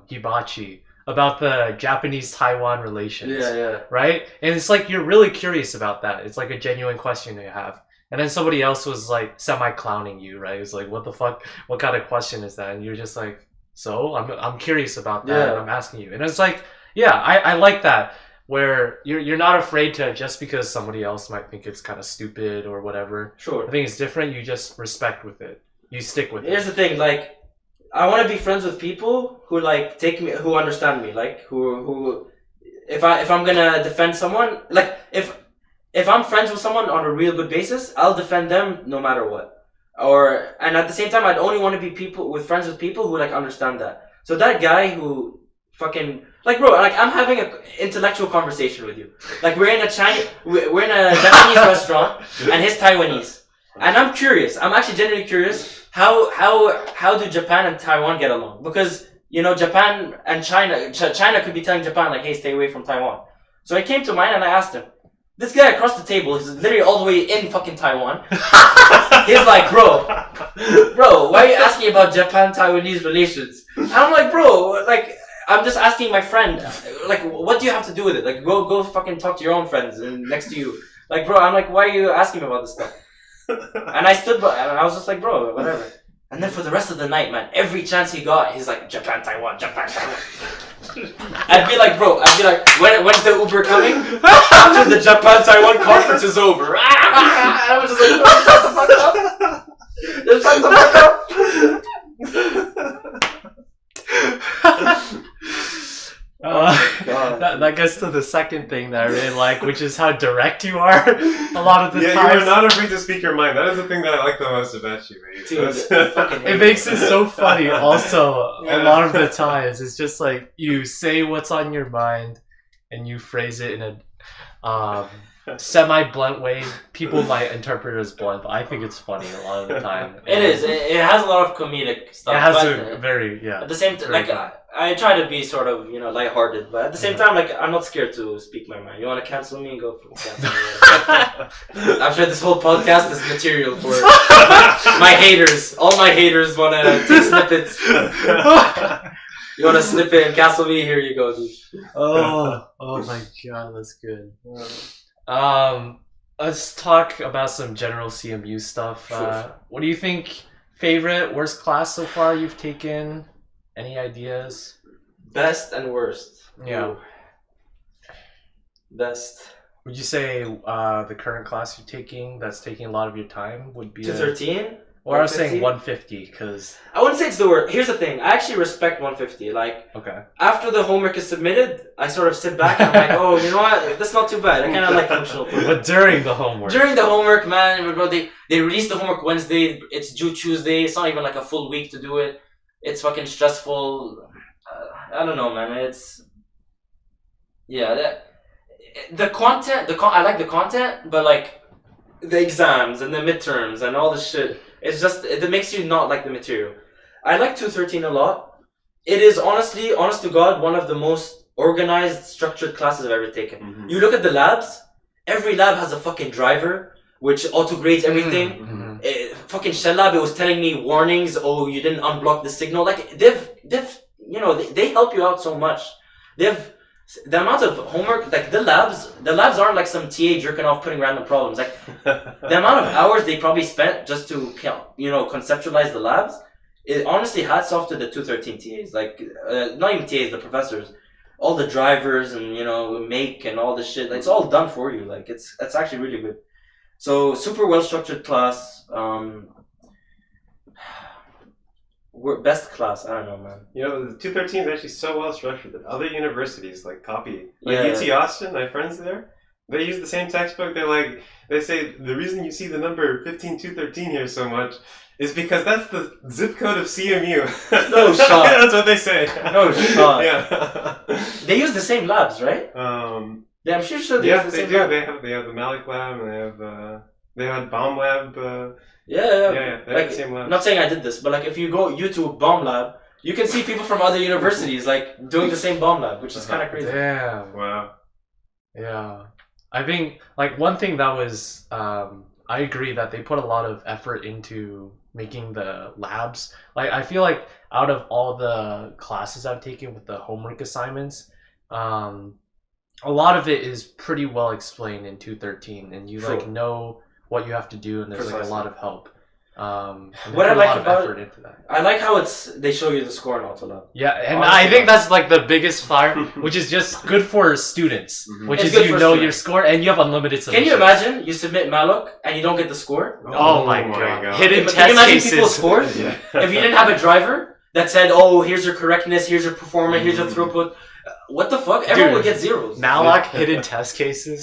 Hibachi about the Japanese-Taiwan relations. Yeah. Right? And it's like you're really curious about that. It's like a genuine question you have. And then somebody else was like semi-clowning you, right? It was like, what the fuck? What kind of question is that? And you're just like, so? I'm curious about that and I'm asking you. And it's like, yeah, I like that. Where you're not afraid to, just because somebody else might think it's kind of stupid or whatever. Sure. I think it's different. You just respect with it. You stick with it. Here's the thing, like, I want to be friends with people who like who understand me, like who if I'm gonna defend someone, like if I'm friends with someone on a real good basis, I'll defend them no matter what. And at the same time, I'd only want to be friends with people who like understand that. So that guy who fucking, like, bro, like, I'm having an intellectual conversation with you. Like, we're in a Japanese restaurant, and he's Taiwanese, and I'm curious. I'm actually genuinely curious how do Japan and Taiwan get along? Because Japan and China could be telling Japan like, hey, stay away from Taiwan. So I came to mine and I asked him. This guy across the table is literally all the way in fucking Taiwan. He's like, bro, why are you asking about Japan-Taiwanese relations? And I'm like, bro, like, I'm just asking my friend, like, what do you have to do with it? Like, go fucking talk to your own friends next to you. Like, bro, I'm like, why are you asking me about this stuff? And I stood by, and I was just like, bro, whatever. And then for the rest of the night, man, every chance he got, he's like, Japan, Taiwan, Japan, Taiwan. I'd be like, when's the Uber coming? After the Japan, Taiwan conference is over. And I was just like, bro, shut the fuck up. Just shut the fuck up. That gets to the second thing that I really like, which is how direct you are a lot of the times. Yeah, you are not afraid to speak your mind. That is the thing that I like the most about you, mate. It makes it so funny also a lot of the times. It's just like you say what's on your mind and you phrase it in a semi-blunt way. People might interpret it as blunt, but I think it's funny a lot of the time. It is. It has a lot of comedic stuff. It has a very, At the same time, like, I try to be sort of, lighthearted, but at the same time, like, I'm not scared to speak my mind. You want to cancel me? Go for cancel me. I'm sure this whole podcast is material for my haters. All my haters want to take snippets. You want to snip it and cancel me? Here you go, dude. Oh my god, that's good. Let's talk about some general CMU stuff. Sure. What do you think? Favorite, worst class so far you've taken? Any ideas? Best and worst. Yeah. Ooh. Best. Would you say the current class you're taking, that's taking a lot of your time, would be 213? Or I was saying 150, because... I wouldn't say it's the worst. Here's the thing. I actually respect 150. Like, okay. After the homework is submitted, I sort of sit back and I'm like, oh, you know what? That's not too bad. I kind of like functional programming. But during the homework. During the homework, man, bro, they release the homework Wednesday. It's due Tuesday. It's not even like a full week to do it. It's fucking stressful. I don't know, man. It's... Yeah, the content... I like the content, but like, the exams and the midterms and all this shit... It's just, it makes you not like the material. I like 213 a lot. It is honestly, honest to God, one of the most organized, structured classes I've ever taken. Mm-hmm. You look at the labs, every lab has a fucking driver, which auto-grades everything. Mm-hmm. fucking Shell Lab, it was telling me warnings. Oh, you didn't unblock the signal. Like they've you know they help you out so much. They've the amount of homework, like the labs aren't like some TA jerking off putting random problems. Like the amount of hours they probably spent just to conceptualize the labs. It honestly, hats off to the 213 TAs. Like not even TAs, the professors, all the drivers and make and all this shit. Like, it's all done for you. Like it's actually really good. So super well structured class. We're best class. I don't know, man. The 213 is actually so well structured that other universities like copy. Like Yeah. UT Austin, my friends there, they use the same textbook. They say the reason you see the number 15213 here so much is because that's the zip code of CMU. No shot. That's what they say. No shot. Yeah. They use the same labs, right? Yeah, I'm sure they use the they same do. lab. They have the Malik lab and they had Bomb Lab. Yeah. They have Like, the same lab. I'm not saying I did this, but like if you go YouTube bomb lab, you can see people from other universities like doing the same bomb lab, which is kind of crazy. Damn. Wow. Yeah. I think like one thing that was I agree that they put a lot of effort into making the labs. Like I feel like out of all the classes I've taken with the homework assignments, a lot of it is pretty well explained in 213 and you like know what you have to do and there's like a Precisely. lot of help. And they What I put a like lot of about effort into that. I like how they show you the score in Auto Lab. Yeah, and Honestly, I think that's like the biggest fire, which is just good for students, Mhm. which It's is good you for know students. your score and you have unlimited Can submissions. you imagine you submit Malloc and you don't get the score? Oh my god. Hidden Can test you imagine cases. people's scores? Yeah. If you didn't have a driver that said, "Oh, here's your correctness, here's your performance, here's your throughput," what the fuck? Everyone would get zeros. Malloc hidden test cases.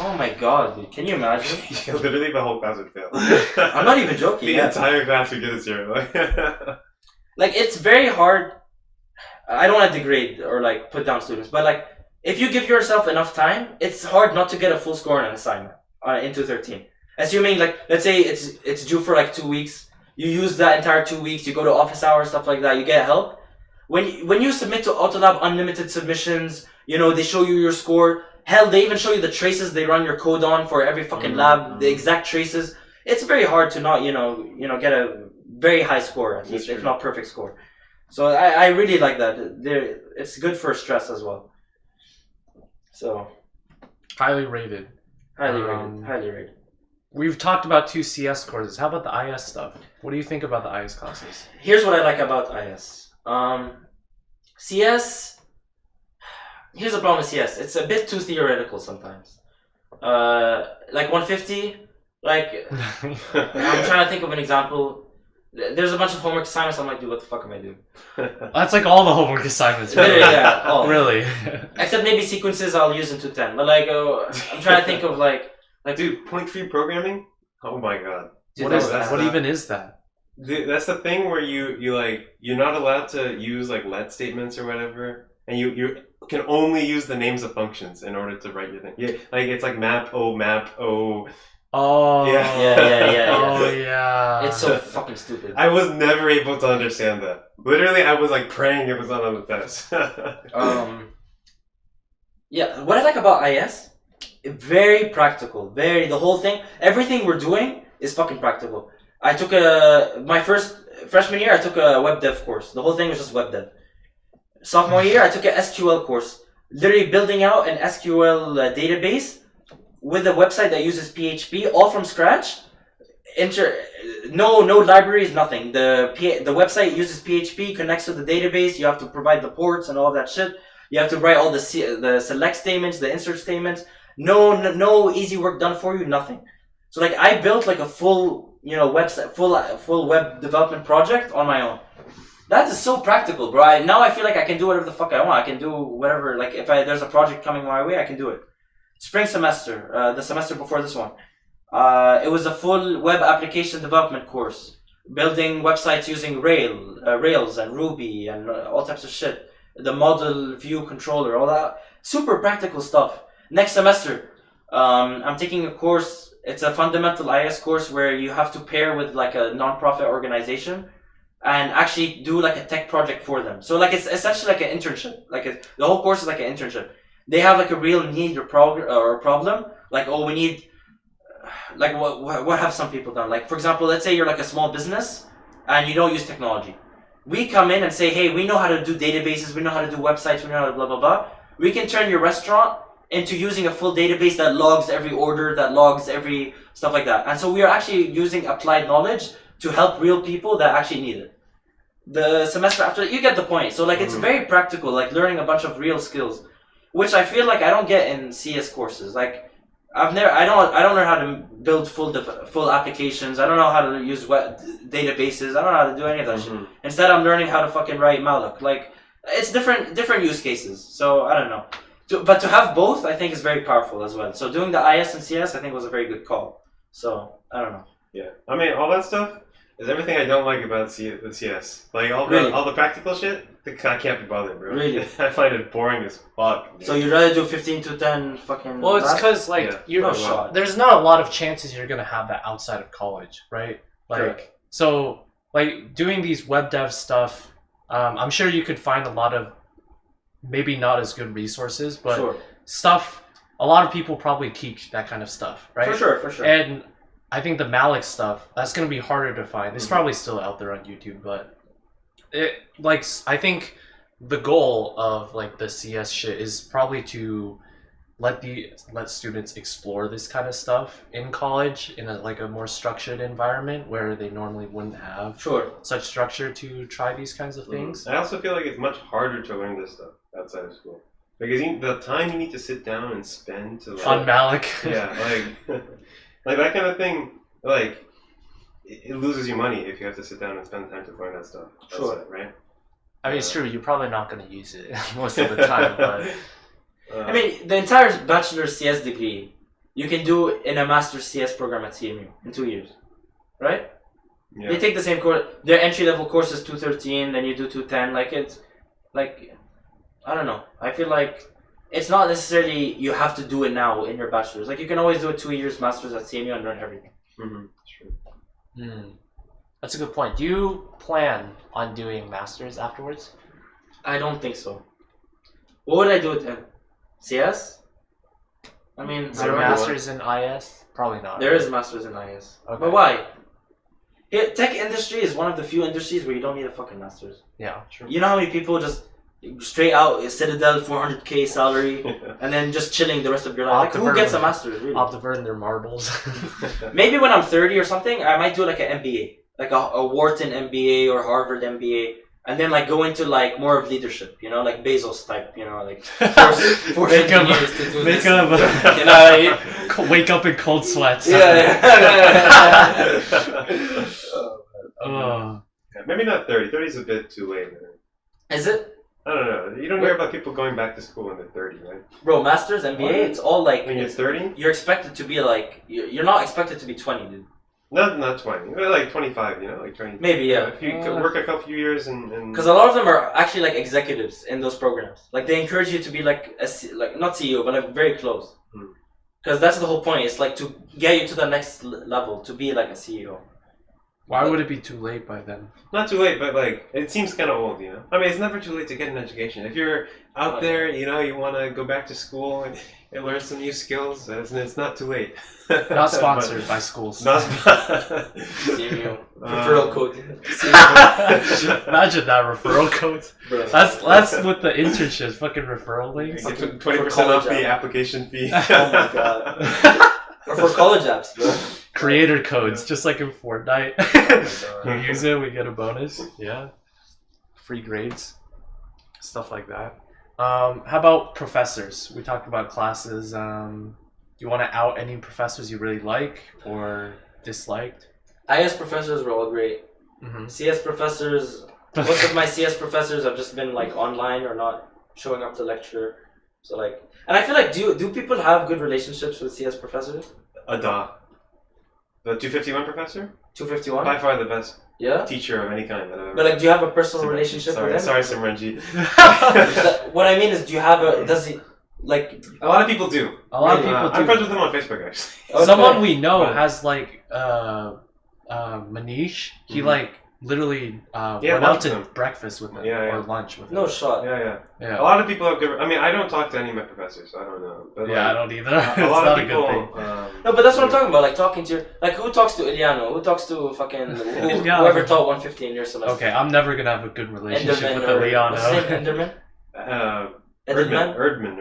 Oh my god, dude! Can you imagine? Literally the whole class would fail. I'm not even joking. The Yeah. entire class would get a 0. Like it's very hard. I don't want to degrade or like put down students, but like if you give yourself enough time, it's hard not to get a full score on an assignment in 213. Assuming like let's say it's due for like 2 weeks, you use that entire 2 weeks, you go to office hours, stuff like that, you get help. When you submit to Autolab unlimited submissions, they show you your score. Hell, they even show you the traces they run your code on for every fucking lab, the exact traces. It's very hard to not get a very high score at least, if not perfect score. So I really like that. It's good for stress as well. So Highly rated. highly rated. We've talked about 2 CS courses. How about the IS stuff? What do you think about the IS classes? Here's what I like about IS. CS. Here's the problem with CS. It's a bit too theoretical sometimes. Like 150. Like I'm trying to think of an example. There's a bunch of homework assignments. I'm like, dude, what the fuck am I doing? That's like all the homework assignments. Literally, yeah, all. Really? Except maybe sequences I'll use in 210. But like, I'm trying to think of like Dude, point-free programming? Oh my god. dude, What is that's that? What not- even is that? That's the thing where you're not allowed to use like let statements or whatever, and you can only use the names of functions in order to write your thing. Yeah, like it's like map o. Oh. Yeah. Oh yeah. It's so fucking stupid. I was never able to understand that. Literally, I was like praying it was not on the test. Yeah, what I like about IS, very practical. The whole thing, everything we're doing is fucking practical. I took my first freshman year, I took a web dev course. The whole thing was just web dev. Sophomore year, I took an SQL course. Literally building out an SQL database with a website that uses PHP, all from scratch. No libraries, nothing. The website uses PHP, connects to the database. You have to provide the ports and all that shit. You have to write all the select statements, the insert statements. No easy work done for you, nothing. So like I built like a full website, full web development project on my own. That is so practical, bro. Now I feel like I can do whatever the fuck I want. I can do whatever. Like if there's a project coming my way, I can do it. Spring semester, the semester before this one, it was a full web application development course, building websites using Rails and Ruby and all types of shit. The model view controller, all that super practical stuff. Next semester, I'm taking a course. It's a fundamental IS course where you have to pair with like a non-profit organization and actually do like a tech project for them. So like it's essentially like an internship. The whole course is like an internship. They have like a real need or problem. Like, oh, we need like what have some people done? Like for example, let's say you're like a small business and you don't use technology. We come in and say, hey, we know how to do databases, we know how to do websites, we know how to blah blah blah. We can turn your restaurant into using a full database that logs every order, that logs every stuff like that. And so we are actually using applied knowledge to help real people that actually need it. The semester after, you get the point. So like it's very practical, like learning a bunch of real skills, which I feel like I don't get in CS courses. Like I don't know how to build full applications. I don't know how to use databases. I don't know how to do any of that shit. Instead, I'm learning how to fucking write malloc. Like it's different use cases. So I don't know. But to have both, I think is very powerful as well. So doing the IS and CS, I think was a very good call. So I don't know. Yeah, I mean all that stuff is everything I don't like about the CS. Like all the practical shit, I can't be bothered, bro. Really? I find it boring as fuck. So you'd rather do 15 to 10 fucking... Well, it's because there's not a lot of chances you're gonna have that outside of college, right? Like Correct. So like doing these web dev stuff, I'm sure you could find a lot of maybe not as good resources, but stuff. A lot of people probably teach that kind of stuff, right? For sure. And I think the malloc stuff, that's gonna be harder to find. It's probably still out there on YouTube, but I think the goal of like the CS shit is probably to let students explore this kind of stuff in college in a more structured environment where they normally wouldn't have such structure to try these kinds of things. I also feel like it's much harder to learn this stuff outside of school because the time you need to sit down and spend to on malloc. Yeah, like that kind of thing, like it loses you money if you have to sit down and spend time to learn that stuff. Right? I mean, it's true. You're probably not going to use it most of the time, but I mean, the entire bachelor's CS degree you can do in a master's CS program at CMU in 2 years, right? Yeah. They take the same course. Their entry level course is 213, then you do 210. Like it's like I don't know. I feel like it's not necessarily you have to do it now in your bachelor's. Like you can always do a 2 years master's at CMU and learn everything. True. That's a good point. Do you plan on doing masters afterwards? I don't think so. What would I do with CS? I mean, is there masters in IS? Probably not. There is masters in IS. Okay. But why? Tech industry is one of the few industries where you don't need a fucking master's. Yeah, true. You know how many people just straight out Citadel 400k salary and then just chilling the rest of your life? Like, who gets a master's really? Opt to burn their marbles. Maybe when I'm 30 or something, I might do like an MBA, like a Wharton MBA or Harvard MBA, and then like go into like more of leadership, you know, like Bezos type, you know, like force engineers to do this. You know, wake up in cold sweats. Yeah. Maybe not 30. 30 is a bit too late. Man. Is it? I don't know. You don't hear about people going back to school when they're 30, right? Bro, masters, MBA, it's all like... When you're 30? You're expected to be like... You're not expected to be 20, dude. Not 20. Like 25, you know? Like 20. Maybe, yeah. If you work a couple years and... Because a lot of them are actually like executives in those programs. Like they encourage you to be like not CEO, but like very close. Because that's the whole point. It's like to get you to the next level, to be like a CEO. Why would it be too late by then? Not too late, but like it seems kind of old, you know. I mean, it's never too late to get an education. If you're out there, you know, you want to go back to school and learn some new skills, it's not too late. Not sponsored by schools. Not CMU referral code. Imagine that referral code. Bro. That's with the internships, fucking referral links. 20% off the application fee. Oh my god. Or for college apps, bro. Creator codes, just like in Fortnite. You use it, we get a bonus. Yeah. Free grades. Stuff like that. How about professors? We talked about classes. Do you want to out any professors you really like or disliked? IS professors were all great. CS professors, most of my CS professors have just been like online or not showing up to lecture. So like, and I feel like do people have good relationships with CS professors? The 251 professor? 251? By far the best Yeah? teacher of any kind that I've ever. But like, do you have a personal relationship with him? Sorry, Simranji. What I mean is, do you have a? Does he like? A lot of people do. A lot of people do. I'm friends with him on Facebook actually. Someone we know has like Manish. He like literally Yeah, went lunch out to with them. breakfast with them Yeah. or lunch with them. No shot. Yeah. Yeah. A lot of people have good. I mean, I don't talk to any of my professors, so I don't know. But Yeah, I like, don't either. It's a lot not of a people. good thing. No, but that's what I'm talking about. Like talking to your, like who talks to Iliano? Who talks to fucking Iliano. whoever taught 150 in your semester? Okay, I'm never gonna have a good relationship Enderman with or Eliano. what's his name? Enderman. Enderman. Erdman.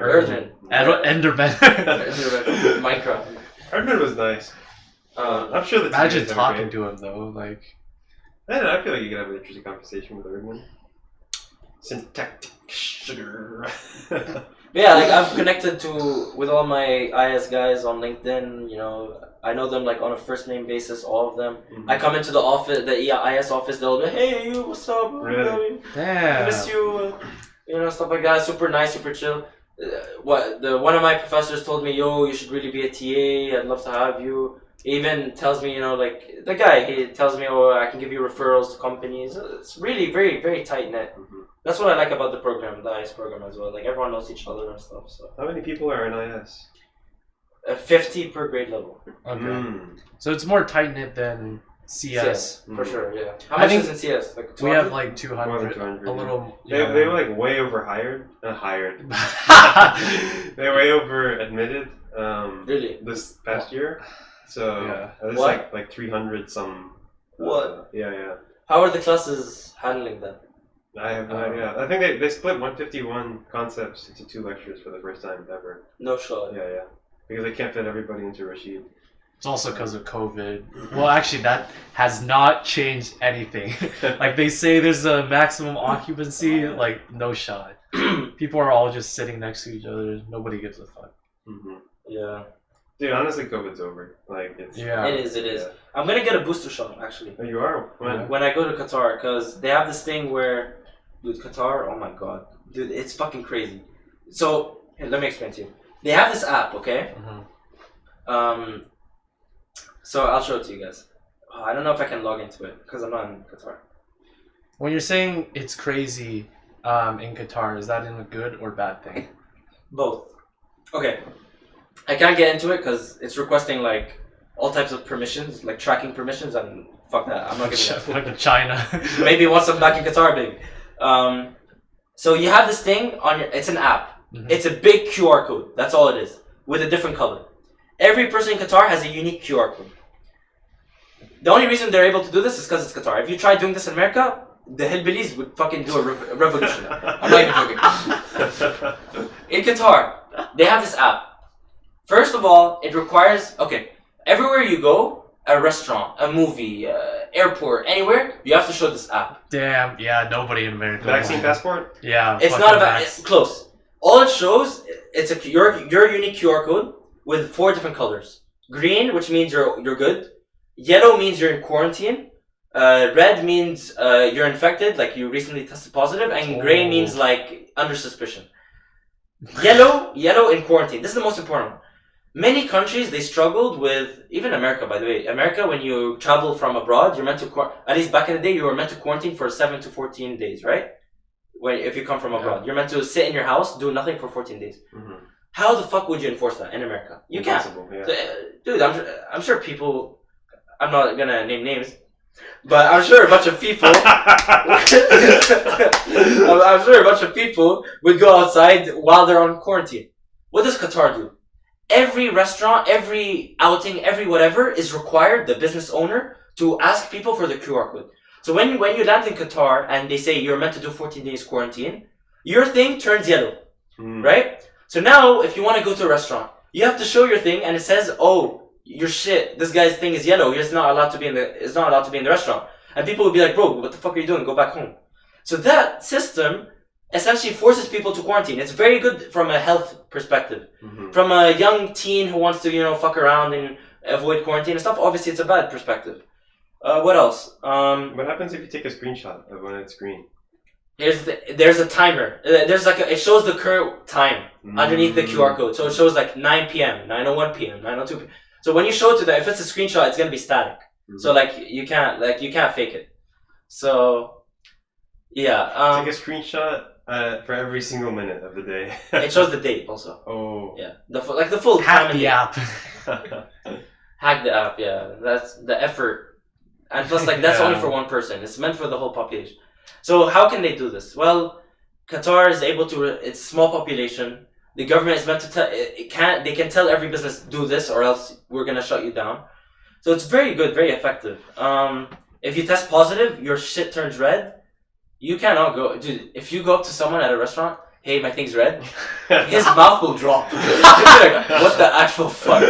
Enderman. Enderman. Minecraft. Erdman was nice. I'm sure the Imagine team is talking great. to him though, like. I don't know, I feel like you could have an interesting conversation with Erdman. Syntactic sugar. Yeah, like I've connected with all my IS guys on LinkedIn. You know, I know them like on a first name basis, all of them. Mhm. I come into the office, the IS office, they'll be, hey, you, what's up? Really? I Damn. miss you. You know, stuff like that. Super nice, super chill. One of my professors told me, yo, you should really be a TA. I'd love to have you. He even tells me, you know, like the guy, he tells me, oh, I can give you referrals to companies. It's really very, very tight knit. Mhm. That's what I like about the program, the IS program as well. Like everyone knows each other and stuff. So How many people are in IS? 50 per grade level. Okay. Mm. So it's more tight knit than CS. For sure. Yeah. How I much think is in CS? Like 200? We have like More than 200, 200. a little. They were like way overhired. Hired. Yeah. They were way over admitted. Really? This past year. So Yeah. it's What? like 300 some. What? Yeah. How are the classes handling that? I have no idea. I think they split 151 concepts into 2 lectures for the first time ever. No shot. Yeah. Because they can't fit everybody into Rashid. It's also because of COVID. Well, actually, that has not changed anything. Like they say, there's a maximum occupancy. Like no shot. People are all just sitting next to each other. Nobody gives a fuck. Mm-hmm. Yeah. Dude, honestly, COVID's over. Like it's. Yeah. It is. Yeah. I'm gonna get a booster shot actually Oh, you are. When? when I go to Qatar because they have this thing where, dude, Qatar. Oh my god, dude, it's fucking crazy. So here, let me explain to you. They have this app, okay? Mhm. So I'll show it to you guys. Oh, I don't know if I can log into it because I'm not in Qatar. When you're saying it's crazy in Qatar, is that in a good or bad thing? Both. Okay. I can't get into it because it's requesting like all types of permissions, like tracking permissions, and fuck that. I'm not giving that. Like in China. Maybe once I'm back in Qatar, baby. So you have this thing on your. It's an app. Mhm. It's a big QR code. That's all it is, with a different color. Every person in Qatar has a unique QR code. The only reason they're able to do this is because it's Qatar. If you try doing this in America, the hillbillies would fucking do a revolution. I'm not even joking. In Qatar, they have this app. First of all, it requires, everywhere you go, a restaurant, a movie, airport, anywhere, you have to show this app. Damn. Yeah. Nobody in America. Vaccine passport? Yeah. It's not about, it's close. All it shows, it's your unique QR code with 4 different colors. Green, which means you're good. Yellow means you're in quarantine. Red means you're infected, like you recently tested positive, and gray means like under suspicion. Yellow in quarantine. This is the most important one. Many countries, they struggled with, even America, by the way. America, when you travel from abroad, you're meant to, at least back in the day, you were meant to quarantine for 7 to 14 days, right? If you come from abroad. You're meant to sit in your house, do nothing for 14 days. Mm-hmm. How the fuck would you enforce that in America? You can't. Yeah. Dude, I'm sure people, I'm not gonna name names, but I'm sure a bunch of people, I'm sure a bunch of people would go outside while they're on quarantine. What does Qatar do? Every restaurant, every outing, every whatever is required, the business owner, to ask people for the QR code. So when you land in Qatar and they say you're meant to do 14 days quarantine, your thing turns yellow, right? So now if you want to go to a restaurant, you have to show your thing and it says, oh, your shit, this guy's thing is yellow. He's not allowed to be in the restaurant. And people would be like, bro, what the fuck are you doing? Go back home. So that system essentially forces people to quarantine. It's very good from a health perspective. Mm-hmm. From a young teen who wants to, fuck around and avoid quarantine and stuff, obviously it's a bad perspective. What else? What happens if you take a screenshot of when it's green? There's a timer. It shows the current time underneath the QR code. So it shows like 9 p.m., 9:01 p.m., 9:02 p.m. So when you show it to them, if it's a screenshot, it's gonna be static. Mm-hmm. So you can't fake it. So yeah. Take a screenshot for every single minute of the day. It shows the date also. Oh. Yeah. The full Hack time. the app. Hack the app. Yeah. That's the effort. And plus, like, that's only for one person. It's meant for the whole population. So how can they do this? Well, Qatar is able to. It's small population. The government is meant to tell. They can tell every business do this or else we're gonna shut you down. So it's very good, very effective. If you test positive, your shit turns red. You cannot go, dude. If you go up to someone at a restaurant, hey, my thing's red, his mouth will drop. Like, what the actual fuck?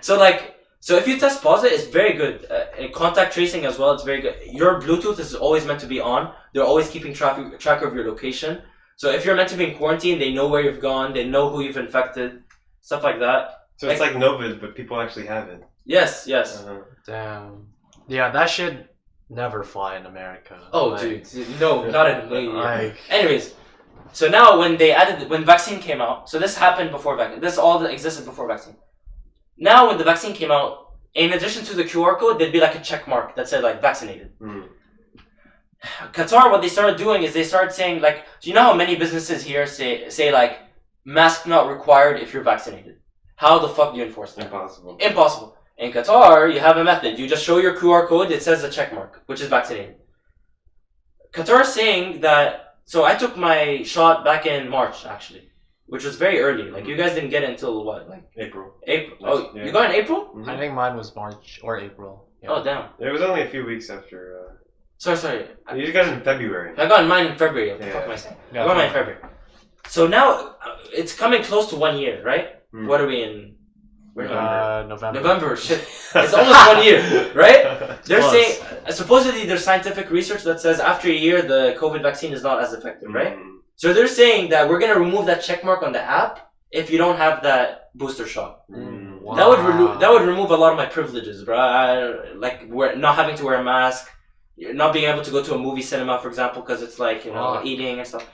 So if you test positive, it's very good. Contact tracing as well, it's very good. Your Bluetooth is always meant to be on. They're always keeping track of your location. So if you're meant to be in quarantine, they know where you've gone. They know who you've infected, stuff like that. So it's like Novid, but people actually have it. Yes. Damn. Yeah, that should never fly in America. Oh, like, dude, no, not in a million years. Like, Anyways, so now when vaccine came out, so this happened before vaccine. This all existed before vaccine. Now when the vaccine came out, in addition to the QR code, there'd be like a check mark that said like vaccinated. Qatar, what they started doing is they started saying like, do you know how many businesses here say like, mask not required if you're vaccinated? How the fuck do you enforce that? Impossible. In Qatar, you have a method. You just show your QR code, it says a check mark, which is vaccinated. Qatar is saying that, so I took my shot back in March actually, which was very early. Like you guys didn't get it until what? Like April. Oh, yeah. You got it in April? Mm-hmm. I think mine was March or April. Yeah. Oh, damn. It was only a few weeks after. Sorry. You just got it in February. I got mine in February. What the fuck am I saying? I got mine in February. So now it's coming close to 1 year, right? What are we in? November. Shit. It's almost 1 year, right? They're saying supposedly there's scientific research that says after a year the COVID vaccine is not as effective, right? So they're saying that we're gonna remove that check mark on the app if you don't have that booster shot. Wow. That would remove a lot of my privileges, bro. Like not having to wear a mask, not being able to go to a movie cinema, for example, because it's like eating and stuff.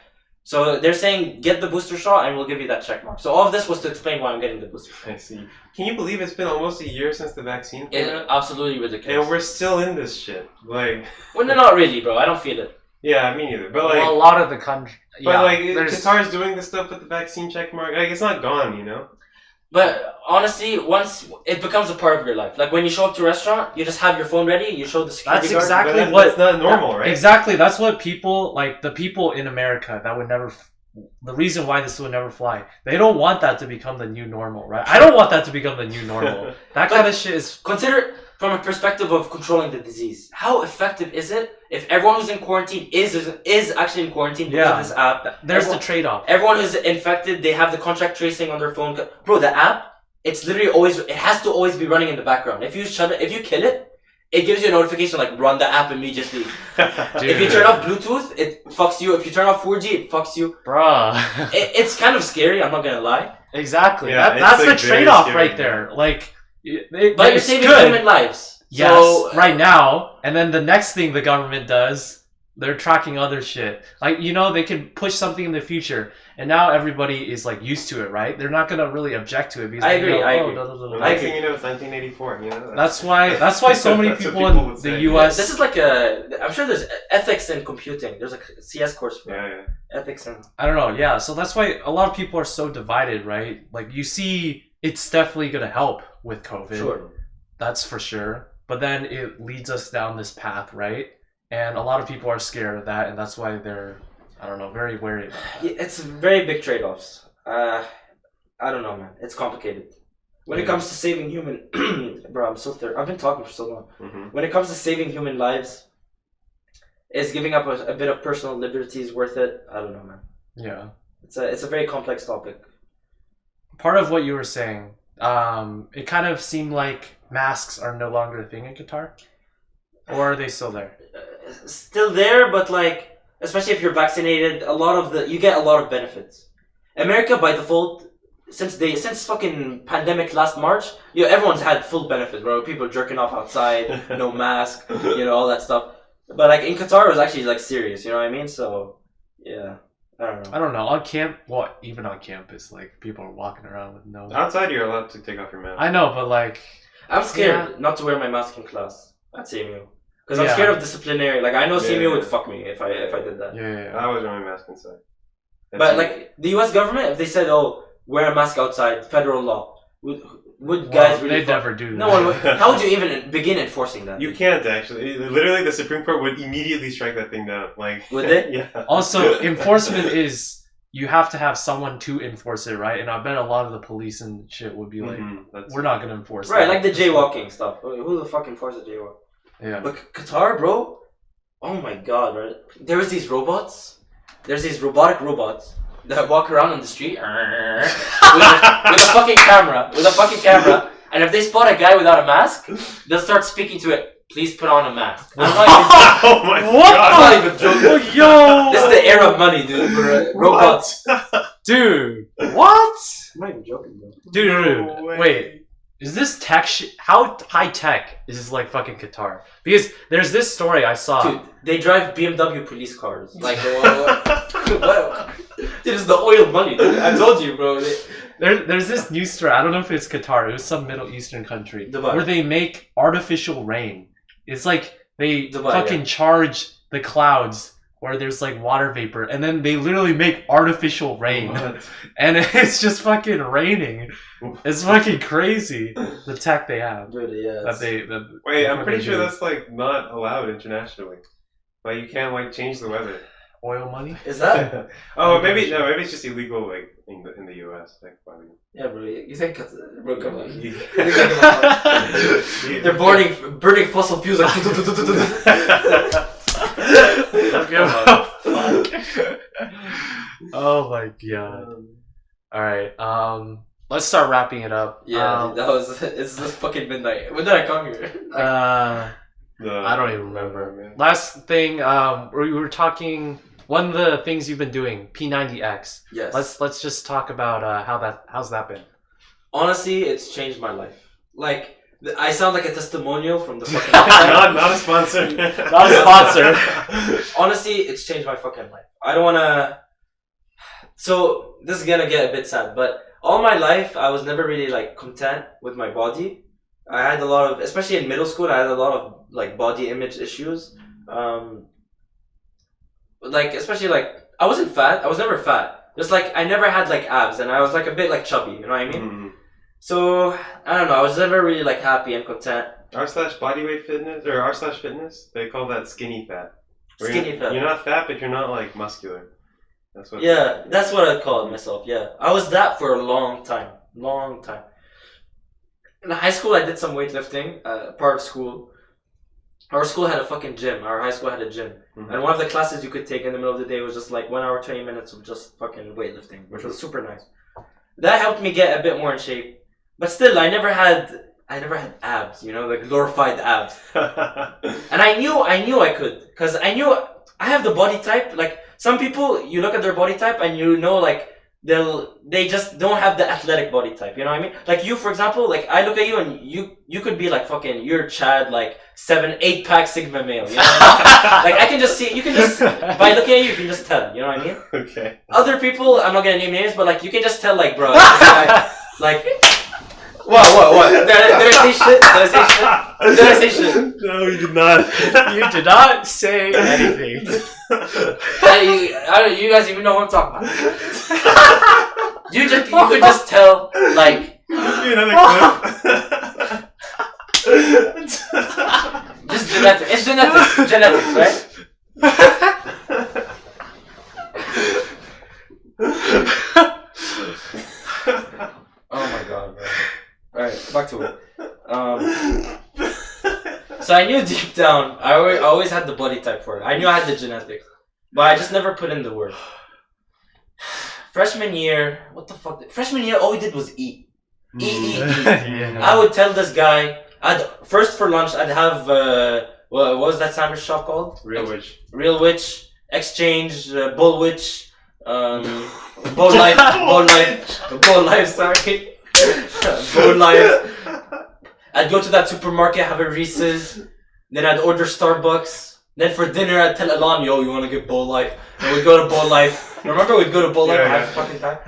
So they're saying get the booster shot and we'll give you that check mark. So all of this was to explain why I'm getting the booster shot. I see. Can you believe it's been almost a year since the vaccine came out? Absolutely ridiculous. And we're still in this shit. Like. Well, no, not really, bro. I don't feel it. Yeah, me neither. But like, well, a lot of the country. But like, Qatar's doing this stuff with the vaccine check mark. Like, it's not gone, you know. But honestly, once it becomes a part of your life, like when you show up to a restaurant, you just have your phone ready. You show the security guard. That's exactly what's not normal, right? Exactly. That's what people like. The people in America that would never. The reason why this would never fly. They don't want that to become the new normal, right? I don't want that to become the new normal. That kind of shit is. Consider from a perspective of controlling the disease. How effective is it if everyone who's in quarantine is actually in quarantine because of this app? There's the trade-off. Everyone who's infected, they have the contact tracing on their phone. Bro, the app, it's literally always, it has to always be running in the background. If you shut it, if you kill it, it gives you a notification like run the app immediately. If you turn off Bluetooth, it fucks you. If you turn off 4G, it fucks you. Bruh. It's kind of scary, I'm not gonna lie. Exactly. Yeah, that's the trade-off right there. Like, but you're saving human lives. Yes, so, right now. And then the next thing the government does, they're tracking other shit. Like, you know, they can push something in the future. And now everybody is like used to it, right? They're not gonna really object to it because I agree. The next thing you know, it's 1984. You know, that's why so many people in the U.S. This is like I'm sure there's ethics in computing. There's like a CS course for ethics and. I don't know. Yeah, so that's why a lot of people are so divided, right? Like you see, it's definitely gonna help with COVID. Sure. That's for sure. But then it leads us down this path, right? And a lot of people are scared of that, and that's why they're. I don't know, very wary about that. Yeah, it's very big trade-offs. I don't know, man. It's complicated. When it comes to saving human... Bro, I'm so thirsty. I've been talking for so long. Mm-hmm. When it comes to saving human lives, is giving up a bit of personal liberties worth it? I don't know, man. Yeah. It's a very complex topic. Part of what you were saying, it kind of seemed like masks are no longer a thing in Qatar. Or are they still there? Still there, but like... Especially if you're vaccinated, you get a lot of benefits. America by default, since fucking pandemic last March, everyone's had full benefits, bro. People jerking off outside, no mask, all that stuff. But like in Qatar, it was actually like serious. You know what I mean? So yeah, I don't know. On even on campus, like people are walking around with no. Outside, you're allowed to take off your mask. I know, but like, I'm scared not to wear my mask in class at CMU. Because I'm scared of disciplinary. Like, I know CMU would fuck me if I did that. Yeah. I always wear my mask inside. But, like, the US government, if they said, wear a mask outside, federal law. Would guys really? They'd never do that. No one would. How would you even begin enforcing that? You can't actually. Literally, the Supreme Court would immediately strike that thing down. Like, would they? Yeah. Also, enforcement is you have to have someone to enforce it, right? And I bet a lot of the police and shit would be like, we're not gonna enforce right, that. like the jaywalking stuff. Who the fuck enforces jaywalk? Yeah. But Qatar, bro. Oh my god, right? There was these robots. There's these robotic robots that walk around on the street with a fucking camera. With a fucking camera. And if they spot a guy without a mask, they'll start speaking to it. Please put on a mask. I'm not even, Oh my What? god! I'm not even joking. Yo! This is the era of money, dude. For robots. Dude, what? I'm not even joking, bro. Dude, No way. wait. Is this tech how high tech is this like fucking Qatar? Because there's this story I saw. Dude, they drive BMW police cars. Like, what? Dude, it's the oil money, dude. I told you, bro. There's this news story. I don't know if it's Qatar. It was some Middle Eastern country Dubai. where they make artificial rain. It's like they Dubai, fucking charge the clouds where there's like water vapor, and then they literally make artificial rain, What? and it's just fucking raining. It's fucking crazy the tech they have. Dude, yeah. That Wait, I'm fucking pretty sure do. that's like not allowed internationally. Like you can't like change the weather. Oil money. Is that? Oh, maybe it's just illegal like in the US. Like, probably. Yeah, bro. You think bro, come on. Yeah. They're burning fossil fuels. Like, Oh my god. Alright, let's start wrapping it up. yeah, dude, it's just fucking midnight. When did I come here? I don't even remember. Last thing, we were talking. One of the things you've been doing, P90X. Yes. Let's just talk about how's that been? Honestly, it's changed my life. Like, I sound like a testimonial from the fucking. not a sponsor. Not a sponsor. Honestly, it's changed my fucking life. I don't wanna. So this is gonna get a bit sad, but all my life I was never really like content with my body. I had a lot of, especially in middle school, I had a lot of like body image issues. Like especially like I wasn't fat. I was never fat. Just like I never had like abs, and I was like a bit like chubby. You know what I mean? So I don't know. I was never really like happy and content. r/bodyweight fitness or r/fitness, they call that skinny fat. Where Skinny fat. You're not fat, but you're not like muscular. That's what. Yeah, that's what I called myself. Yeah, I was that for a long time. In high school, I did some weightlifting. Part of school. Our school had a fucking gym. Our high school had a gym, and one of the classes you could take in the middle of the day was just like 1 hour 20 minutes of just fucking weightlifting, which was super nice. That helped me get a bit more in shape, but still, I never had abs. You know, like glorified abs. And I knew I could, because I knew I have the body type. Like some people, you look at their body type and you know like they just don't have the athletic body type. You know what I mean? Like you, for example, like I look at you and you could be like fucking you're Chad, like 7-8 pack Sigma male. You know what I mean? Like I can just see, you can just by looking at you, you can just tell. You know what I mean? Okay. Other people, I'm not gonna name names, but like you can just tell, like bro, this guy, like. What? Did I say shit? Did I say shit? No, you did not. You did not say anything. You guys even know what I'm talking about. You could just tell, like. Let's do another clip. Just genetics. It's genetics, right? Oh my god, bro. Alright, back to it. So I knew deep down, I always had the body type for it. I knew I had the genetics. But I just never put in the work. Freshman year, what the fuck? Freshman year, all we did was eat. Eat. Yeah. I would tell this guy, first for lunch, I'd have, what was that sandwich shop called? Real Witch. Real Witch, Exchange, Bull Witch, Bull Life, sorry. Bull Life. I'd go to that supermarket, have a Reese's, then I'd order Starbucks. Then for dinner, I'd tell Alon, yo, you want to get Bull Life? And we'd go to Bull Life. Remember, we'd go to Bull Life half the fucking time?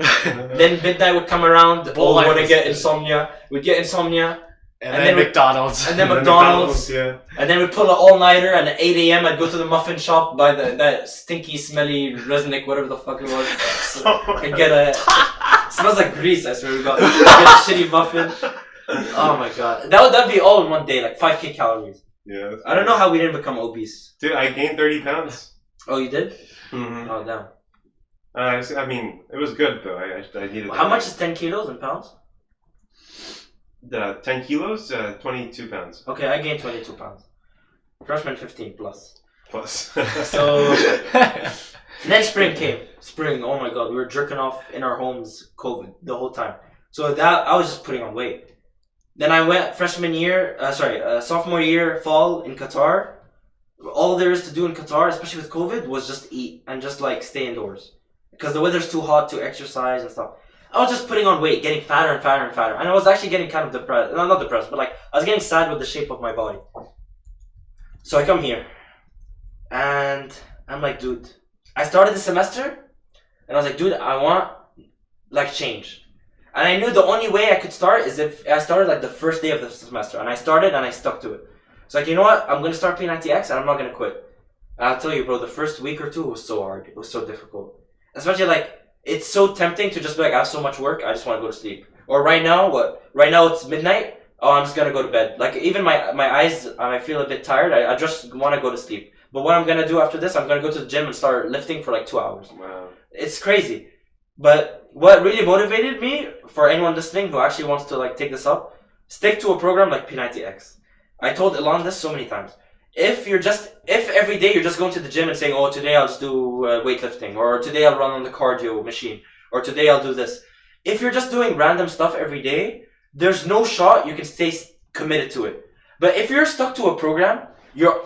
Then midnight would come around, we want to get insomnia. We'd get insomnia. And then McDonald's. And then McDonald's. Yeah. And then we'd pull an all-nighter, and at 8 a.m. I'd go to the muffin shop, buy that stinky, smelly Resnick, whatever the fuck it was. And get a smells like grease, I swear to God. You get a shitty muffin. Oh my god. That'd be all in one day, like 5k calories. Yeah. I don't know how we didn't become obese. Dude, I gained 30 pounds. Oh, you did? Mm-hmm. Oh, damn. I mean, it was good though. I needed. How much is 10 kilos in pounds? 10 kilos, 22 pounds. Okay, I gained 22 pounds. Freshman 15 plus. Plus. So, then spring came. Spring, oh my god, we were jerking off in our homes, COVID, the whole time. So that, I was just putting on weight. Then I went sophomore year, fall in Qatar. All there is to do in Qatar, especially with COVID, was just eat and just like stay indoors. Because the weather's too hot to exercise and stuff. I was just putting on weight, getting fatter and fatter and fatter. And I was actually getting kind of depressed. No, not depressed, but like, I was getting sad with the shape of my body. So I come here. And I'm like, dude, I started the semester. And I was like, dude, I want like change. And I knew the only way I could start is if I started like the first day of the semester. And I started and I stuck to it. So like, you know what? I'm going to start P90X and I'm not going to quit. And I'll tell you, bro, the first week or two was so hard. It was so difficult. Especially like, it's so tempting to just be like, I have so much work, I just want to go to sleep. Or right now, Right now it's midnight. Oh, I'm just going to go to bed. Like even my eyes, I feel a bit tired. I just want to go to sleep. But what I'm going to do after this, I'm going to go to the gym and start lifting for like 2 hours. Wow. It's crazy. But what really motivated me, for anyone listening who actually wants to like take this up, stick to a program like P90X. I told Ilan this so many times. If every day you're just going to the gym and saying, oh, today I'll just do weightlifting, or today I'll run on the cardio machine, or today I'll do this. If you're just doing random stuff every day, there's no shot you can stay committed to it. But if you're stuck to a program,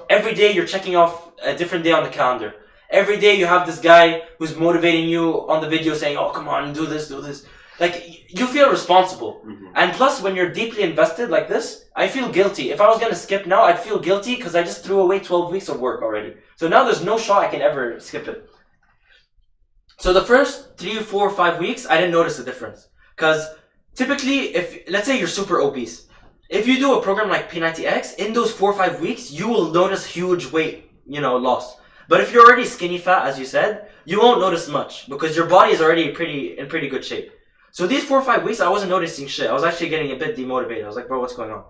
every day you're checking off a different day on the calendar. Every day you have this guy who's motivating you on the video saying, oh, come on, do this, do this. Like, you feel responsible. Mm-hmm. And plus, when you're deeply invested like this, I feel guilty. If I was going to skip now, I'd feel guilty because I just threw away 12 weeks of work already. So now there's no shot I can ever skip it. So the first 3, 4, 5 weeks, I didn't notice a difference. Because typically, let's say you're super obese. If you do a program like P90X, in those 4 or 5 weeks, you will notice huge weight, loss. But if you're already skinny fat, as you said, you won't notice much because your body is already in pretty good shape. So these 4 or 5 weeks, I wasn't noticing shit. I was actually getting a bit demotivated. I was like, bro, what's going on?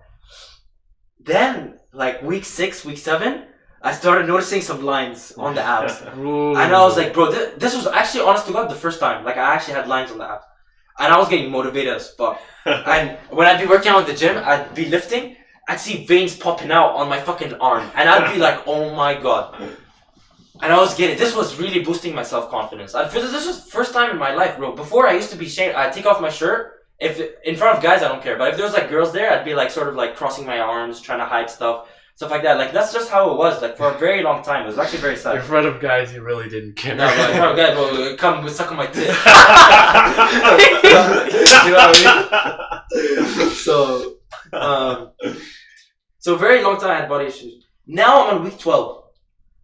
Then, like week 6, week 7, I started noticing some lines on the abs. And I was like, bro, this was actually, honest to God, the first time. Like, I actually had lines on the abs. And I was getting motivated as fuck. And when I'd be working out in the gym, I'd be lifting, I'd see veins popping out on my fucking arm. And I'd be like, oh my God. And this was really boosting my self-confidence. This was the first time in my life, bro. Before, I used to be ashamed. I'd take off my shirt. In front of guys, I don't care. But if there was like girls there, I'd be like sort of like crossing my arms, trying to hide stuff like that. Like, that's just how it was. Like, for a very long time. It was actually very sad. In front of guys, you really didn't care. No, but in front of guys, bro, come suck on my tit. You know what I mean? So very long time I had body issues. Now I'm on week 12.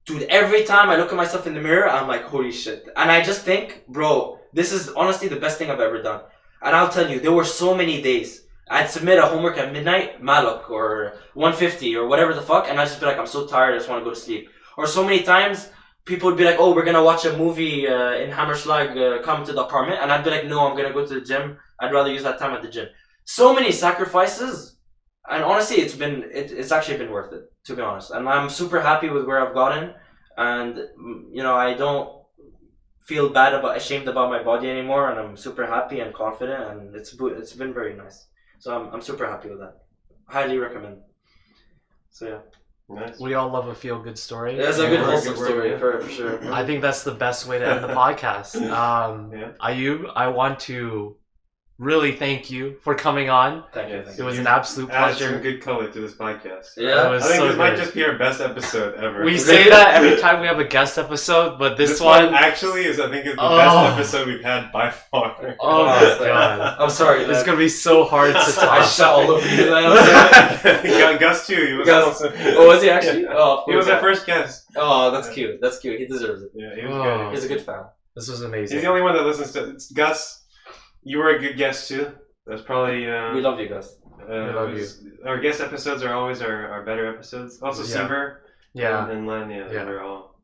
Dude, every time I look at myself in the mirror, I'm like, holy shit. And I just think, bro, this is honestly the best thing I've ever done. And I'll tell you, there were so many days. I'd submit a homework at midnight, Maluk, or 150, or whatever the fuck, and I'd just be like, I'm so tired, I just want to go to sleep. Or so many times, people would be like, oh, we're going to watch a movie in Hammerschlag, come to the apartment. And I'd be like, no, I'm going to go to the gym. I'd rather use that time at the gym. So many sacrifices. And honestly, it's actually been worth it, to be honest. And I'm super happy with where I've gotten. And, I don't feel ashamed about my body anymore. And I'm super happy and confident. And it's been very nice. So I'm super happy with that. Highly recommend. So yeah. Nice. We all love a feel-good story. That's a good wholesome story, for sure. I think that's the best way to end the podcast. Ayoub, I want to really thank you for coming on. Thank you. It was an absolute pleasure. Some good color to this podcast. Yeah, I think this might just be our best episode ever. We say that every time we have a guest episode, but this one actually is, I think, the best episode we've had by far. Oh my God! I'm sorry. It's gonna be so hard to talk. I shot all over you. Gus too. He was also. Oh, was he actually? Oh, he was our first guest. Oh, that's cute. That's cute. He deserves it. Yeah, he was good. He's a good fan. This was amazing. He's the only one that listens to it's Gus. You were a good guest too. That's probably. We love you, Gus. We love you. Our guest episodes are always our better episodes. Also, Seaver. Yeah. And Len. Yeah, they're all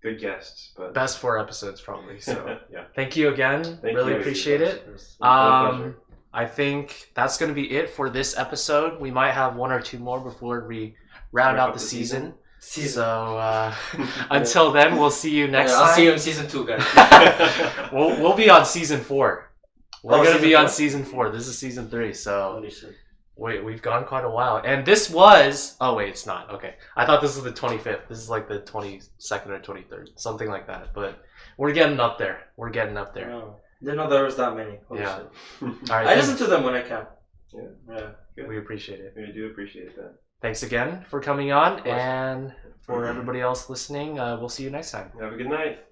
good guests. But best 4 episodes probably. So yeah. thank you again. Thank Really you. appreciate it. Yes. I think that's going to be it for this episode. We might have one or two more before we round Wrap out up the the season. Season. So until then, we'll see you next I'll time. see you in season 2, guys. We'll be on season 4. We're Oh, gonna be season on 4? season 4. This is season 3, so Holy shit. we've gone quite a while. And this was it's not. Okay. I thought this was the 25th. This is like the 22nd or 23rd. Something like that. But we're getting up there. We're getting up there. No. Didn't know there was that many. Holy Yeah. shit. Alright. I listen to them when I can. Yeah. Yeah. We appreciate it. We do appreciate that. Thanks again for coming on, Of course. and for everybody else listening, we'll see you next time. Have a good night.